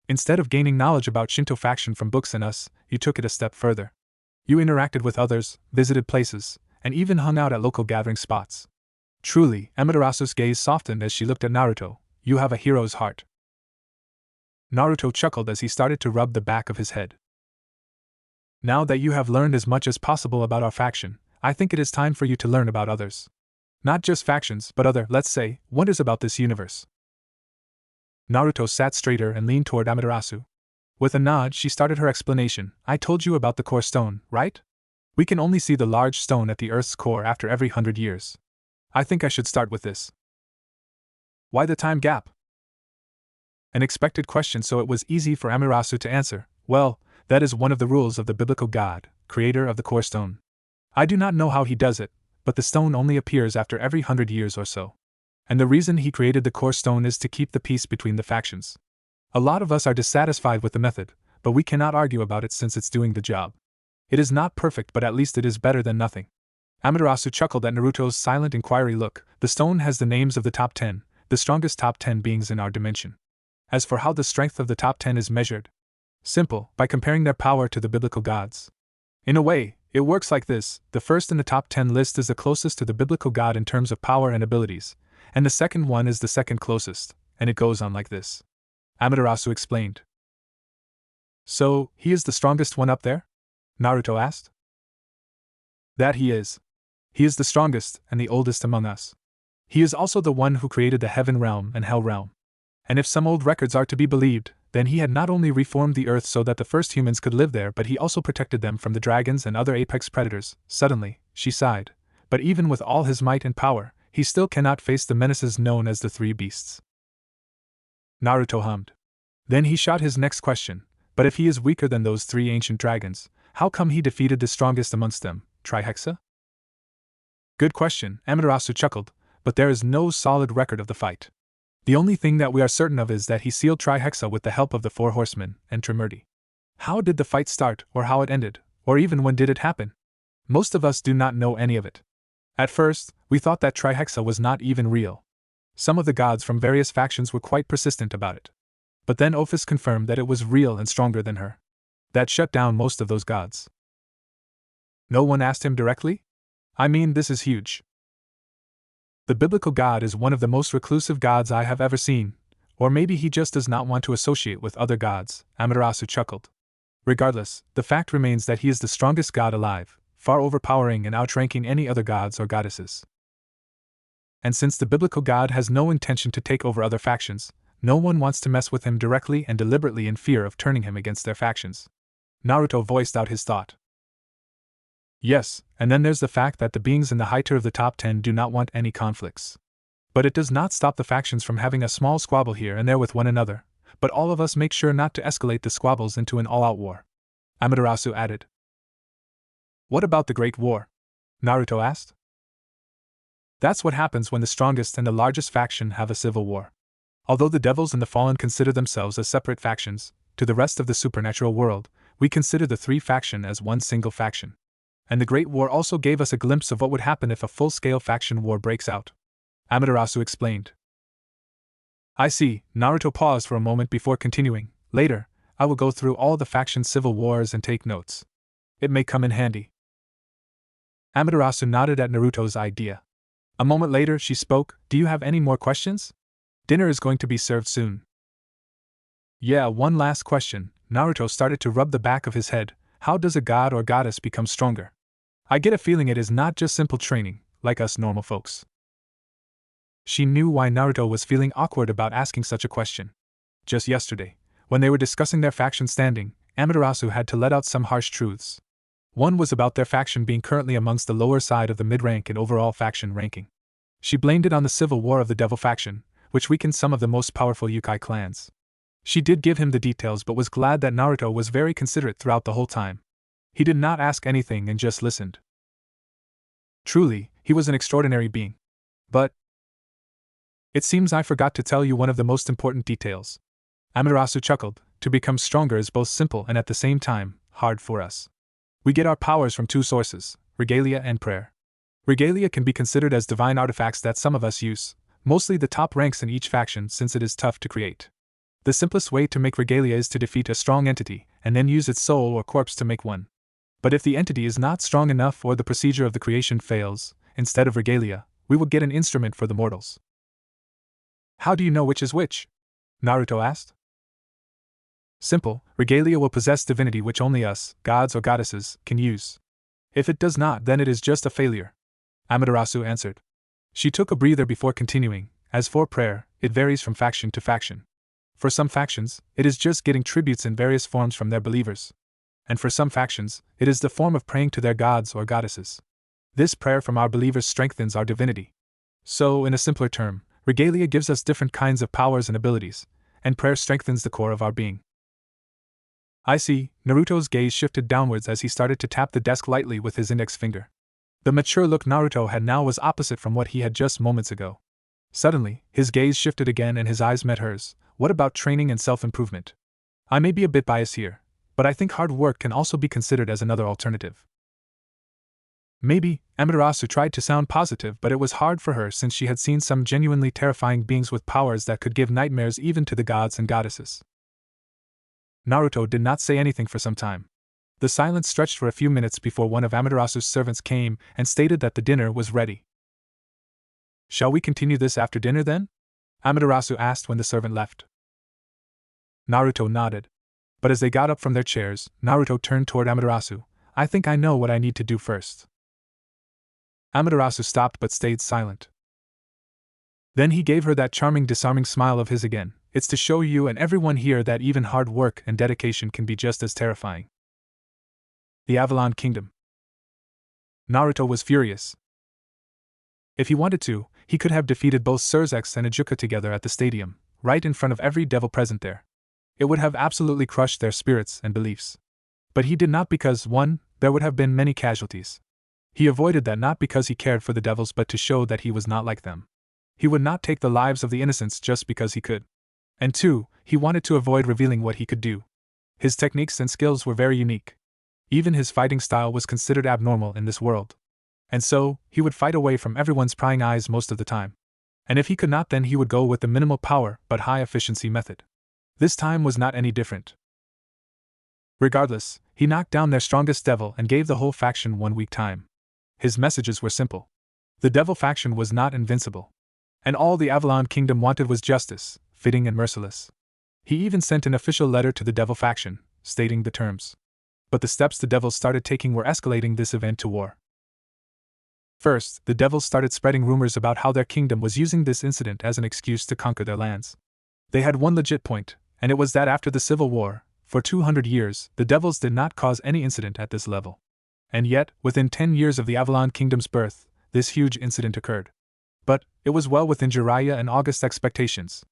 Instead of gaining knowledge about Shinto faction from books and us, you took it a step further. You interacted with others, visited places, and even hung out at local gathering spots. Truly, Amaterasu's gaze softened as she looked at Naruto. You have a hero's heart. Naruto chuckled as he started to rub the back of his head. Now that you have learned as much as possible about our faction, I think it is time for you to learn about others. Not just factions, but other, let's say, wonders about this universe. Naruto sat straighter and leaned toward Amaterasu. With a nod, she started her explanation. I told you about the core stone, right? We can only see the large stone at the Earth's core after every 100 years. I think I should start with this. Why the time gap? An expected question, so it was easy for Amaterasu to answer. Well, that is one of the rules of the biblical God, creator of the core stone. I do not know how he does it, but the stone only appears after every 100 years or so. And the reason he created the core stone is to keep the peace between the factions. A lot of us are dissatisfied with the method, but we cannot argue about it since it's doing the job. It is not perfect, but at least it is better than nothing. Amaterasu chuckled at Naruto's silent inquiry look. The stone has the names of the top 10, the strongest top 10 beings in our dimension. As for how the strength of the top 10 is measured, simple, by comparing their power to the biblical gods. In a way, It works like this: the first in the top 10 list is the closest to the biblical God in terms of power and abilities, and the second one is the second closest, and it goes on like this. Amaterasu explained. So, he is the strongest one up there? Naruto asked. That he is. He is the strongest and the oldest among us. He is also the one who created the heaven realm and hell realm. And if some old records are to be believed, then he had not only reformed the earth so that the first humans could live there, but he also protected them from the dragons and other apex predators. Suddenly, she sighed. But even with all his might and power, he still cannot face the menaces known as the Three Beasts. Naruto hummed. Then he shot his next question. But if he is weaker than those three ancient dragons, how come he defeated the strongest amongst them, Trihexa? Good question, Amaterasu chuckled, but there is no solid record of the fight. The only thing that we are certain of is that he sealed Trihexa with the help of the Four Horsemen and Trimurti. How did the fight start, or how it ended, or even when did it happen? Most of us do not know any of it. At first, we thought that Trihexa was not even real. Some of the gods from various factions were quite persistent about it. But then Ophis confirmed that it was real and stronger than her. That shut down most of those gods. No one asked him directly? I mean, this is huge. The biblical God is one of the most reclusive gods I have ever seen, or maybe he just does not want to associate with other gods, Amaterasu chuckled. Regardless, the fact remains that he is the strongest god alive, far overpowering and outranking any other gods or goddesses. And since the biblical God has no intention to take over other factions, no one wants to mess with him directly and deliberately in fear of turning him against their factions. Naruto voiced out his thought. Yes, and then there's the fact that the beings in the high tier of the top 10 do not want any conflicts. But it does not stop the factions from having a small squabble here and there with one another, but all of us make sure not to escalate the squabbles into an all-out war. Amaterasu added. What about the Great War? Naruto asked. That's what happens when the strongest and the largest faction have a civil war. Although the devils and the fallen consider themselves as separate factions, to the rest of the supernatural world, we consider the three faction as one single faction. And the Great War also gave us a glimpse of what would happen if a full-scale faction war breaks out. Amaterasu explained. I see. Naruto paused for a moment before continuing. Later, I will go through all the faction civil wars and take notes. It may come in handy. Amaterasu nodded at Naruto's idea. A moment later, she spoke. Do you have any more questions? Dinner is going to be served soon. Yeah, one last question. Naruto started to rub the back of his head. How does a god or goddess become stronger? I get a feeling it is not just simple training, like us normal folks. She knew why Naruto was feeling awkward about asking such a question. Just yesterday, when they were discussing their faction standing, Amaterasu had to let out some harsh truths. One was about their faction being currently amongst the lower side of the mid-rank in overall faction ranking. She blamed it on the civil war of the devil faction, which weakened some of the most powerful Yukai clans. She did give him the details but was glad that Naruto was very considerate throughout the whole time. He did not ask anything and just listened. Truly, he was an extraordinary being. But it seems I forgot to tell you one of the most important details. Amaterasu chuckled. To become stronger is both simple and at the same time, hard for us. We get our powers from two sources, regalia and prayer. Regalia can be considered as divine artifacts that some of us use, mostly the top ranks in each faction since it is tough to create. The simplest way to make regalia is to defeat a strong entity, and then use its soul or corpse to make one. But if the entity is not strong enough or the procedure of the creation fails, instead of regalia, we will get an instrument for the mortals. How do you know which is which? Naruto asked. Simple, regalia will possess divinity which only us, gods or goddesses, can use. If it does not, then it is just a failure. Amaterasu answered. She took a breather before continuing. As for prayer, it varies from faction to faction. For some factions, it is just getting tributes in various forms from their believers. And for some factions, it is the form of praying to their gods or goddesses. This prayer from our believers strengthens our divinity. So, in a simpler term, regalia gives us different kinds of powers and abilities, and prayer strengthens the core of our being. I see. Naruto's gaze shifted downwards as he started to tap the desk lightly with his index finger. The mature look Naruto had now was opposite from what he had just moments ago. Suddenly, his gaze shifted again and his eyes met hers. What about training and self-improvement? I may be a bit biased here, but I think hard work can also be considered as another alternative. Maybe. Amaterasu tried to sound positive, but it was hard for her since she had seen some genuinely terrifying beings with powers that could give nightmares even to the gods and goddesses. Naruto did not say anything for some time. The silence stretched for a few minutes before one of Amaterasu's servants came and stated that the dinner was ready. "Shall we continue this after dinner then?" Amaterasu asked when the servant left. Naruto nodded. But as they got up from their chairs, Naruto turned toward Amaterasu. "I think I know what I need to do first." Amaterasu stopped but stayed silent. Then he gave her that charming, disarming smile of his again. "It's to show you and everyone here that even hard work and dedication can be just as terrifying." The Avalon Kingdom. Naruto was furious. If he wanted to, he could have defeated both Surzex and Ijuka together at the stadium, right in front of every devil present there. It would have absolutely crushed their spirits and beliefs. But he did not because, 1, there would have been many casualties. He avoided that not because he cared for the devils but to show that he was not like them. He would not take the lives of the innocents just because he could. And 2, he wanted to avoid revealing what he could do. His techniques and skills were very unique. Even his fighting style was considered abnormal in this world. And so, he would fight away from everyone's prying eyes most of the time. And if he could not, then he would go with the minimal power but high efficiency method. This time was not any different. Regardless, he knocked down their strongest devil and gave the whole faction 1 week time. His messages were simple. The devil faction was not invincible. And all the Avalon Kingdom wanted was justice, fitting and merciless. He even sent an official letter to the devil faction, stating the terms. But the steps the devils started taking were escalating this event to war. First, the devils started spreading rumors about how their kingdom was using this incident as an excuse to conquer their lands. They had one legit point, and it was that after the Civil War, for 200 years, the devils did not cause any incident at this level. And yet, within 10 years of the Avalon Kingdom's birth, this huge incident occurred. But it was well within Jiraiya and August's expectations.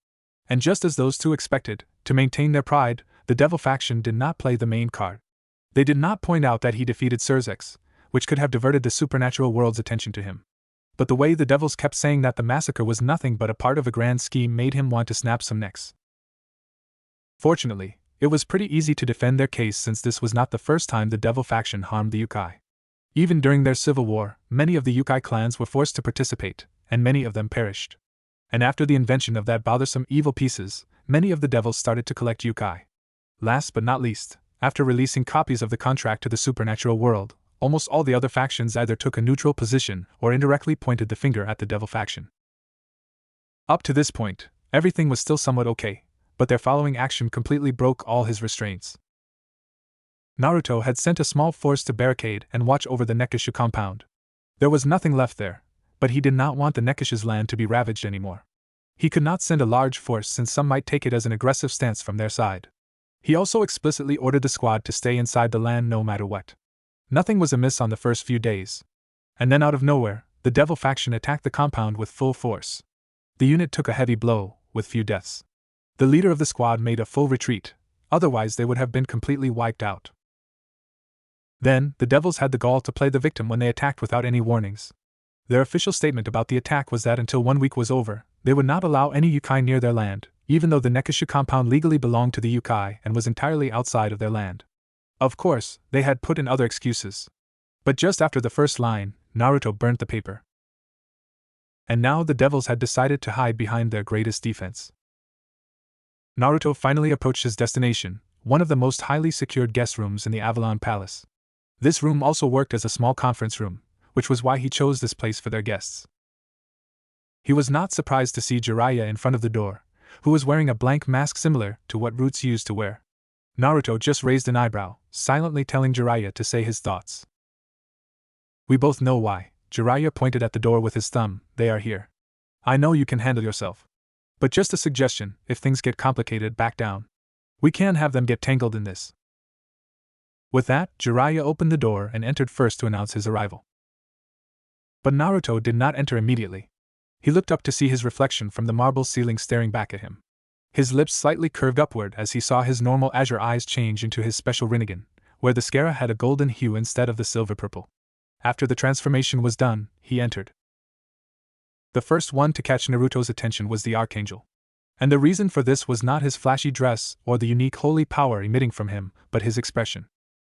And just as those two expected, to maintain their pride, the devil faction did not play the main card. They did not point out that he defeated Surzex, which could have diverted the supernatural world's attention to him. But the way the devils kept saying that the massacre was nothing but a part of a grand scheme made him want to snap some necks. Fortunately, it was pretty easy to defend their case since this was not the first time the devil faction harmed the Yukai. Even during their civil war, many of the Yukai clans were forced to participate, and many of them perished. And after the invention of that bothersome evil pieces, many of the devils started to collect Yukai. Last but not least, after releasing copies of the contract to the supernatural world, almost all the other factions either took a neutral position or indirectly pointed the finger at the devil faction. Up to this point, everything was still somewhat okay, but their following action completely broke all his restraints. Naruto had sent a small force to barricade and watch over the Nekishu compound. There was nothing left there, but he did not want the Nekishu's land to be ravaged anymore. He could not send a large force since some might take it as an aggressive stance from their side. He also explicitly ordered the squad to stay inside the land no matter what. Nothing was amiss on the first few days. And then out of nowhere, the devil faction attacked the compound with full force. The unit took a heavy blow, with few deaths. The leader of the squad made a full retreat, otherwise they would have been completely wiped out. Then, the devils had the gall to play the victim when they attacked without any warnings. Their official statement about the attack was that until 1 week was over, they would not allow any Yukai near their land, even though the Nekishu compound legally belonged to the Yukai and was entirely outside of their land. Of course, they had put in other excuses. But just after the first line, Naruto burnt the paper. And now the devils had decided to hide behind their greatest defense. Naruto finally approached his destination, one of the most highly secured guest rooms in the Avalon Palace. This room also worked as a small conference room, which was why he chose this place for their guests. He was not surprised to see Jiraiya in front of the door, who was wearing a blank mask similar to what Roots used to wear. Naruto just raised an eyebrow, silently telling Jiraiya to say his thoughts. "We both know why," Jiraiya pointed at the door with his thumb. "They are here. I know you can handle yourself. But just a suggestion, if things get complicated, back down. We can't have them get tangled in this." With that, Jiraiya opened the door and entered first to announce his arrival. But Naruto did not enter immediately. He looked up to see his reflection from the marble ceiling staring back at him. His lips slightly curved upward as he saw his normal azure eyes change into his special Rinnegan, where the scara had a golden hue instead of the silver-purple. After the transformation was done, he entered. The first one to catch Naruto's attention was the Archangel. And the reason for this was not his flashy dress or the unique holy power emitting from him, but his expression.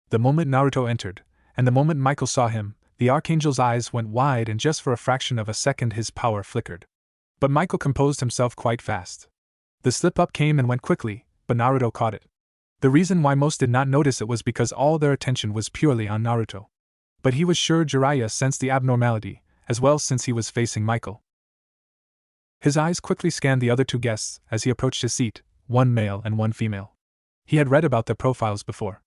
The moment Naruto entered, and the moment Michael saw him, the Archangel's eyes went wide and just for a fraction of a second his power flickered. But Michael composed himself quite fast. The slip-up came and went quickly, but Naruto caught it. The reason why most did not notice it was because all their attention was purely on Naruto. But he was sure Jiraiya sensed the abnormality, as well since he was facing Michael. His eyes quickly scanned the other two guests as he approached his seat, one male and one female. He had read about their profiles before.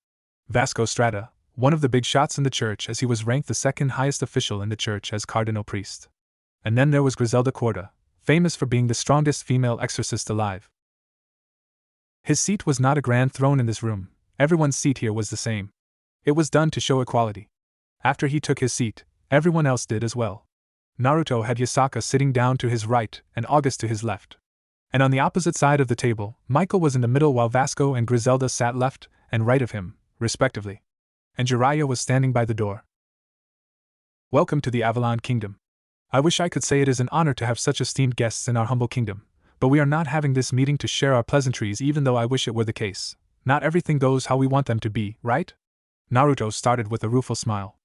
Vasco Strata, one of the big shots in the church as he was ranked the second highest official in the church as cardinal priest. And then there was Griselda Corda, famous for being the strongest female exorcist alive. His seat was not a grand throne in this room, everyone's seat here was the same. It was done to show equality. After he took his seat, everyone else did as well. Naruto had Yasaka sitting down to his right and August to his left. And on the opposite side of the table, Michael was in the middle while Vasco and Griselda sat left and right of him, respectively. And Jiraiya was standing by the door. Welcome to the Avalon Kingdom. I wish I could say it is an honor to have such esteemed guests in our humble kingdom, but we are not having this meeting to share our pleasantries even though I wish it were the case. Not everything goes how we want them to be, right? Naruto started with a rueful smile.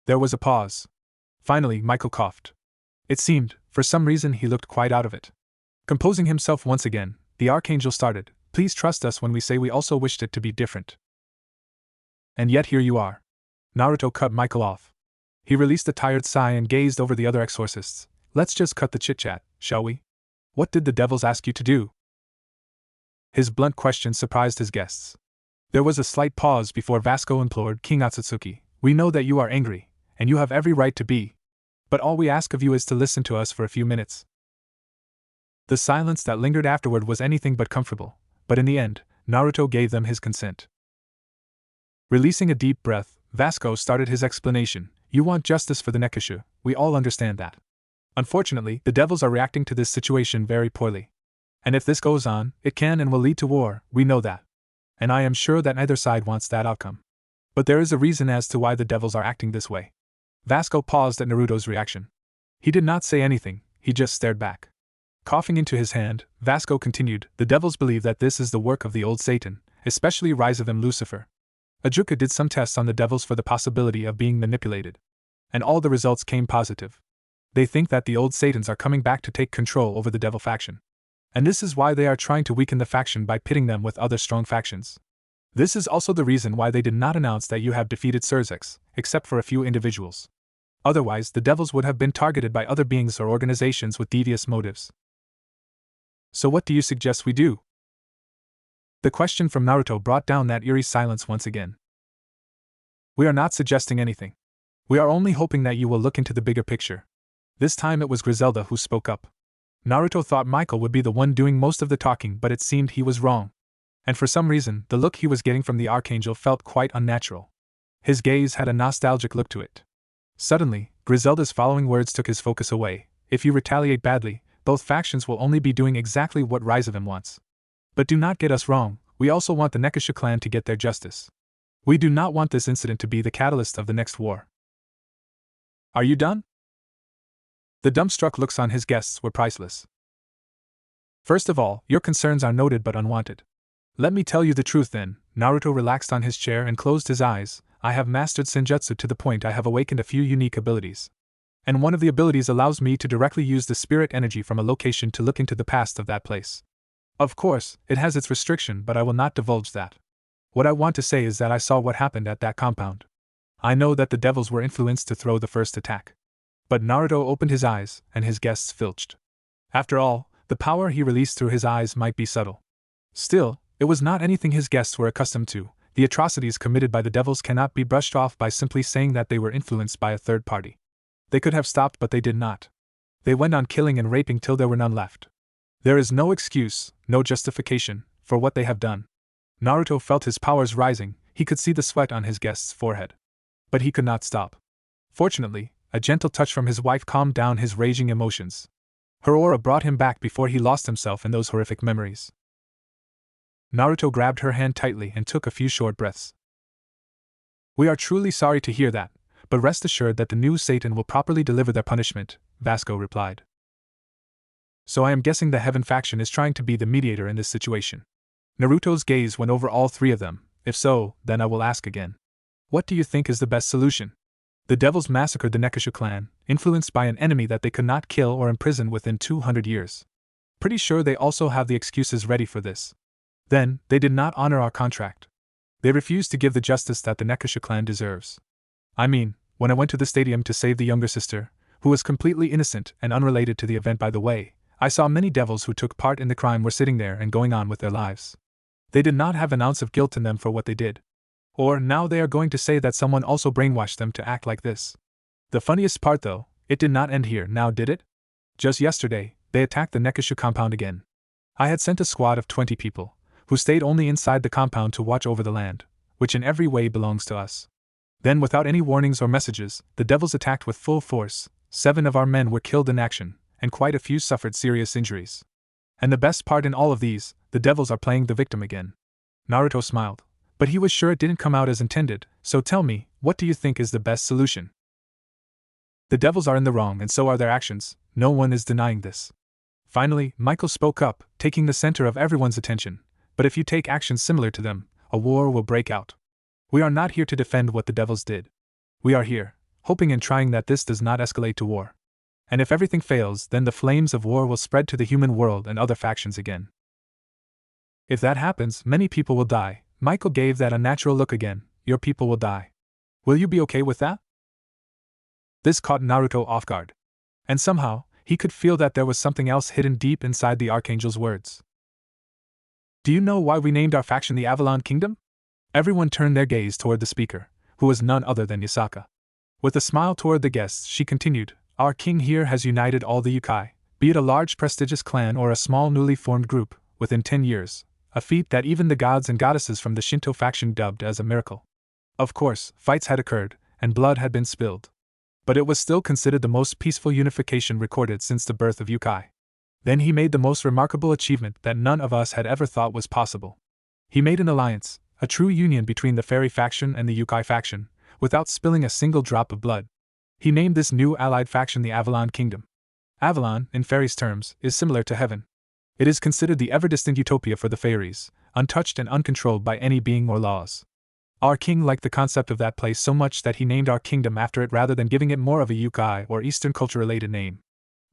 There was a pause. Finally, Michael coughed. It seemed, for some reason he looked quite out of it. Composing himself once again, the Archangel started, please trust us when we say we also wished it to be different. And yet here you are. Naruto cut Michael off. He released a tired sigh and gazed over the other exorcists. Let's just cut the chit-chat, shall we? What did the devils ask you to do? His blunt question surprised his guests. There was a slight pause before Vasco implored, King Atsutsuki, we know that you are angry, and you have every right to be. But all we ask of you is to listen to us for a few minutes. The silence that lingered afterward was anything but comfortable, but in the end, Naruto gave them his consent. Releasing a deep breath, Vasco started his explanation. You want justice for the Nekishu, we all understand that. Unfortunately, the devils are reacting to this situation very poorly. And if this goes on, it can and will lead to war, we know that. And I am sure that neither side wants that outcome. But there is a reason as to why the devils are acting this way. Vasco paused at Naruto's reaction. He did not say anything, he just stared back. Coughing into his hand, Vasco continued, the devils believe that this is the work of the old Satan, especially Rise of him Lucifer. Ajuka did some tests on the devils for the possibility of being manipulated. And all the results came positive. They think that the old Satans are coming back to take control over the devil faction. And this is why they are trying to weaken the faction by pitting them with other strong factions. This is also the reason why they did not announce that you have defeated Surzex, except for a few individuals. Otherwise, the devils would have been targeted by other beings or organizations with devious motives. So what do you suggest we do? The question from Naruto brought down that eerie silence once again. We are not suggesting anything. We are only hoping that you will look into the bigger picture. This time it was Griselda who spoke up. Naruto thought Michael would be the one doing most of the talking, but it seemed he was wrong. And for some reason, the look he was getting from the Archangel felt quite unnatural. His gaze had a nostalgic look to it. Suddenly, Griselda's following words took his focus away. If you retaliate badly, both factions will only be doing exactly what Rise of him wants. But do not get us wrong, we also want the Nekishu clan to get their justice. We do not want this incident to be the catalyst of the next war. Are you done? The dumbstruck looks on his guests were priceless. First of all, your concerns are noted but unwanted. Let me tell you the truth then. Naruto relaxed on his chair and closed his eyes. I have mastered Senjutsu to the point I have awakened a few unique abilities. And one of the abilities allows me to directly use the spirit energy from a location to look into the past of that place. Of course, it has its restriction, but I will not divulge that. What I want to say is that I saw what happened at that compound. I know that the devils were influenced to throw the first attack. But Naruto opened his eyes, and his guests filched. After all, the power he released through his eyes might be subtle. Still, it was not anything his guests were accustomed to. The atrocities committed by the devils cannot be brushed off by simply saying that they were influenced by a third party. They could have stopped, but they did not. They went on killing and raping till there were none left. There is no excuse, no justification, for what they have done. Naruto felt his powers rising, he could see the sweat on his guest's forehead. But he could not stop. Fortunately, a gentle touch from his wife calmed down his raging emotions. Her aura brought him back before he lost himself in those horrific memories. Naruto grabbed her hand tightly and took a few short breaths. We are truly sorry to hear that, but rest assured that the new Satan will properly deliver their punishment, Vasco replied. So I am guessing the Heaven faction is trying to be the mediator in this situation. Naruto's gaze went over all three of them. If so, then I will ask again. What do you think is the best solution? The devils massacred the Nekishu clan, influenced by an enemy that they could not kill or imprison within 200 years. Pretty sure they also have the excuses ready for this. Then, they did not honor our contract. They refused to give the justice that the Nekasha clan deserves. I mean, when I went to the stadium to save the younger sister, who was completely innocent and unrelated to the event by the way, I saw many devils who took part in the crime were sitting there and going on with their lives. They did not have an ounce of guilt in them for what they did. Or now they are going to say that someone also brainwashed them to act like this. The funniest part though, it did not end here, now did it? Just yesterday, they attacked the Nekasha compound again. I had sent a squad of 20 people, who stayed only inside the compound to watch over the land, which in every way belongs to us. Then without any warnings or messages, the devils attacked with full force. 7 of our men were killed in action, and quite a few suffered serious injuries. And the best part in all of these, the devils are playing the victim again. Naruto smiled, but he was sure it didn't come out as intended, so tell me, what do you think is the best solution? The devils are in the wrong and so are their actions, no one is denying this. Finally, Michael spoke up, taking the center of everyone's attention, but if you take actions similar to them, a war will break out. We are not here to defend what the devils did. We are here, hoping and trying that this does not escalate to war. And if everything fails, then the flames of war will spread to the human world and other factions again. If that happens, many people will die. Michael gave that unnatural look again. Your people will die. Will you be okay with that? This caught Naruto off guard. And somehow, he could feel that there was something else hidden deep inside the Archangel's words. Do you know why we named our faction the Avalon Kingdom? Everyone turned their gaze toward the speaker, who was none other than Yasaka. With a smile toward the guests, she continued, Our king here has united all the yokai, be it a large prestigious clan or a small newly formed group, within 10 years, a feat that even the gods and goddesses from the Shinto faction dubbed as a miracle. Of course, fights had occurred, and blood had been spilled. But it was still considered the most peaceful unification recorded since the birth of yokai. Then he made the most remarkable achievement that none of us had ever thought was possible. He made an alliance, a true union between the fairy faction and the yokai faction, without spilling a single drop of blood. He named this new allied faction the Avalon Kingdom. Avalon, in fairies' terms, is similar to heaven. It is considered the ever-distant utopia for the fairies, untouched and uncontrolled by any being or laws. Our king liked the concept of that place so much that he named our kingdom after it rather than giving it more of a yokai or Eastern culture-related name.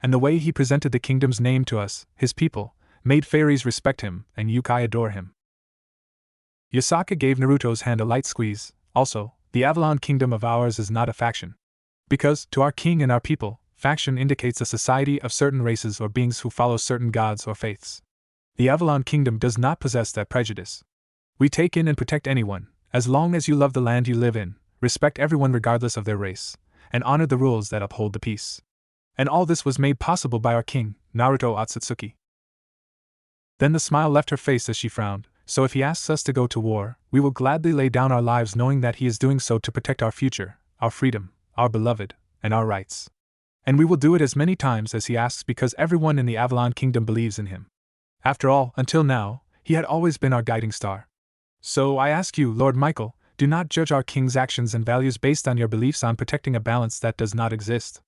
And the way he presented the kingdom's name to us, his people, made fairies respect him and yokai adore him. Yasaka gave Naruto's hand a light squeeze. Also, the Avalon Kingdom of ours is not a faction. Because, to our king and our people, faction indicates a society of certain races or beings who follow certain gods or faiths. The Avalon Kingdom does not possess that prejudice. We take in and protect anyone, as long as you love the land you live in, respect everyone regardless of their race, and honor the rules that uphold the peace. And all this was made possible by our king, Naruto Otsutsuki. Then the smile left her face as she frowned. So if he asks us to go to war, we will gladly lay down our lives knowing that he is doing so to protect our future, our freedom, our beloved, and our rights. And we will do it as many times as he asks because everyone in the Avalon Kingdom believes in him. After all, until now, he had always been our guiding star. So I ask you, Lord Michael, do not judge our king's actions and values based on your beliefs on protecting a balance that does not exist.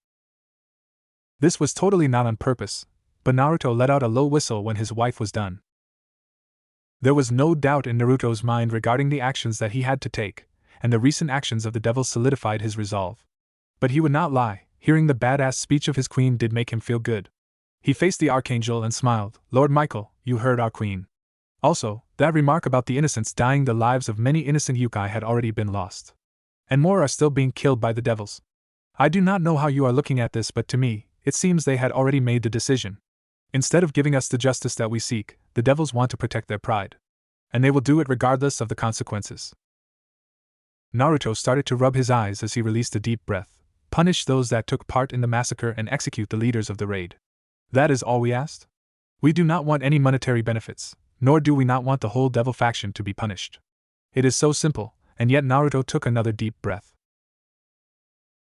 This was totally not on purpose, but Naruto let out a low whistle when his wife was done. There was no doubt in Naruto's mind regarding the actions that he had to take, and the recent actions of the devils solidified his resolve. But he would not lie, hearing the badass speech of his queen did make him feel good. He faced the Archangel and smiled, Lord Michael, you heard our queen. Also, that remark about the innocents dying, the lives of many innocent yokai had already been lost. And more are still being killed by the devils. I do not know how you are looking at this, but to me, it seems they had already made the decision. Instead of giving us the justice that we seek, the devils want to protect their pride. And they will do it regardless of the consequences. Naruto started to rub his eyes as he released a deep breath. Punish those that took part in the massacre and execute the leaders of the raid. That is all we asked? We do not want any monetary benefits, nor do we not want the whole devil faction to be punished. It is so simple, and yet Naruto took another deep breath.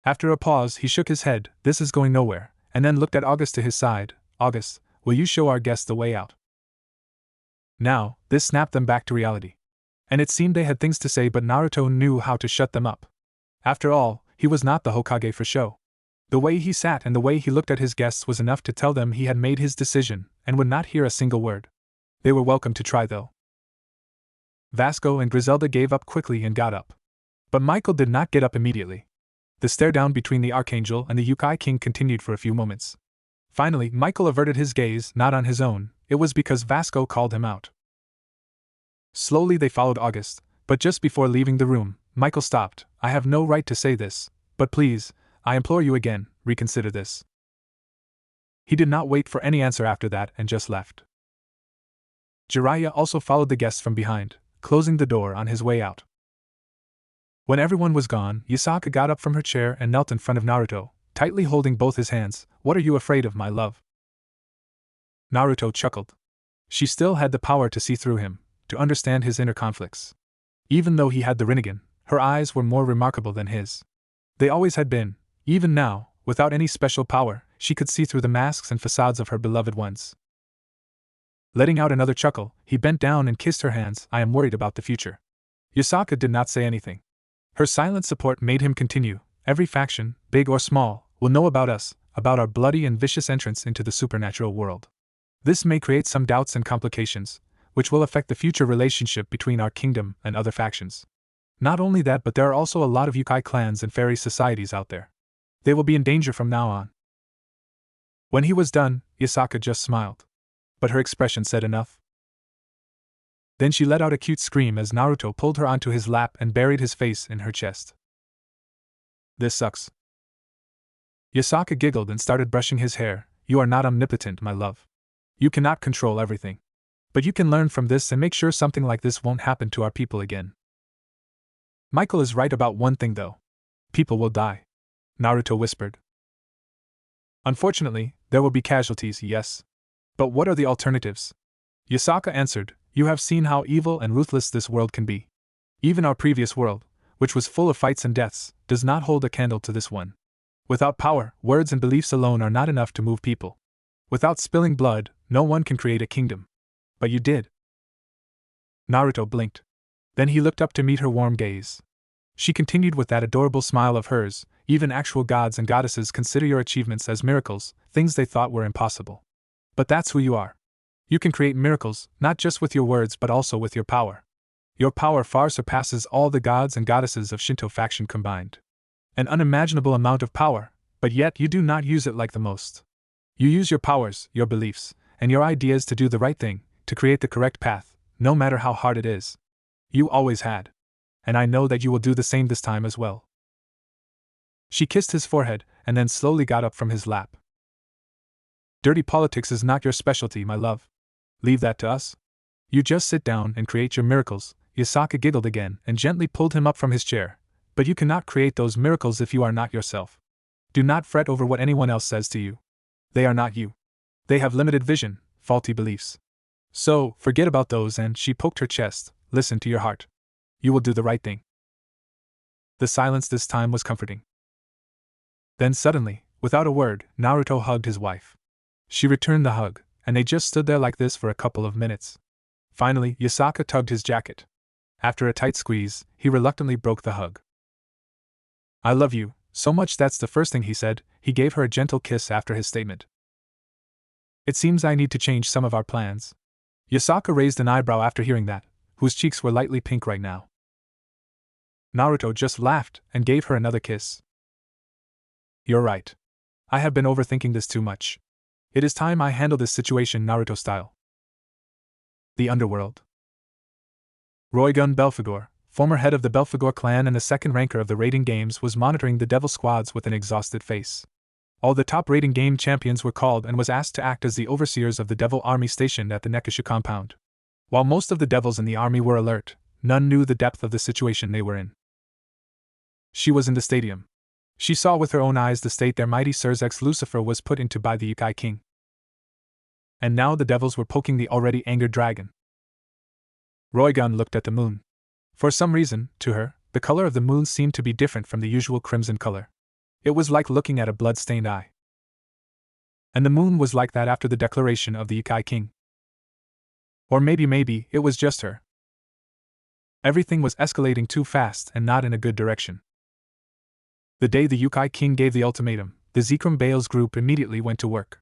After a pause, he shook his head, this is going nowhere, and then looked at August to his side. August, will you show our guests the way out? Now, this snapped them back to reality. And it seemed they had things to say, but Naruto knew how to shut them up. After all, he was not the Hokage for show. The way he sat and the way he looked at his guests was enough to tell them he had made his decision, and would not hear a single word. They were welcome to try though. Vasco and Griselda gave up quickly and got up. But Michael did not get up immediately. The stare down between the Archangel and the Yokai King continued for a few moments. Finally, Michael averted his gaze, not on his own, it was because Vasco called him out. Slowly they followed August, but just before leaving the room, Michael stopped. I have no right to say this, but please, I implore you again, reconsider this. He did not wait for any answer after that and just left. Jiraiya also followed the guests from behind, closing the door on his way out. When everyone was gone, Yasaka got up from her chair and knelt in front of Naruto, tightly holding both his hands. What are you afraid of, my love? Naruto chuckled. She still had the power to see through him, to understand his inner conflicts. Even though he had the Rinnegan, her eyes were more remarkable than his. They always had been. Even now, without any special power, she could see through the masks and facades of her beloved ones. Letting out another chuckle, he bent down and kissed her hands. I am worried about the future. Yasaka did not say anything. Her silent support made him continue. Every faction, big or small, will know about us, about our bloody and vicious entrance into the supernatural world. This may create some doubts and complications, which will affect the future relationship between our kingdom and other factions. Not only that, but there are also a lot of yokai clans and fairy societies out there. They will be in danger from now on. When he was done, Yasaka just smiled. But her expression said enough. Then she let out a cute scream as Naruto pulled her onto his lap and buried his face in her chest. This sucks. Yasaka giggled and started brushing his hair. You are not omnipotent, my love. You cannot control everything. But you can learn from this and make sure something like this won't happen to our people again. Michael is right about one thing though. People will die. Naruto whispered. Unfortunately, there will be casualties, yes. But what are the alternatives? Yasaka answered, you have seen how evil and ruthless this world can be. Even our previous world, which was full of fights and deaths, does not hold a candle to this one. Without power, words and beliefs alone are not enough to move people. Without spilling blood, no one can create a kingdom. But you did. Naruto blinked. Then he looked up to meet her warm gaze. She continued with that adorable smile of hers. Even actual gods and goddesses consider your achievements as miracles, things they thought were impossible. But that's who you are. You can create miracles, not just with your words but also with your power. Your power far surpasses all the gods and goddesses of Shinto faction combined. An unimaginable amount of power, but yet you do not use it like the most. You use your powers, your beliefs, and your ideas to do the right thing, to create the correct path, no matter how hard it is. You always had. And I know that you will do the same this time as well. She kissed his forehead, and then slowly got up from his lap. Dirty politics is not your specialty, my love. Leave that to us. You just sit down and create your miracles. Yasaka giggled again and gently pulled him up from his chair. But you cannot create those miracles if you are not yourself. Do not fret over what anyone else says to you. They are not you. They have limited vision, faulty beliefs. So, forget about those and, she poked her chest, listen to your heart. You will do the right thing. The silence this time was comforting. Then suddenly, without a word, Naruto hugged his wife. She returned the hug, and they just stood there like this for a couple of minutes. Finally, Yasaka tugged his jacket. After a tight squeeze, he reluctantly broke the hug. I love you, so much that's the first thing he said. He gave her a gentle kiss after his statement. It seems I need to change some of our plans. Yasaka raised an eyebrow after hearing that, whose cheeks were lightly pink right now. Naruto just laughed and gave her another kiss. You're right. I have been overthinking this too much. It is time I handle this situation Naruto style. The Underworld. Roygun Belphegor, former head of the Belphegor clan and the second ranker of the raiding games, was monitoring the devil squads with an exhausted face. All the top raiding game champions were called and was asked to act as the overseers of the devil army stationed at the Nekisha compound. While most of the devils in the army were alert, none knew the depth of the situation they were in. She was in the stadium. She saw with her own eyes the state their mighty Surzex Lucifer was put into by the Yukai King. And now the devils were poking the already angered dragon. Roygun looked at the moon. For some reason, to her, the color of the moon seemed to be different from the usual crimson color. It was like looking at a blood-stained eye. And the moon was like that after the declaration of the Yukai King. Or maybe it was just her. Everything was escalating too fast and not in a good direction. The day the Yukai King gave the ultimatum, the Zekrom Bales group immediately went to work.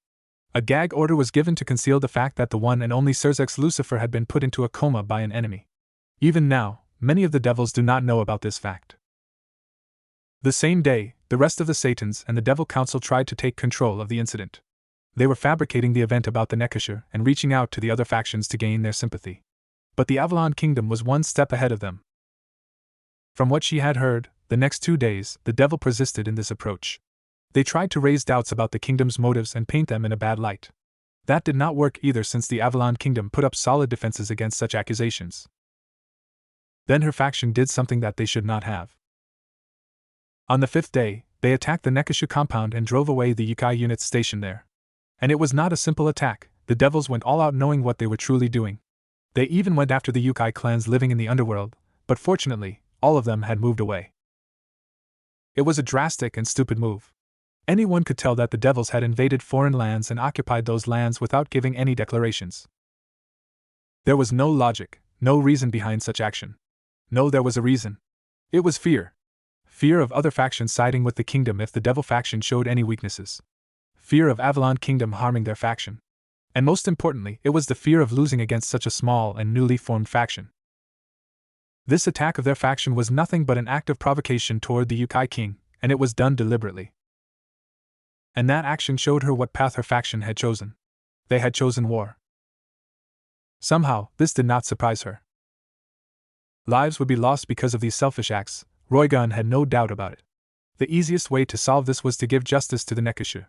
A gag order was given to conceal the fact that the one and only Surzex Lucifer had been put into a coma by an enemy. Even now, many of the devils do not know about this fact. The same day, the rest of the Satans and the Devil Council tried to take control of the incident. They were fabricating the event about the Nekisha and reaching out to the other factions to gain their sympathy. But the Avalon Kingdom was one step ahead of them. From what she had heard, the next 2 days, the devil persisted in this approach. They tried to raise doubts about the kingdom's motives and paint them in a bad light. That did not work either, since the Avalon Kingdom put up solid defenses against such accusations. Then her faction did something that they should not have. On the 5th day, they attacked the Nekishu compound and drove away the Yukai units stationed there. And it was not a simple attack. The devils went all out, knowing what they were truly doing. They even went after the Yukai clans living in the underworld, but fortunately, all of them had moved away. It was a drastic and stupid move. Anyone could tell that the devils had invaded foreign lands and occupied those lands without giving any declarations. There was no logic, no reason behind such action. No, there was a reason. It was fear. Fear of other factions siding with the kingdom if the devil faction showed any weaknesses. Fear of Avalon Kingdom harming their faction. And most importantly, it was the fear of losing against such a small and newly formed faction. This attack of their faction was nothing but an act of provocation toward the Yukai king, and it was done deliberately. And that action showed her what path her faction had chosen. They had chosen war. Somehow, this did not surprise her. Lives would be lost because of these selfish acts. Roygun had no doubt about it. The easiest way to solve this was to give justice to the Nekishu.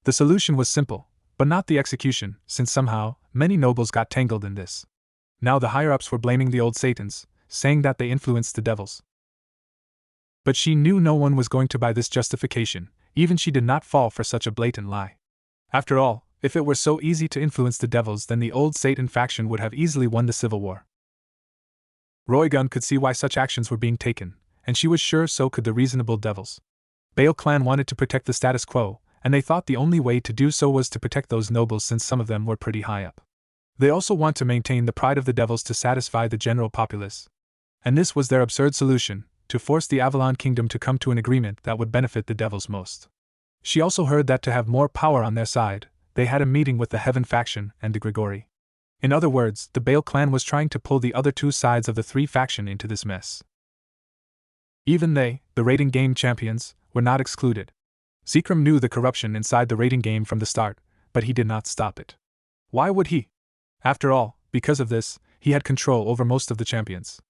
The solution was simple, but not the execution, since somehow, many nobles got tangled in this. Now the higher-ups were blaming the old Satans, saying that they influenced the devils. But she knew no one was going to buy this justification. Even she did not fall for such a blatant lie. After all, if it were so easy to influence the devils, then the old Satan faction would have easily won the civil war. Roygun could see why such actions were being taken, and she was sure so could the reasonable devils. Baal clan wanted to protect the status quo, and they thought the only way to do so was to protect those nobles, since some of them were pretty high up. They also want to maintain the pride of the devils to satisfy the general populace. And this was their absurd solution, to force the Avalon Kingdom to come to an agreement that would benefit the devils most. She also heard that to have more power on their side, they had a meeting with the Heaven faction and the Grigori. In other words, the Baal clan was trying to pull the other two sides of the three faction into this mess. Even they, the raiding game champions, were not excluded. Seekram knew the corruption inside the raiding game from the start, but he did not stop it. Why would he? After all, because of this, he had control over most of the champions.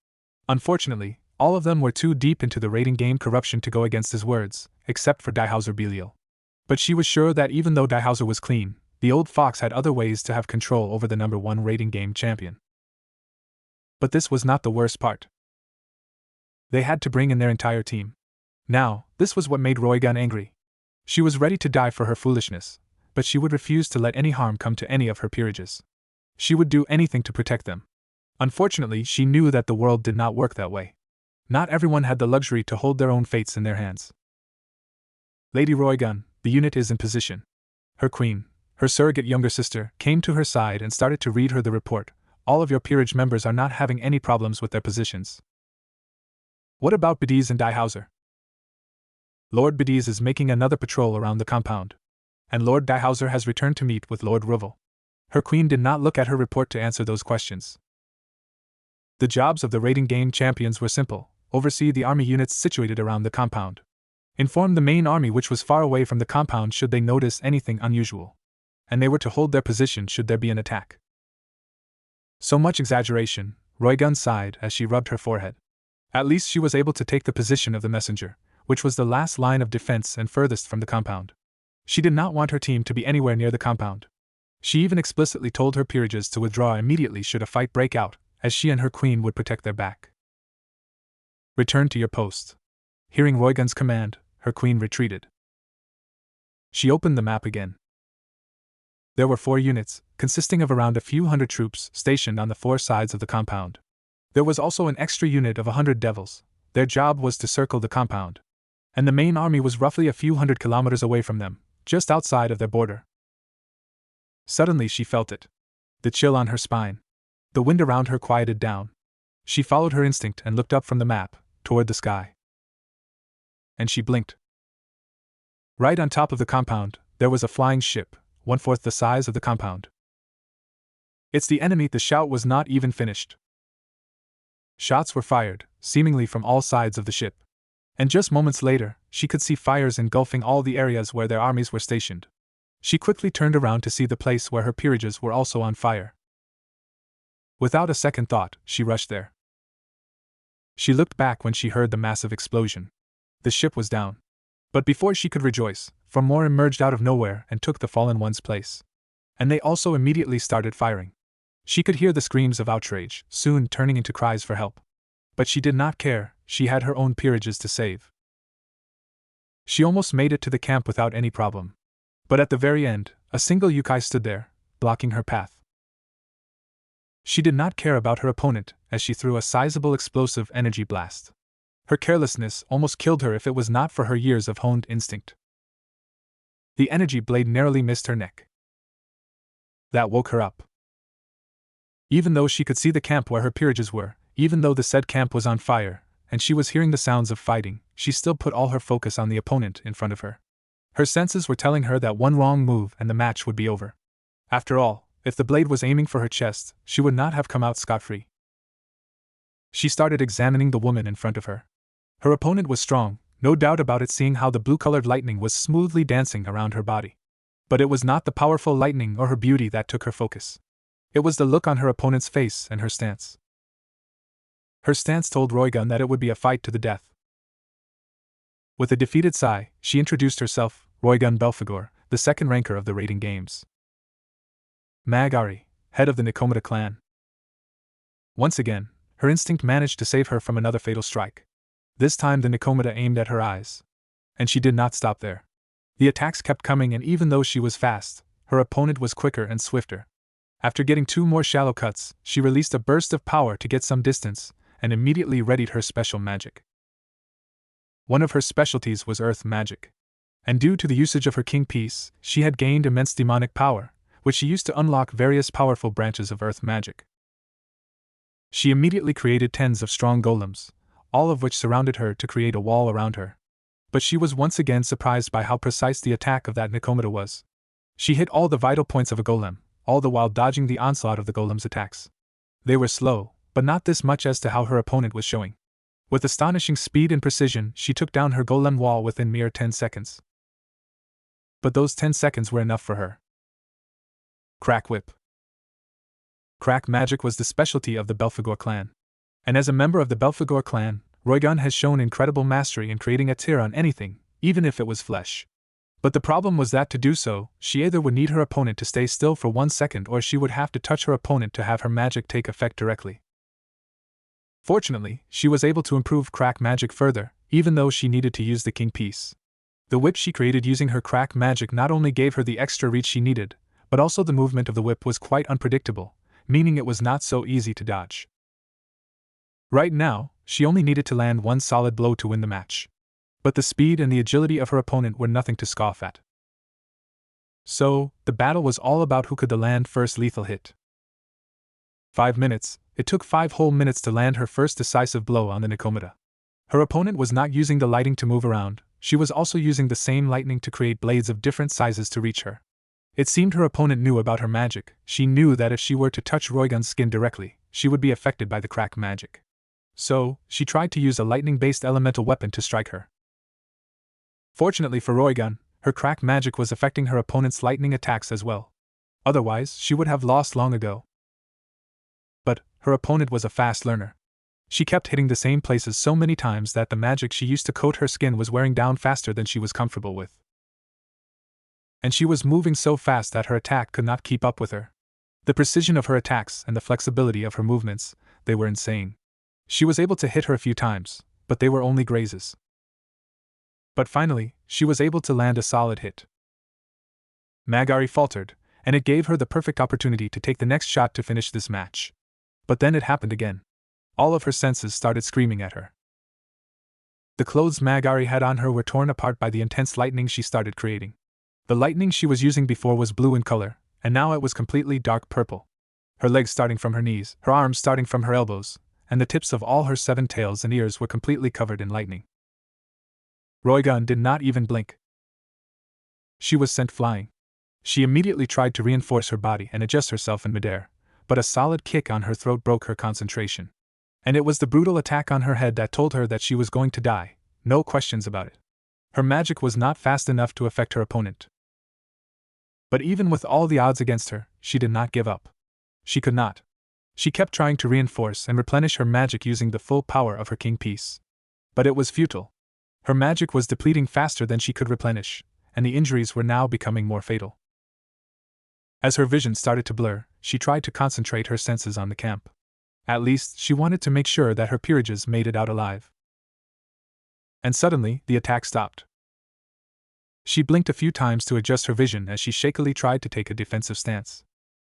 Unfortunately, all of them were too deep into the raiding game corruption to go against his words, except for Daihauser Belial. But she was sure that even though Daihauser was clean, the old fox had other ways to have control over the number 1 raiding game champion. But this was not the worst part. They had to bring in their entire team. Now, this was what made Roygun angry. She was ready to die for her foolishness, but she would refuse to let any harm come to any of her peerages. She would do anything to protect them. Unfortunately, she knew that the world did not work that way. Not everyone had the luxury to hold their own fates in their hands. Lady Roygun, the unit is in position. Her queen, her surrogate younger sister, came to her side and started to read her the report. All of your peerage members are not having any problems with their positions. What about Bediz and Daihauser? Lord Bediz is making another patrol around the compound. And Lord Daihauser has returned to meet with Lord Ruvel. Her queen did not look at her report to answer those questions. The jobs of the raiding game champions were simple: oversee the army units situated around the compound. Inform the main army which was far away from the compound should they notice anything unusual. And they were to hold their position should there be an attack. So much exaggeration, Roygun sighed as she rubbed her forehead. At least she was able to take the position of the messenger, which was the last line of defense and furthest from the compound. She did not want her team to be anywhere near the compound. She even explicitly told her peerages to withdraw immediately should a fight break out, as she and her queen would protect their back. Return to your post. Hearing Roygun's command, her queen retreated. She opened the map again. There were 4 units, consisting of around a few hundred troops, stationed on the 4 sides of the compound. There was also an extra unit of 100 devils. Their job was to circle the compound. And the main army was roughly a few hundred kilometers away from them, just outside of their border. Suddenly she felt it. The chill on her spine. The wind around her quieted down. She followed her instinct and looked up from the map, toward the sky. And she blinked. Right on top of the compound, there was a flying ship, 1/4 the size of the compound. It's the enemy! The shout was not even finished. Shots were fired, seemingly from all sides of the ship. And just moments later, she could see fires engulfing all the areas where their armies were stationed. She quickly turned around to see the place where her peerages were also on fire. Without a second thought, she rushed there. She looked back when she heard the massive explosion. The ship was down. But before she could rejoice, 4 more emerged out of nowhere and took the fallen one's place. And they also immediately started firing. She could hear the screams of outrage, soon turning into cries for help. But she did not care, she had her own peerages to save. She almost made it to the camp without any problem. But at the very end, a single yokai stood there, blocking her path. She did not care about her opponent as she threw a sizable explosive energy blast. Her carelessness almost killed her if it was not for her years of honed instinct. The energy blade narrowly missed her neck. That woke her up. Even though she could see the camp where her peerages were, even though the said camp was on fire, and she was hearing the sounds of fighting, she still put all her focus on the opponent in front of her. Her senses were telling her that one wrong move and the match would be over. After all, if the blade was aiming for her chest, she would not have come out scot-free. She started examining the woman in front of her. Her opponent was strong, no doubt about it, seeing how the blue-colored lightning was smoothly dancing around her body. But it was not the powerful lightning or her beauty that took her focus. It was the look on her opponent's face and her stance. Her stance told Roygun that it would be a fight to the death. With a defeated sigh, she introduced herself, Roygun Belphegor, the second ranker of the raiding games. Magari, head of the Nikomata clan. Once again, her instinct managed to save her from another fatal strike. This time the Nikomata aimed at her eyes. And she did not stop there. The attacks kept coming, and even though she was fast, her opponent was quicker and swifter. After getting 2 more shallow cuts, she released a burst of power to get some distance, and immediately readied her special magic. One of her specialties was earth magic. And due to the usage of her king piece, she had gained immense demonic power, which she used to unlock various powerful branches of earth magic. She immediately created tens of strong golems, all of which surrounded her to create a wall around her. But she was once again surprised by how precise the attack of that Nikomata was. She hit all the vital points of a golem, all the while dodging the onslaught of the golem's attacks. They were slow, but not this much as to how her opponent was showing. With astonishing speed and precision, she took down her golem wall within mere 10 seconds. But those 10 seconds were enough for her. Crack Whip. Crack magic was the specialty of the Belphegor clan. And as a member of the Belphegor clan, Roygun has shown incredible mastery in creating a tear on anything, even if it was flesh. But the problem was that to do so, she either would need her opponent to stay still for 1 second, or she would have to touch her opponent to have her magic take effect directly. Fortunately, she was able to improve crack magic further, even though she needed to use the king piece. The whip she created using her crack magic not only gave her the extra reach she needed, but also the movement of the whip was quite unpredictable, meaning it was not so easy to dodge. Right now, she only needed to land 1 solid blow to win the match. But the speed and the agility of her opponent were nothing to scoff at. So, the battle was all about who could land first lethal hit. 5 minutes, it took 5 whole minutes to land her first decisive blow on the Nikomata. Her opponent was not using the lightning to move around, she was also using the same lightning to create blades of different sizes to reach her. It seemed her opponent knew about her magic. She knew that if she were to touch Roygun's skin directly, she would be affected by the crack magic. So, she tried to use a lightning-based elemental weapon to strike her. Fortunately for Roygun, her crack magic was affecting her opponent's lightning attacks as well. Otherwise, she would have lost long ago. But her opponent was a fast learner. She kept hitting the same places so many times that the magic she used to coat her skin was wearing down faster than she was comfortable with. And she was moving so fast that her attack could not keep up with her. The precision of her attacks and the flexibility of her movements, they were insane. She was able to hit her a few times, but they were only grazes. But finally, she was able to land a solid hit. Magari faltered, and it gave her the perfect opportunity to take the next shot to finish this match. But then it happened again. All of her senses started screaming at her. The clothes Magari had on her were torn apart by the intense lightning she started creating. The lightning she was using before was blue in color, and now it was completely dark purple. Her legs starting from her knees, her arms starting from her elbows, and the tips of all her 7 tails and ears were completely covered in lightning. Roygun did not even blink. She was sent flying. She immediately tried to reinforce her body and adjust herself in midair, but a solid kick on her throat broke her concentration. And it was the brutal attack on her head that told her that she was going to die, no questions about it. Her magic was not fast enough to affect her opponent. But even with all the odds against her, she did not give up. She could not. She kept trying to reinforce and replenish her magic using the full power of her king piece. But it was futile. Her magic was depleting faster than she could replenish, and the injuries were now becoming more fatal. As her vision started to blur, she tried to concentrate her senses on the camp. At least, she wanted to make sure that her peerages made it out alive. And suddenly, the attack stopped. She blinked a few times to adjust her vision as she shakily tried to take a defensive stance.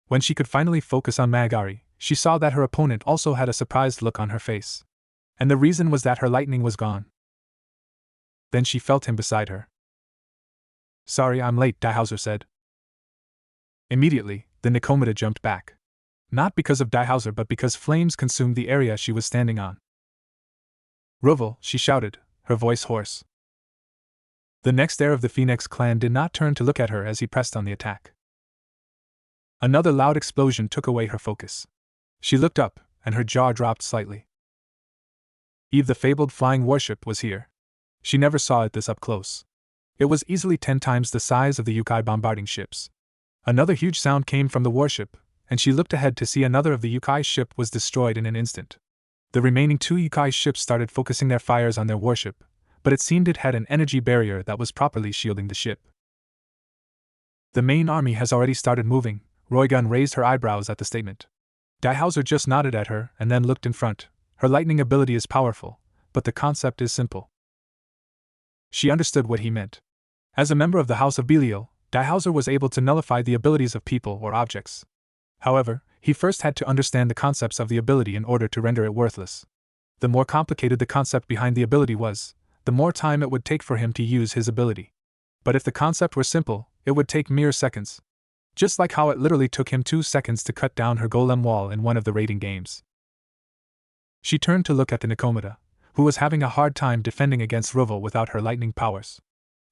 When she could finally focus on Magari, she saw that her opponent also had a surprised look on her face. And the reason was that her lightning was gone. Then she felt him beside her. "Sorry, I'm late," Daihauser said. Immediately, the Nikomata jumped back. Not because of Daihauser but because flames consumed the area she was standing on. "Ruvel," she shouted, her voice hoarse. The next heir of the Phoenix clan did not turn to look at her as he pressed on the attack. Another loud explosion took away her focus. She looked up, and her jaw dropped slightly. Eve, the fabled flying warship, was here. She never saw it this up close. It was easily 10 times the size of the Yukai bombarding ships. Another huge sound came from the warship, and she looked ahead to see another of the Yukai ship was destroyed in an instant. The remaining 2 Yukai ships started focusing their fires on their warship, but it seemed it had an energy barrier that was properly shielding the ship. "The main army has already started moving." Roigun raised her eyebrows at the statement. Daihauser just nodded at her and then looked in front. Her lightning ability is powerful, but the concept is simple. She understood what he meant. As a member of the House of Belial, Daihauser was able to nullify the abilities of people or objects. However, he first had to understand the concepts of the ability in order to render it worthless. The more complicated the concept behind the ability was, the more time it would take for him to use his ability. But if the concept were simple, it would take mere seconds. Just like how it literally took him 2 seconds to cut down her golem wall in one of the raiding games. She turned to look at the Nikomata, who was having a hard time defending against Ruvel without her lightning powers.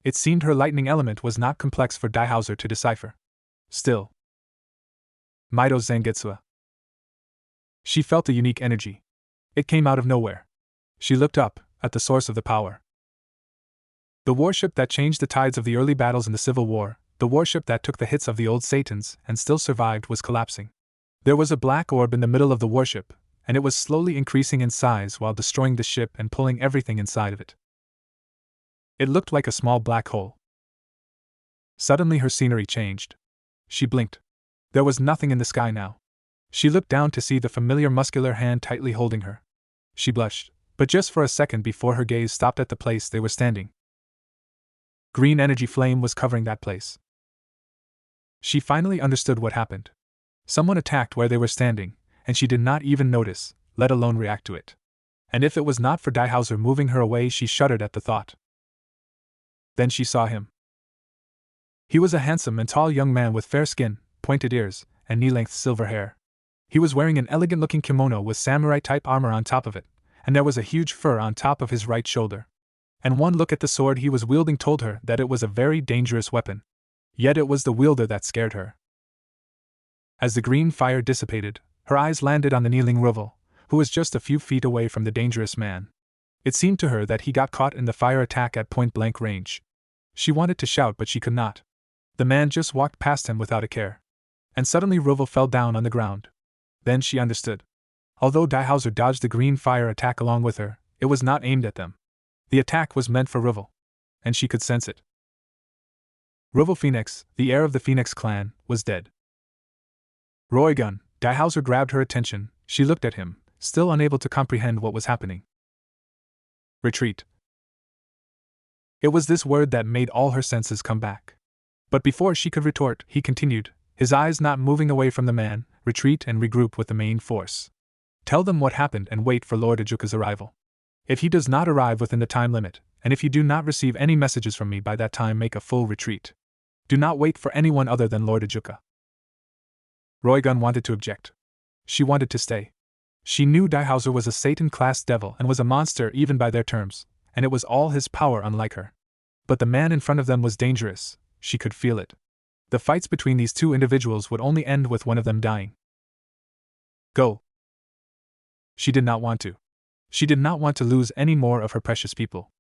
It seemed her lightning element was not complex for Daihauser to decipher. Still. Maido Zangetsuwa. She felt a unique energy. It came out of nowhere. She looked up, at the source of the power. The warship that changed the tides of the early battles in the Civil War, the warship that took the hits of the old Satans and still survived, was collapsing. There was a black orb in the middle of the warship, and it was slowly increasing in size while destroying the ship and pulling everything inside of it. It looked like a small black hole. Suddenly her scenery changed. She blinked. There was nothing in the sky now. She looked down to see the familiar muscular hand tightly holding her. She blushed, but just for a second before her gaze stopped at the place they were standing. Green energy flame was covering that place. She finally understood what happened. Someone attacked where they were standing, and she did not even notice, let alone react to it. And if it was not for Daihauser moving her away, she shuddered at the thought. Then she saw him. He was a handsome and tall young man with fair skin, pointed ears, and knee-length silver hair. He was wearing an elegant-looking kimono with samurai-type armor on top of it, and there was a huge fur on top of his right shoulder. And one look at the sword he was wielding told her that it was a very dangerous weapon. Yet it was the wielder that scared her. As the green fire dissipated, her eyes landed on the kneeling Ruvel, who was just a few feet away from the dangerous man. It seemed to her that he got caught in the fire attack at point-blank range. She wanted to shout, but she could not. The man just walked past him without a care. And suddenly Ruvel fell down on the ground. Then she understood. Although Daihauser dodged the green fire attack along with her, it was not aimed at them. The attack was meant for Ruvel. And she could sense it. Ruvel Phoenix, the heir of the Phoenix clan, was dead. Roigun, Daihauser grabbed her attention. She looked at him, still unable to comprehend what was happening. Retreat. It was this word that made all her senses come back. But before she could retort, he continued, his eyes not moving away from the man. Retreat and regroup with the main force. Tell them what happened and wait for Lord Ajuka's arrival. If he does not arrive within the time limit, and if you do not receive any messages from me by that time, make a full retreat. Do not wait for anyone other than Lord Ajuka. Roigun wanted to object. She wanted to stay. She knew Daihauser was a Satan-class devil and was a monster even by their terms, and it was all his power unlike her. But the man in front of them was dangerous, she could feel it. The fights between these two individuals would only end with one of them dying. Go. She did not want to. She did not want to lose any more of her precious people.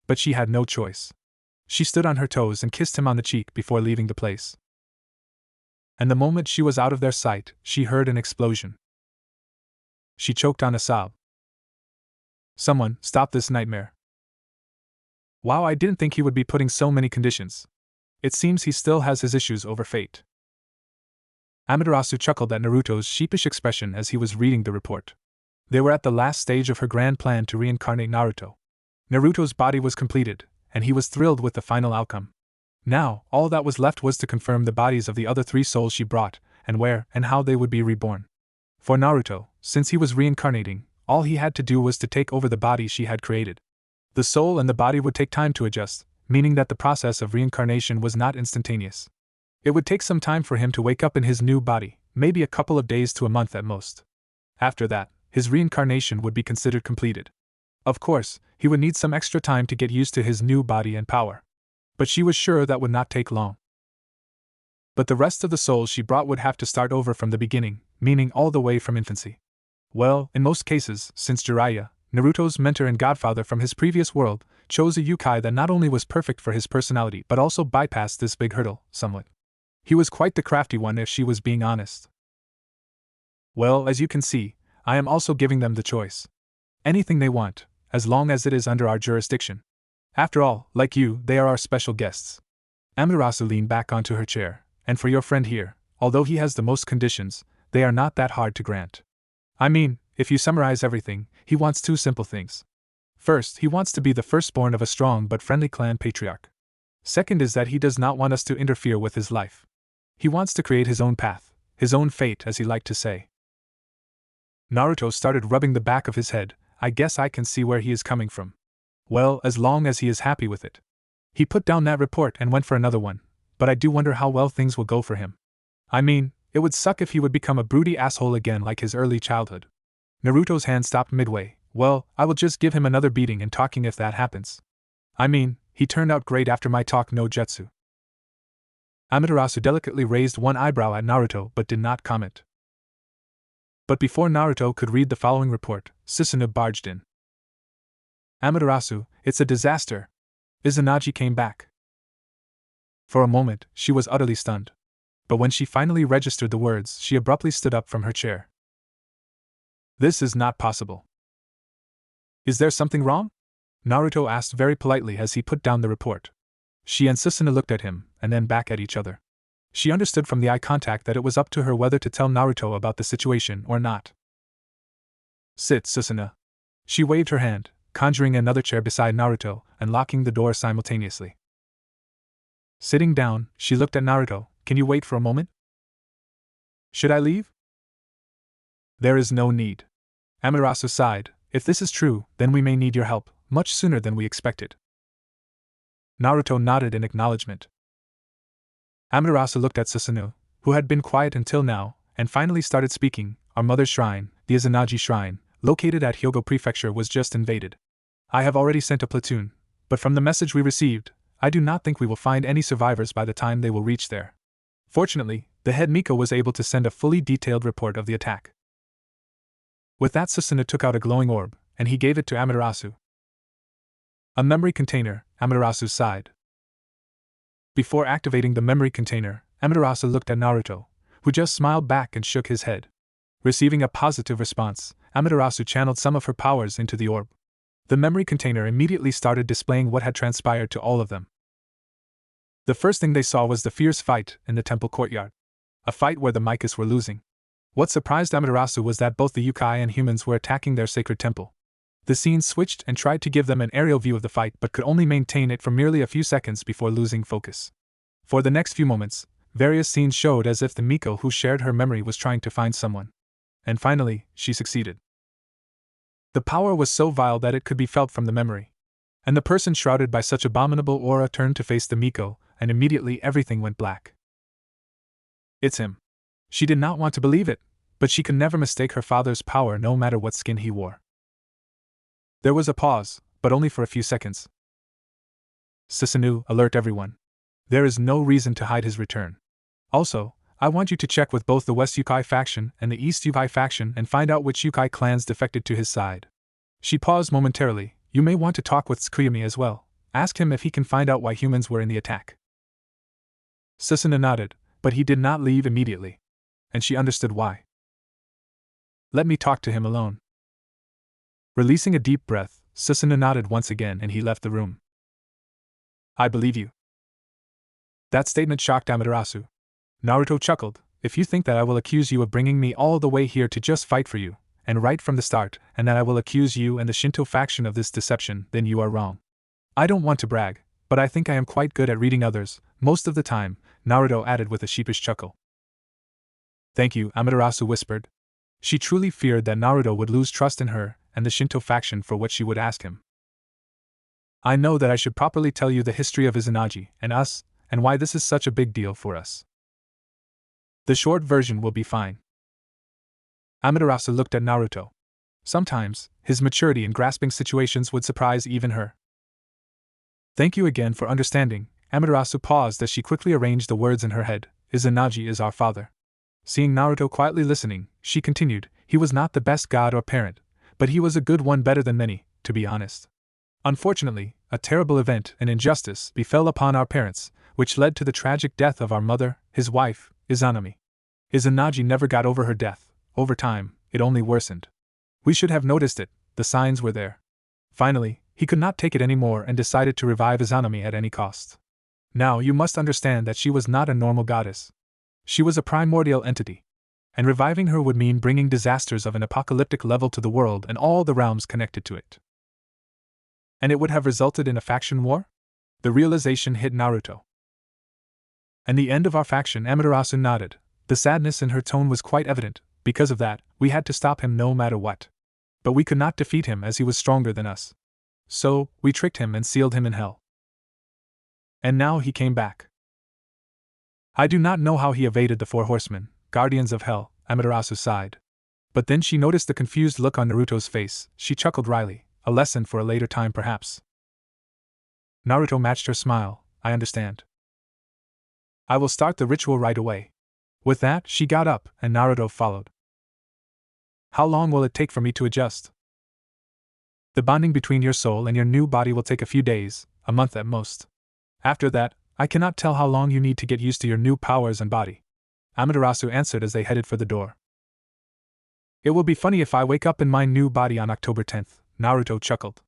But she had no choice. She stood on her toes and kissed him on the cheek before leaving the place. And the moment she was out of their sight, she heard an explosion. She choked on a sob. Someone, stop this nightmare. Wow, I didn't think he would be putting so many conditions. It seems he still has his issues over fate. Amaterasu chuckled at Naruto's sheepish expression as he was reading the report. They were at the last stage of her grand plan to reincarnate Naruto. Naruto's body was completed, and he was thrilled with the final outcome. Now, all that was left was to confirm the bodies of the other 3 souls she brought, and where and how they would be reborn. For Naruto, since he was reincarnating, all he had to do was to take over the body she had created. The soul and the body would take time to adjust, meaning that the process of reincarnation was not instantaneous. It would take some time for him to wake up in his new body, maybe a couple of days to a month at most. After that, his reincarnation would be considered completed. Of course, he would need some extra time to get used to his new body and power. But she was sure that would not take long. But the rest of the souls she brought would have to start over from the beginning, meaning all the way from infancy. Well, in most cases, since Jiraiya, Naruto's mentor and godfather from his previous world, chose a yokai that not only was perfect for his personality but also bypassed this big hurdle, somewhat. He was quite the crafty one if she was being honest. Well, as you can see, I am also giving them the choice. Anything they want, as long as it is under our jurisdiction. After all, like you, they are our special guests. Amaterasu leaned back onto her chair, and for your friend here, although he has the most conditions, they are not that hard to grant. I mean, if you summarize everything, he wants 2 simple things. First, he wants to be the firstborn of a strong but friendly clan patriarch. Second is that he does not want us to interfere with his life. He wants to create his own path, his own fate, as he liked to say. Naruto started rubbing the back of his head. I guess I can see where he is coming from. Well, as long as he is happy with it. He put down that report and went for another one, but I do wonder how well things will go for him. I mean, it would suck if he would become a broody asshole again like his early childhood. Naruto's hand stopped midway. Well, I will just give him another beating and talking if that happens. I mean, he turned out great after my talk no jutsu. Amaterasu delicately raised one eyebrow at Naruto but did not comment. But before Naruto could read the following report, Susanoo barged in. Amaterasu, it's a disaster. Izanagi came back. For a moment, she was utterly stunned. But when she finally registered the words, she abruptly stood up from her chair. This is not possible. Is there something wrong? Naruto asked very politely as he put down the report. She and Susanoo looked at him, and then back at each other. She understood from the eye contact that it was up to her whether to tell Naruto about the situation or not. Sit, Susanoo. She waved her hand, conjuring another chair beside Naruto, and locking the door simultaneously. Sitting down, she looked at Naruto. Can you wait for a moment? Should I leave? There is no need. Amaterasu sighed. If this is true, then we may need your help, much sooner than we expected. Naruto nodded in acknowledgement. Amaterasu looked at Susanoo, who had been quiet until now, and finally started speaking. Our mother's shrine, the Izanagi Shrine, located at Hyogo Prefecture, was just invaded. I have already sent a platoon, but from the message we received, I do not think we will find any survivors by the time they will reach there. Fortunately, the head Miko was able to send a fully detailed report of the attack. With that, Susanoo took out a glowing orb, and he gave it to Amaterasu. A memory container, Amaterasu sighed. Before activating the memory container, Amaterasu looked at Naruto, who just smiled back and shook his head. Receiving a positive response, Amaterasu channeled some of her powers into the orb. The memory container immediately started displaying what had transpired to all of them. The first thing they saw was the fierce fight in the temple courtyard. A fight where the Mikas were losing. What surprised Amaterasu was that both the yokai and humans were attacking their sacred temple. The scene switched and tried to give them an aerial view of the fight but could only maintain it for merely a few seconds before losing focus. For the next few moments, various scenes showed as if the Miko who shared her memory was trying to find someone. And finally, she succeeded. The power was so vile that it could be felt from the memory. And the person shrouded by such abominable aura turned to face the Miko, and immediately everything went black. It's him. She did not want to believe it, but she could never mistake her father's power no matter what skin he wore. There was a pause, but only for a few seconds. Susanoo, alert everyone. There is no reason to hide his return. Also, I want you to check with both the West Yukai faction and the East Yukai faction and find out which Yukai clans defected to his side. She paused momentarily. You may want to talk with Tsukuyami as well. Ask him if he can find out why humans were in the attack. Susanoo nodded, but he did not leave immediately. And she understood why. Let me talk to him alone. Releasing a deep breath, Susanoo nodded once again and he left the room. I believe you. That statement shocked Amaterasu. Naruto chuckled. If you think that I will accuse you of bringing me all the way here to just fight for you, and right from the start, and that I will accuse you and the Shinto faction of this deception, then you are wrong. I don't want to brag, but I think I am quite good at reading others, most of the time, Naruto added with a sheepish chuckle. Thank you, Amaterasu whispered. She truly feared that Naruto would lose trust in her and the Shinto faction for what she would ask him. I know that I should properly tell you the history of Izanagi and us, and why this is such a big deal for us. The short version will be fine. Amaterasu looked at Naruto. Sometimes, his maturity in grasping situations would surprise even her. Thank you again for understanding. Amaterasu paused as she quickly arranged the words in her head. Izanagi is our father. Seeing Naruto quietly listening, she continued, he was not the best god or parent, but he was a good one, better than many, to be honest. Unfortunately, a terrible event, an injustice, befell upon our parents, which led to the tragic death of our mother, his wife, Izanami. Izanagi never got over her death. Over time, it only worsened. We should have noticed it, the signs were there. Finally, he could not take it anymore and decided to revive Izanami at any cost. Now you must understand that she was not a normal goddess. She was a primordial entity. And reviving her would mean bringing disasters of an apocalyptic level to the world and all the realms connected to it. And it would have resulted in a faction war? The realization hit Naruto. And the end of our faction, Amaterasu nodded. The sadness in her tone was quite evident. Because of that, we had to stop him no matter what. But we could not defeat him as he was stronger than us. So, we tricked him and sealed him in hell. And now he came back. I do not know how he evaded the four horsemen, guardians of hell, Amaterasu sighed. But then she noticed the confused look on Naruto's face. She chuckled wryly, a lesson for a later time perhaps. Naruto matched her smile. I understand. I will start the ritual right away. With that, she got up, and Naruto followed. How long will it take for me to adjust? The bonding between your soul and your new body will take a few days, a month at most. After that, I cannot tell how long you need to get used to your new powers and body. Amaterasu answered as they headed for the door. It will be funny if I wake up in my new body on October 10th, Naruto chuckled.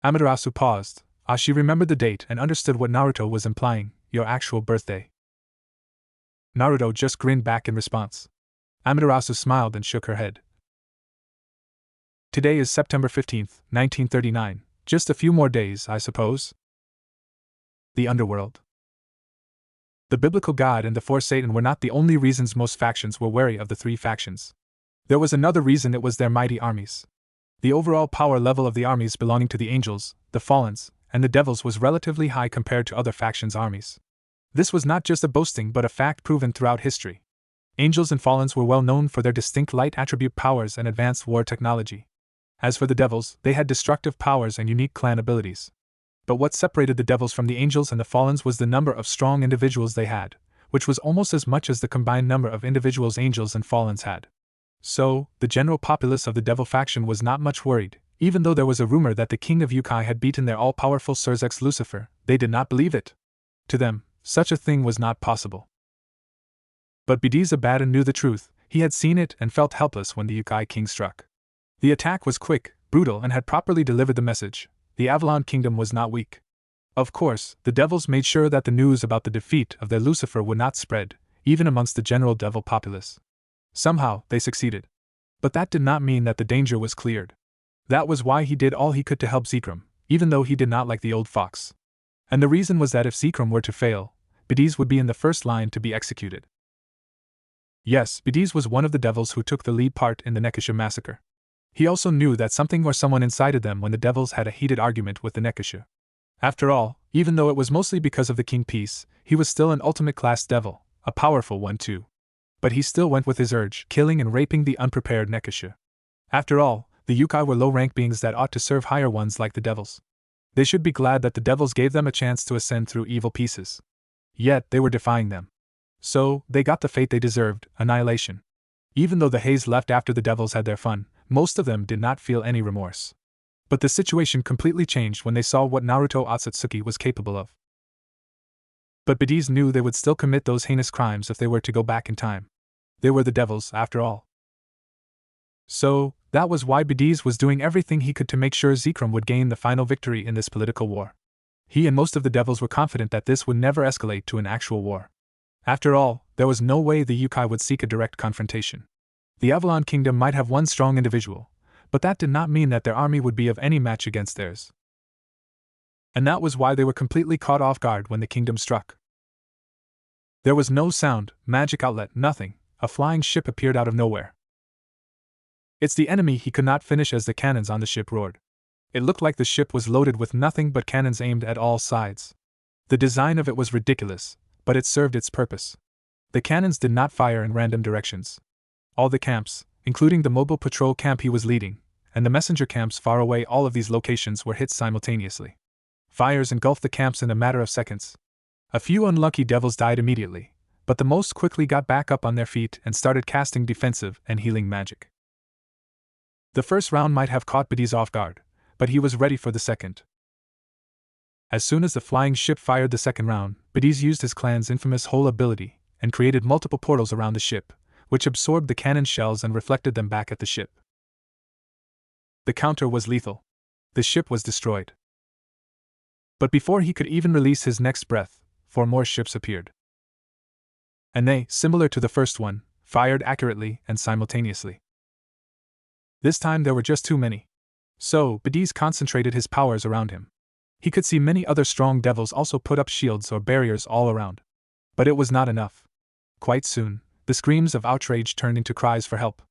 Amaterasu paused. She remembered the date and understood what Naruto was implying, your actual birthday. Naruto just grinned back in response. Amaterasu smiled and shook her head. Today is September 15th, 1939, just a few more days, I suppose. The underworld. The biblical God and the four Satan were not the only reasons most factions were wary of the three factions. There was another reason, it was their mighty armies. The overall power level of the armies belonging to the angels, the fallens, and the devils was relatively high compared to other factions' armies. This was not just a boasting but a fact proven throughout history. Angels and fallens were well known for their distinct light attribute powers and advanced war technology. As for the devils, they had destructive powers and unique clan abilities. But what separated the devils from the angels and the fallens was the number of strong individuals they had, which was almost as much as the combined number of individuals angels and fallens had. So, the general populace of the devil faction was not much worried. Even though there was a rumor that the king of Yukai had beaten their all-powerful Surzex Lucifer, they did not believe it. To them, such a thing was not possible. But Bidisa knew the truth. He had seen it and felt helpless when the Yukai king struck. The attack was quick, brutal, and had properly delivered the message. The Avalon Kingdom was not weak. Of course, the devils made sure that the news about the defeat of their Lucifer would not spread, even amongst the general devil populace. Somehow, they succeeded. But that did not mean that the danger was cleared. That was why he did all he could to help Zekrom, even though he did not like the old fox. And the reason was that if Zekrom were to fail, Bidisa would be in the first line to be executed. Yes, Bidisa was one of the devils who took the lead part in the Nekisha massacre. He also knew that something or someone incited them when the devils had a heated argument with the Nekisha. After all, even though it was mostly because of the King Peace, he was still an ultimate class devil, a powerful one too. But he still went with his urge, killing and raping the unprepared Nekisha. After all, the Yukai were low-rank beings that ought to serve higher ones like the devils. They should be glad that the devils gave them a chance to ascend through evil pieces. Yet, they were defying them. So, they got the fate they deserved, annihilation. Even though the haze left after the devils had their fun, most of them did not feel any remorse. But the situation completely changed when they saw what Naruto Otsutsuki was capable of. But Bidisa knew they would still commit those heinous crimes if they were to go back in time. They were the devils, after all. So, that was why Bediz was doing everything he could to make sure Zekrom would gain the final victory in this political war. He and most of the devils were confident that this would never escalate to an actual war. After all, there was no way the Yukai would seek a direct confrontation. The Avalon Kingdom might have one strong individual, but that did not mean that their army would be of any match against theirs. And that was why they were completely caught off guard when the kingdom struck. There was no sound, magic outlet, nothing. A flying ship appeared out of nowhere. "It's the enemy," he could not finish as the cannons on the ship roared. It looked like the ship was loaded with nothing but cannons aimed at all sides. The design of it was ridiculous, but it served its purpose. The cannons did not fire in random directions. All the camps, including the mobile patrol camp he was leading, and the messenger camps far away, all of these locations were hit simultaneously. Fires engulfed the camps in a matter of seconds. A few unlucky devils died immediately, but the most quickly got back up on their feet and started casting defensive and healing magic. The first round might have caught Bediz off guard, but he was ready for the second. As soon as the flying ship fired the second round, Bediz used his clan's infamous hole ability and created multiple portals around the ship, which absorbed the cannon shells and reflected them back at the ship. The counter was lethal. The ship was destroyed. But before he could even release his next breath, 4 more ships appeared. And they, similar to the first one, fired accurately and simultaneously. This time there were just too many. So, Bediz concentrated his powers around him. He could see many other strong devils also put up shields or barriers all around. But it was not enough. Quite soon, the screams of outrage turned into cries for help.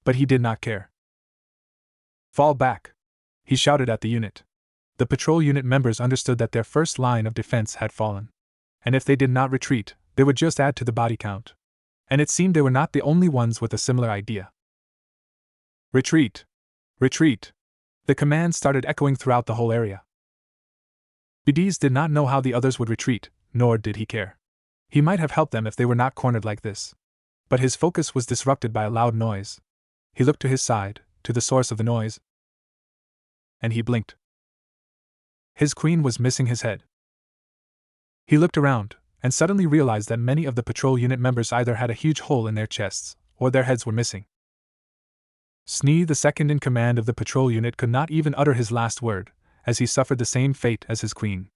But he did not care. "Fall back!" he shouted at the unit. The patrol unit members understood that their first line of defense had fallen. And if they did not retreat, they would just add to the body count. And it seemed they were not the only ones with a similar idea. "Retreat! Retreat!" The command started echoing throughout the whole area. Bediz did not know how the others would retreat, nor did he care. He might have helped them if they were not cornered like this. But his focus was disrupted by a loud noise. He looked to his side, to the source of the noise. And he blinked. His queen was missing his head. He looked around, and suddenly realized that many of the patrol unit members either had a huge hole in their chests, or their heads were missing. Snee, the second in command of the patrol unit, could not even utter his last word, as he suffered the same fate as his queen.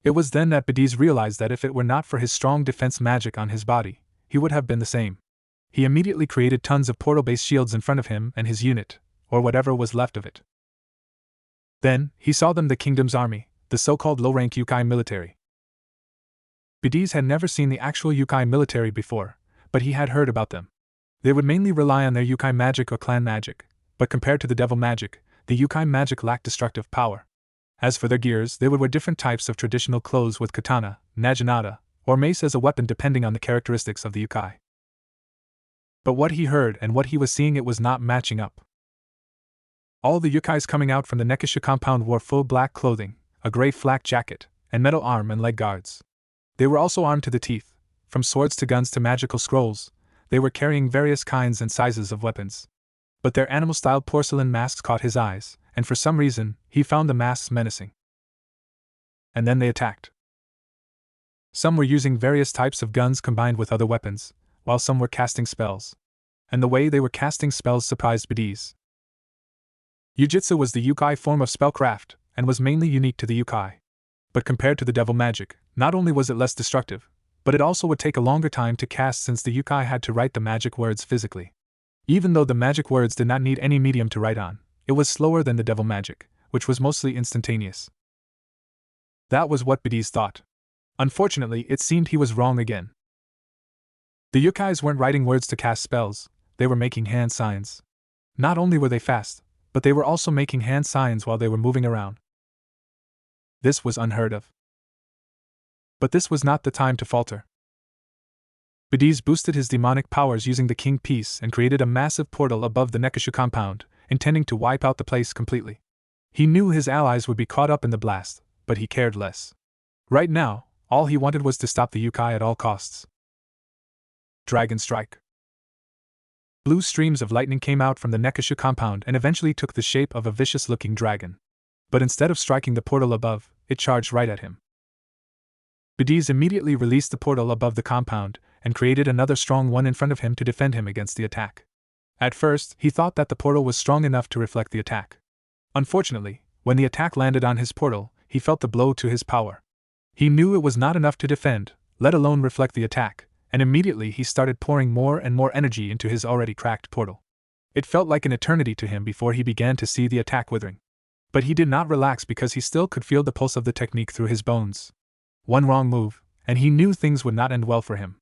It was then that Bediz realized that if it were not for his strong defense magic on his body, he would have been the same. He immediately created tons of portal-based shields in front of him and his unit, or whatever was left of it. Then, he saw them, the kingdom's army, the so-called low-rank Yukai military. Bediz had never seen the actual Yukai military before, but he had heard about them. They would mainly rely on their Yukai magic or clan magic, but compared to the devil magic, the Yukai magic lacked destructive power. As for their gears, they would wear different types of traditional clothes with katana, naginata, or mace as a weapon depending on the characteristics of the Yukai. But what he heard and what he was seeing, it was not matching up. All the Yukais coming out from the Nekisha compound wore full black clothing, a gray flak jacket, and metal arm and leg guards. They were also armed to the teeth, from swords to guns to magical scrolls. They were carrying various kinds and sizes of weapons. But their animal-style porcelain masks caught his eyes, and for some reason, he found the masks menacing. And then they attacked. Some were using various types of guns combined with other weapons, while some were casting spells. And the way they were casting spells surprised Bediz. Yujitsu was the Yukai form of spellcraft, and was mainly unique to the Yukai. But compared to the devil magic, not only was it less destructive, but it also would take a longer time to cast since the Yukai had to write the magic words physically. Even though the magic words did not need any medium to write on, it was slower than the devil magic, which was mostly instantaneous. That was what Bediz thought. Unfortunately, it seemed he was wrong again. The Yukais weren't writing words to cast spells, they were making hand signs. Not only were they fast, but they were also making hand signs while they were moving around. This was unheard of. But this was not the time to falter. Bediz boosted his demonic powers using the King Piece and created a massive portal above the Nekishu compound, intending to wipe out the place completely. He knew his allies would be caught up in the blast, but he cared less. Right now, all he wanted was to stop the Yukai at all costs. Dragon Strike. Blue streams of lightning came out from the Nekishu compound and eventually took the shape of a vicious-looking dragon. But instead of striking the portal above, it charged right at him. Bediz immediately released the portal above the compound and created another strong one in front of him to defend him against the attack. At first, he thought that the portal was strong enough to reflect the attack. Unfortunately, when the attack landed on his portal, he felt the blow to his power. He knew it was not enough to defend, let alone reflect the attack, and immediately he started pouring more and more energy into his already cracked portal. It felt like an eternity to him before he began to see the attack withering. But he did not relax because he still could feel the pulse of the technique through his bones. One wrong move, and he knew things would not end well for him.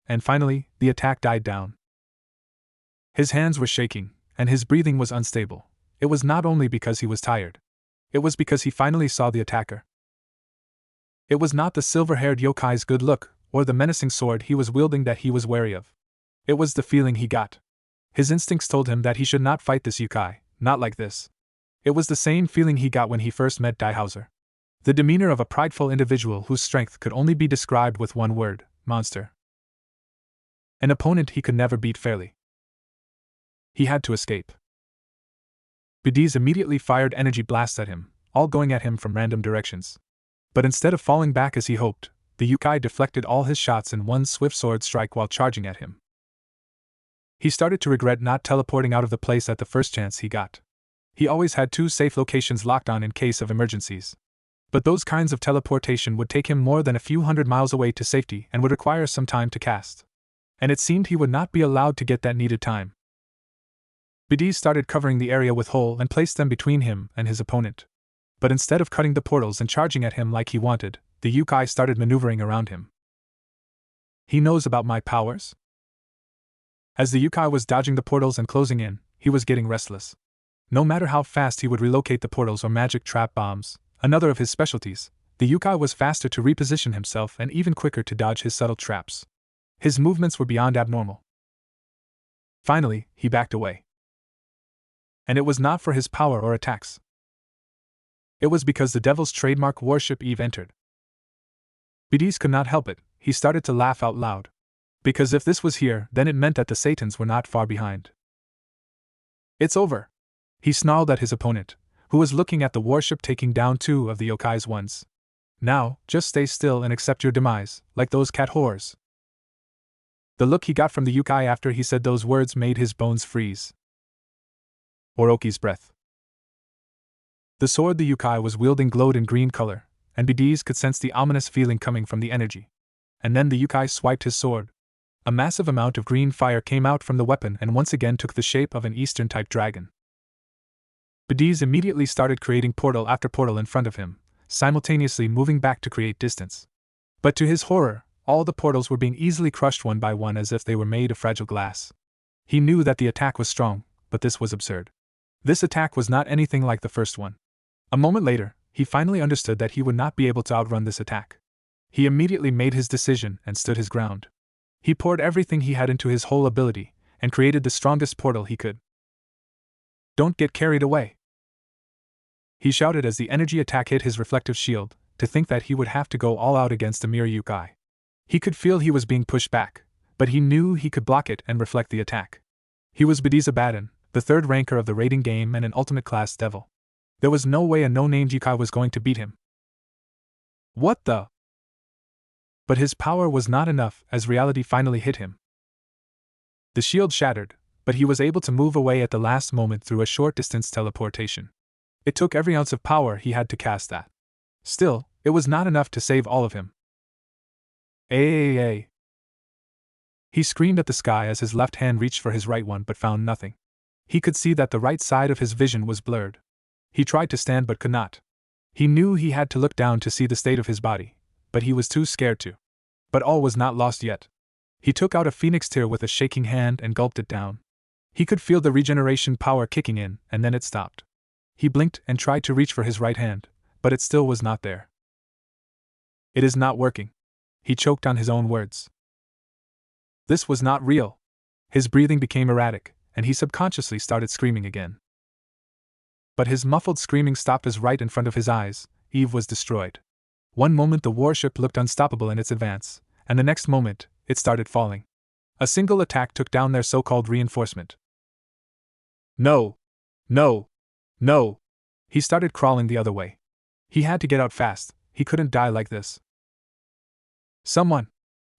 And finally, the attack died down. His hands were shaking, and his breathing was unstable. It was not only because he was tired. It was because he finally saw the attacker. It was not the silver-haired yokai's good look, or the menacing sword he was wielding that he was wary of. It was the feeling he got. His instincts told him that he should not fight this yokai, not like this. It was the same feeling he got when he first met Daihauser. The demeanor of a prideful individual whose strength could only be described with one word: monster. An opponent he could never beat fairly. He had to escape. Bidis immediately fired energy blasts at him, all going at him from random directions. But instead of falling back as he hoped, the yokai deflected all his shots in one swift sword strike while charging at him. He started to regret not teleporting out of the place at the first chance he got. He always had 2 safe locations locked on in case of emergencies. But those kinds of teleportation would take him more than a few hundred miles away to safety and would require some time to cast. And it seemed he would not be allowed to get that needed time. Bidis started covering the area with hole and placed them between him and his opponent. But instead of cutting the portals and charging at him like he wanted, the yokai started maneuvering around him. He knows about my powers? As the yokai was dodging the portals and closing in, he was getting restless. No matter how fast he would relocate the portals or magic trap bombs, another of his specialties, the yokai was faster to reposition himself and even quicker to dodge his subtle traps. His movements were beyond abnormal. Finally, he backed away. And it was not for his power or attacks. It was because the devil's trademark warship Eve entered. Bidis could not help it, he started to laugh out loud. Because if this was here, then it meant that the Satans were not far behind. It's over! He snarled at his opponent, who was looking at the warship taking down 2 of the yokai's ones. Now, just stay still and accept your demise, like those cat whores. The look he got from the yokai after he said those words made his bones freeze. Orochi's breath. The sword the yokai was wielding glowed in green color, and Bidis could sense the ominous feeling coming from the energy. And then the yokai swiped his sword. A massive amount of green fire came out from the weapon and once again took the shape of an Eastern-type dragon. Bidis immediately started creating portal after portal in front of him, simultaneously moving back to create distance. But to his horror, all the portals were being easily crushed one by one as if they were made of fragile glass. He knew that the attack was strong, but this was absurd. This attack was not anything like the first one. A moment later, he finally understood that he would not be able to outrun this attack. He immediately made his decision and stood his ground. He poured everything he had into his whole ability, and created the strongest portal he could. Don't get carried away, he shouted as the energy attack hit his reflective shield, to think that he would have to go all out against a mere yokai. He could feel he was being pushed back, but he knew he could block it and reflect the attack. He was Bidis Abaddon, the 3rd ranker of the raiding game and an ultimate class devil. There was no way a no-named yokai was going to beat him. What the? But his power was not enough as reality finally hit him. The shield shattered, but he was able to move away at the last moment through a short-distance teleportation. It took every ounce of power he had to cast that. Still, it was not enough to save all of him. Ay! He screamed at the sky as his left hand reached for his right one but found nothing. He could see that the right side of his vision was blurred. He tried to stand but could not. He knew he had to look down to see the state of his body, but he was too scared to. But all was not lost yet. He took out a phoenix tear with a shaking hand and gulped it down. He could feel the regeneration power kicking in, and then it stopped. He blinked and tried to reach for his right hand, but it still was not there. It is not working. He choked on his own words. This was not real. His breathing became erratic, and he subconsciously started screaming again. But his muffled screaming stopped as right in front of his eyes, Eve was destroyed. One moment the warship looked unstoppable in its advance, and the next moment, it started falling. A single attack took down their so-called reinforcement. No! No! No! He started crawling the other way. He had to get out fast, he couldn't die like this. Someone!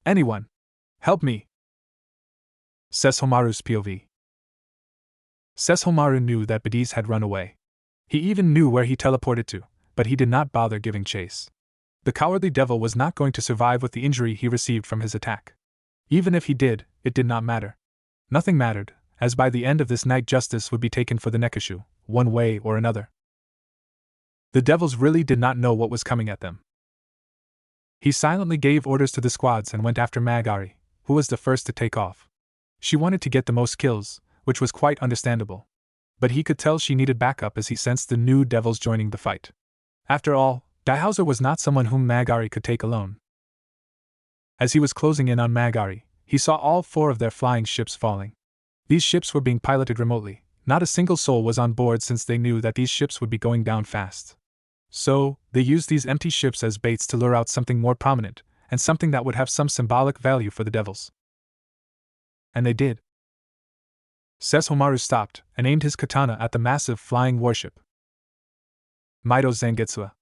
Anyone! Help me! Says Homaru's POV. Sesshomaru knew that Badiz had run away. He even knew where he teleported to, but he did not bother giving chase. The cowardly devil was not going to survive with the injury he received from his attack. Even if he did, it did not matter. Nothing mattered, as by the end of this night justice would be taken for the Nekashu, one way or another. The devils really did not know what was coming at them. He silently gave orders to the squads and went after Magari, who was the first to take off. She wanted to get the most kills, which was quite understandable. But he could tell she needed backup as he sensed the new devils joining the fight. After all, Daihauser was not someone whom Magari could take alone. As he was closing in on Magari, he saw all 4 of their flying ships falling. These ships were being piloted remotely. Not a single soul was on board since they knew that these ships would be going down fast. So, they used these empty ships as baits to lure out something more prominent, and something that would have some symbolic value for the devils. And they did. Sesshomaru stopped and aimed his katana at the massive flying warship. Maido Zangetsuwa.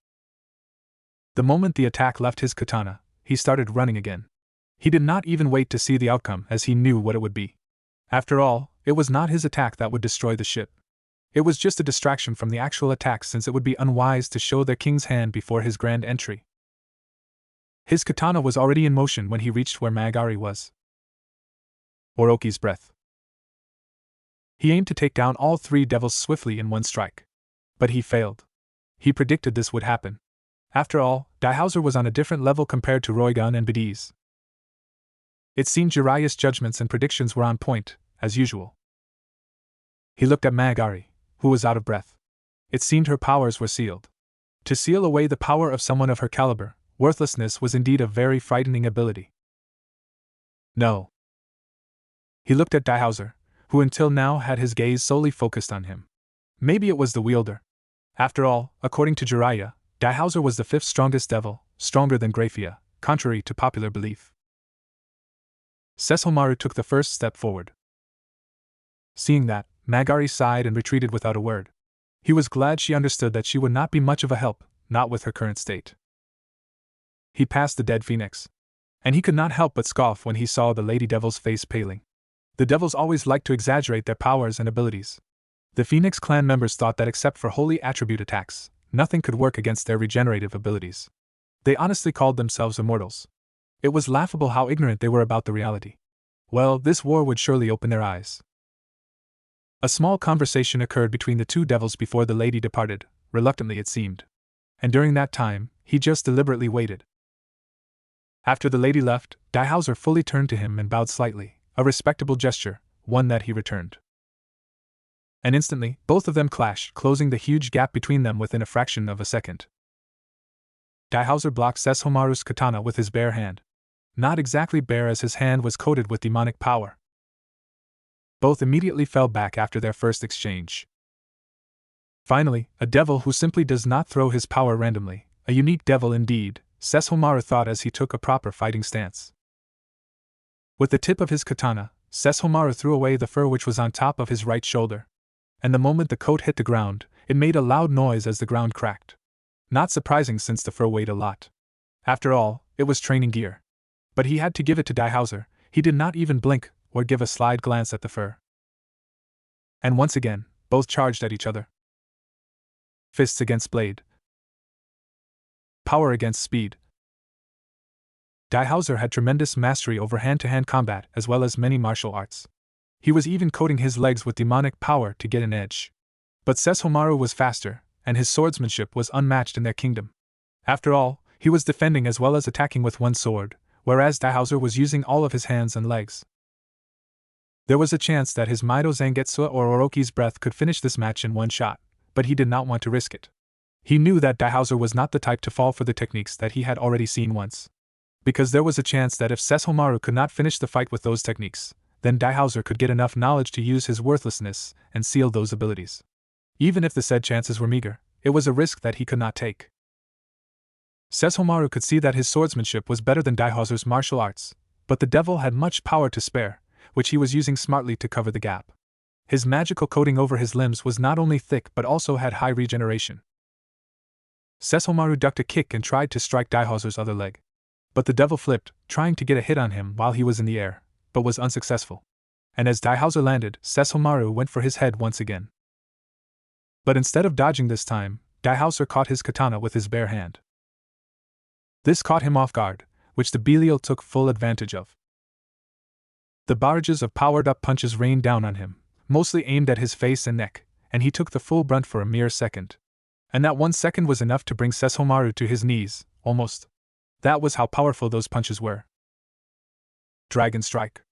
The moment the attack left his katana, he started running again. He did not even wait to see the outcome as he knew what it would be. After all, it was not his attack that would destroy the ship. It was just a distraction from the actual attack since it would be unwise to show their king's hand before his grand entry. His katana was already in motion when he reached where Magari was. Orochi's breath. He aimed to take down all 3 devils swiftly in one strike. But he failed. He predicted this would happen. After all, Daihauser was on a different level compared to Roigun and Badiz. It seemed Jiraiya's judgments and predictions were on point, as usual. He looked at Magari, who was out of breath. It seemed her powers were sealed. To seal away the power of someone of her caliber, worthlessness was indeed a very frightening ability. No. He looked at Daihauser, who until now had his gaze solely focused on him. Maybe it was the wielder. After all, according to Jiraiya, Daihauser was the 5th strongest devil, stronger than Grafia, contrary to popular belief. Sesshomaru took the first step forward. Seeing that, Magari sighed and retreated without a word. He was glad she understood that she would not be much of a help, not with her current state. He passed the dead phoenix. And he could not help but scoff when he saw the Lady Devil's face paling. The devils always liked to exaggerate their powers and abilities. The Phoenix clan members thought that except for holy attribute attacks, nothing could work against their regenerative abilities. They honestly called themselves immortals. It was laughable how ignorant they were about the reality. Well, this war would surely open their eyes. A small conversation occurred between the 2 devils before the lady departed, reluctantly it seemed. And during that time, he just deliberately waited. After the lady left, Daihauser fully turned to him and bowed slightly, a respectable gesture, one that he returned. And instantly, both of them clashed, closing the huge gap between them within a fraction of a second. Daihauser blocked Sesshomaru's katana with his bare hand. Not exactly bare as his hand was coated with demonic power. Both immediately fell back after their first exchange. Finally, a devil who simply does not throw his power randomly, a unique devil indeed, Sesshomaru thought as he took a proper fighting stance. With the tip of his katana, Sesshomaru threw away the fur which was on top of his right shoulder. And the moment the coat hit the ground, it made a loud noise as the ground cracked. Not surprising since the fur weighed a lot. After all, it was training gear. But he had to give it to Daihauser. He did not even blink or give a side glance at the fur. And once again, both charged at each other. Fists against blade. Power against speed. Daihauser had tremendous mastery over hand-to-hand combat as well as many martial arts. He was even coating his legs with demonic power to get an edge. But Sesshomaru was faster, and his swordsmanship was unmatched in their kingdom. After all, he was defending as well as attacking with one sword, whereas Daihauser was using all of his hands and legs. There was a chance that his Maido Zangetsuwa or Orochi's breath could finish this match in one shot, but he did not want to risk it. He knew that Daihauser was not the type to fall for the techniques that he had already seen once. Because there was a chance that if Sesshomaru could not finish the fight with those techniques, then Daihauser could get enough knowledge to use his worthlessness and seal those abilities. Even if the said chances were meager, it was a risk that he could not take. Sesshomaru could see that his swordsmanship was better than Daihauser's martial arts, but the devil had much power to spare, which he was using smartly to cover the gap. His magical coating over his limbs was not only thick but also had high regeneration. Sesshomaru ducked a kick and tried to strike Daihauser's other leg. But the devil flipped, trying to get a hit on him while he was in the air, but was unsuccessful. And as Daihauser landed, Sesshomaru went for his head once again. But instead of dodging this time, Daihauser caught his katana with his bare hand. This caught him off guard, which the Belial took full advantage of. The barrages of powered-up punches rained down on him, mostly aimed at his face and neck, and he took the full brunt for a mere second. And that 1 second was enough to bring Sesshomaru to his knees, almost. That was how powerful those punches were. Dragon Strike.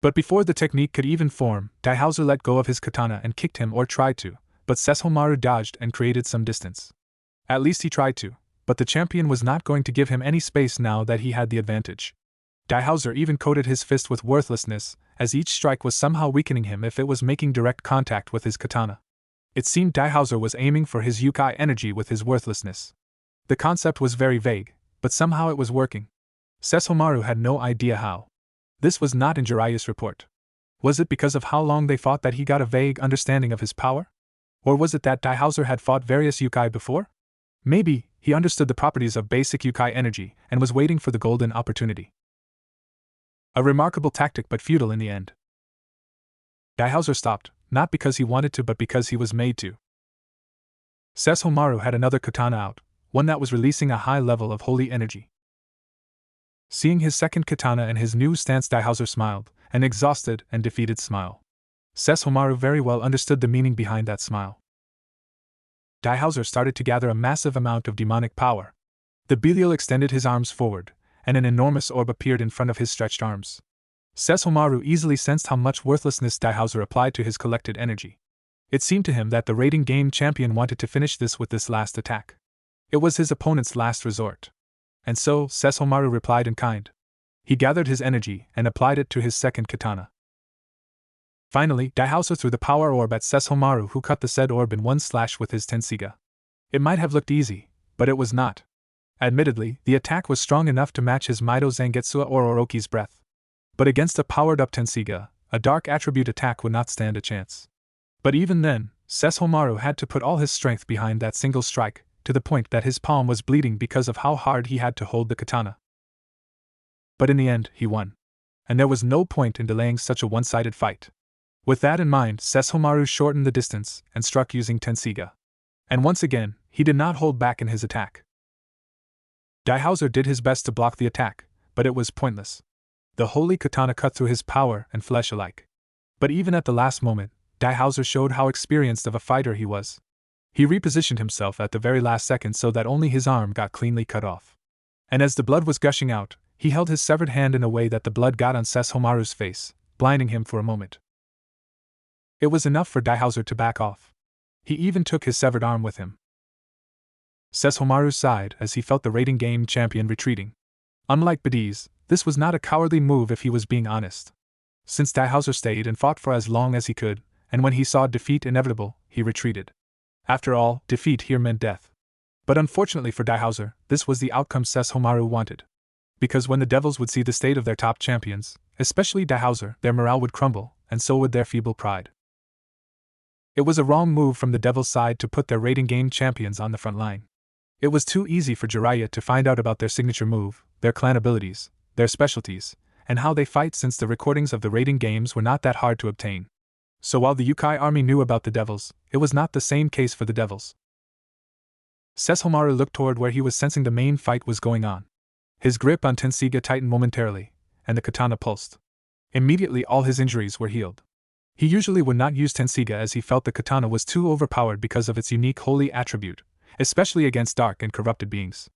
But before the technique could even form, Daihauser let go of his katana and kicked him, or tried to, but Sesshomaru dodged and created some distance. At least he tried to, but the champion was not going to give him any space now that he had the advantage. Daihauser even coated his fist with worthlessness, as each strike was somehow weakening him if it was making direct contact with his katana. It seemed Daihauser was aiming for his Yukai energy with his worthlessness. The concept was very vague, but somehow it was working. Sesshomaru had no idea how. This was not in Jiraiya's report. Was it because of how long they fought that he got a vague understanding of his power? Or was it that Daihauser had fought various Yukai before? Maybe he understood the properties of basic Yukai energy and was waiting for the golden opportunity. A remarkable tactic, but futile in the end. Daihauser stopped, not because he wanted to but because he was made to. Sesshomaru had another katana out, one that was releasing a high level of holy energy. Seeing his second katana and his new stance, Daihauser smiled, an exhausted and defeated smile. Sesshomaru very well understood the meaning behind that smile. Daihauser started to gather a massive amount of demonic power. The Belial extended his arms forward, and an enormous orb appeared in front of his stretched arms. Sesshomaru easily sensed how much worthlessness Daihauser applied to his collected energy. It seemed to him that the rating game champion wanted to finish this with this last attack. It was his opponent's last resort. And so, Sesshomaru replied in kind. He gathered his energy and applied it to his second katana. Finally, Daihauser threw the power orb at Sesshomaru, who cut the said orb in one slash with his tensiga. It might have looked easy, but it was not. Admittedly, the attack was strong enough to match his Maido Zangetsu or Orochi's breath. But against a powered-up tensiga, a dark attribute attack would not stand a chance. But even then, Sesshomaru had to put all his strength behind that single strike, to the point that his palm was bleeding because of how hard he had to hold the katana. But in the end, he won. And there was no point in delaying such a one-sided fight. With that in mind, Sesshomaru shortened the distance and struck using tensiga. And once again, he did not hold back in his attack. Daihauser did his best to block the attack, but it was pointless. The holy katana cut through his power and flesh alike. But even at the last moment, Daihauser showed how experienced of a fighter he was. He repositioned himself at the very last second so that only his arm got cleanly cut off. And as the blood was gushing out, he held his severed hand in a way that the blood got on Sesshomaru's face, blinding him for a moment. It was enough for Daihauser to back off. He even took his severed arm with him. Sesshomaru sighed as he felt the rating game champion retreating. Unlike Badiz, this was not a cowardly move if he was being honest. Since Daihauser stayed and fought for as long as he could, and when he saw defeat inevitable, he retreated. After all, defeat here meant death. But unfortunately for Daihauser, this was the outcome Sesshomaru wanted. Because when the devils would see the state of their top champions, especially Daihauser, their morale would crumble, and so would their feeble pride. It was a wrong move from the devil's side to put their rating game champions on the front line. It was too easy for Jiraiya to find out about their signature move, their clan abilities, their specialties, and how they fight, since the recordings of the rating games were not that hard to obtain. So while the Yukai army knew about the devils, it was not the same case for the devils. Sesshomaru looked toward where he was sensing the main fight was going on. His grip on tensiga tightened momentarily, and the katana pulsed. Immediately all his injuries were healed. He usually would not use tensiga as he felt the katana was too overpowered because of its unique holy attribute, especially against dark and corrupted beings.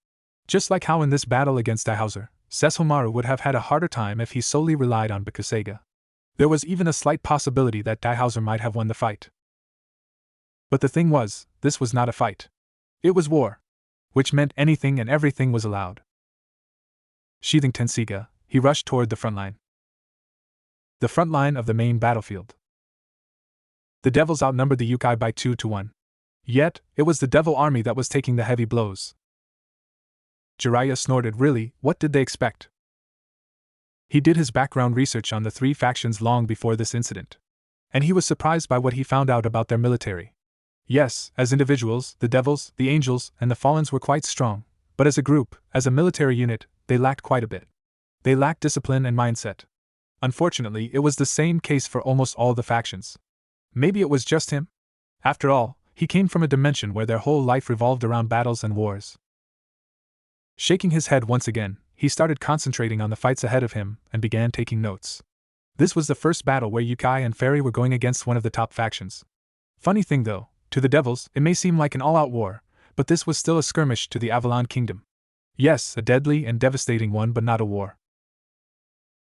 Just like how in this battle against Daihauser, Sesshomaru would have had a harder time if he solely relied on Bakuseiga. There was even a slight possibility that Daihauser might have won the fight. But the thing was, this was not a fight. It was war. Which meant anything and everything was allowed. Sheathing tensiga, he rushed toward the front line. The front line of the main battlefield. The devils outnumbered the Yukai by 2-1. Yet, it was the devil army that was taking the heavy blows. Jiraiya snorted. Really, what did they expect? He did his background research on the three factions long before this incident. And he was surprised by what he found out about their military. Yes, as individuals, the devils, the angels, and the fallens were quite strong, but as a group, as a military unit, they lacked quite a bit. They lacked discipline and mindset. Unfortunately, it was the same case for almost all the factions. Maybe it was just him? After all, he came from a dimension where their whole life revolved around battles and wars. Shaking his head once again, he started concentrating on the fights ahead of him and began taking notes. This was the first battle where Yukai and Fairy were going against one of the top factions. Funny thing though, to the devils, it may seem like an all-out war, but this was still a skirmish to the Avalon Kingdom. Yes, a deadly and devastating one, but not a war.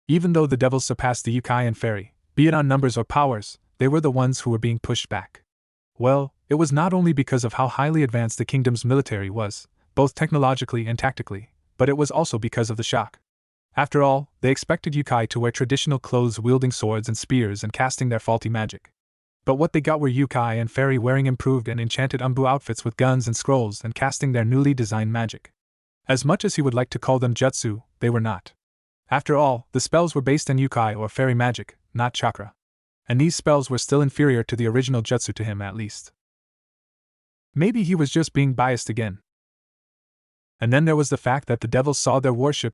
Even though the devils surpassed the Yukai and Fairy, be it on numbers or powers, they were the ones who were being pushed back. Well, it was not only because of how highly advanced the kingdom's military was, both technologically and tactically, but it was also because of the shock. After all, they expected Yukai to wear traditional clothes, wielding swords and spears and casting their faulty magic. But what they got were Yukai and Fairy wearing improved and enchanted Umbu outfits with guns and scrolls and casting their newly designed magic. As much as he would like to call them jutsu, they were not. After all, the spells were based on Yukai or Fairy magic, not chakra. And these spells were still inferior to the original jutsu, to him at least. Maybe he was just being biased again. And then there was the fact that the devils saw their warship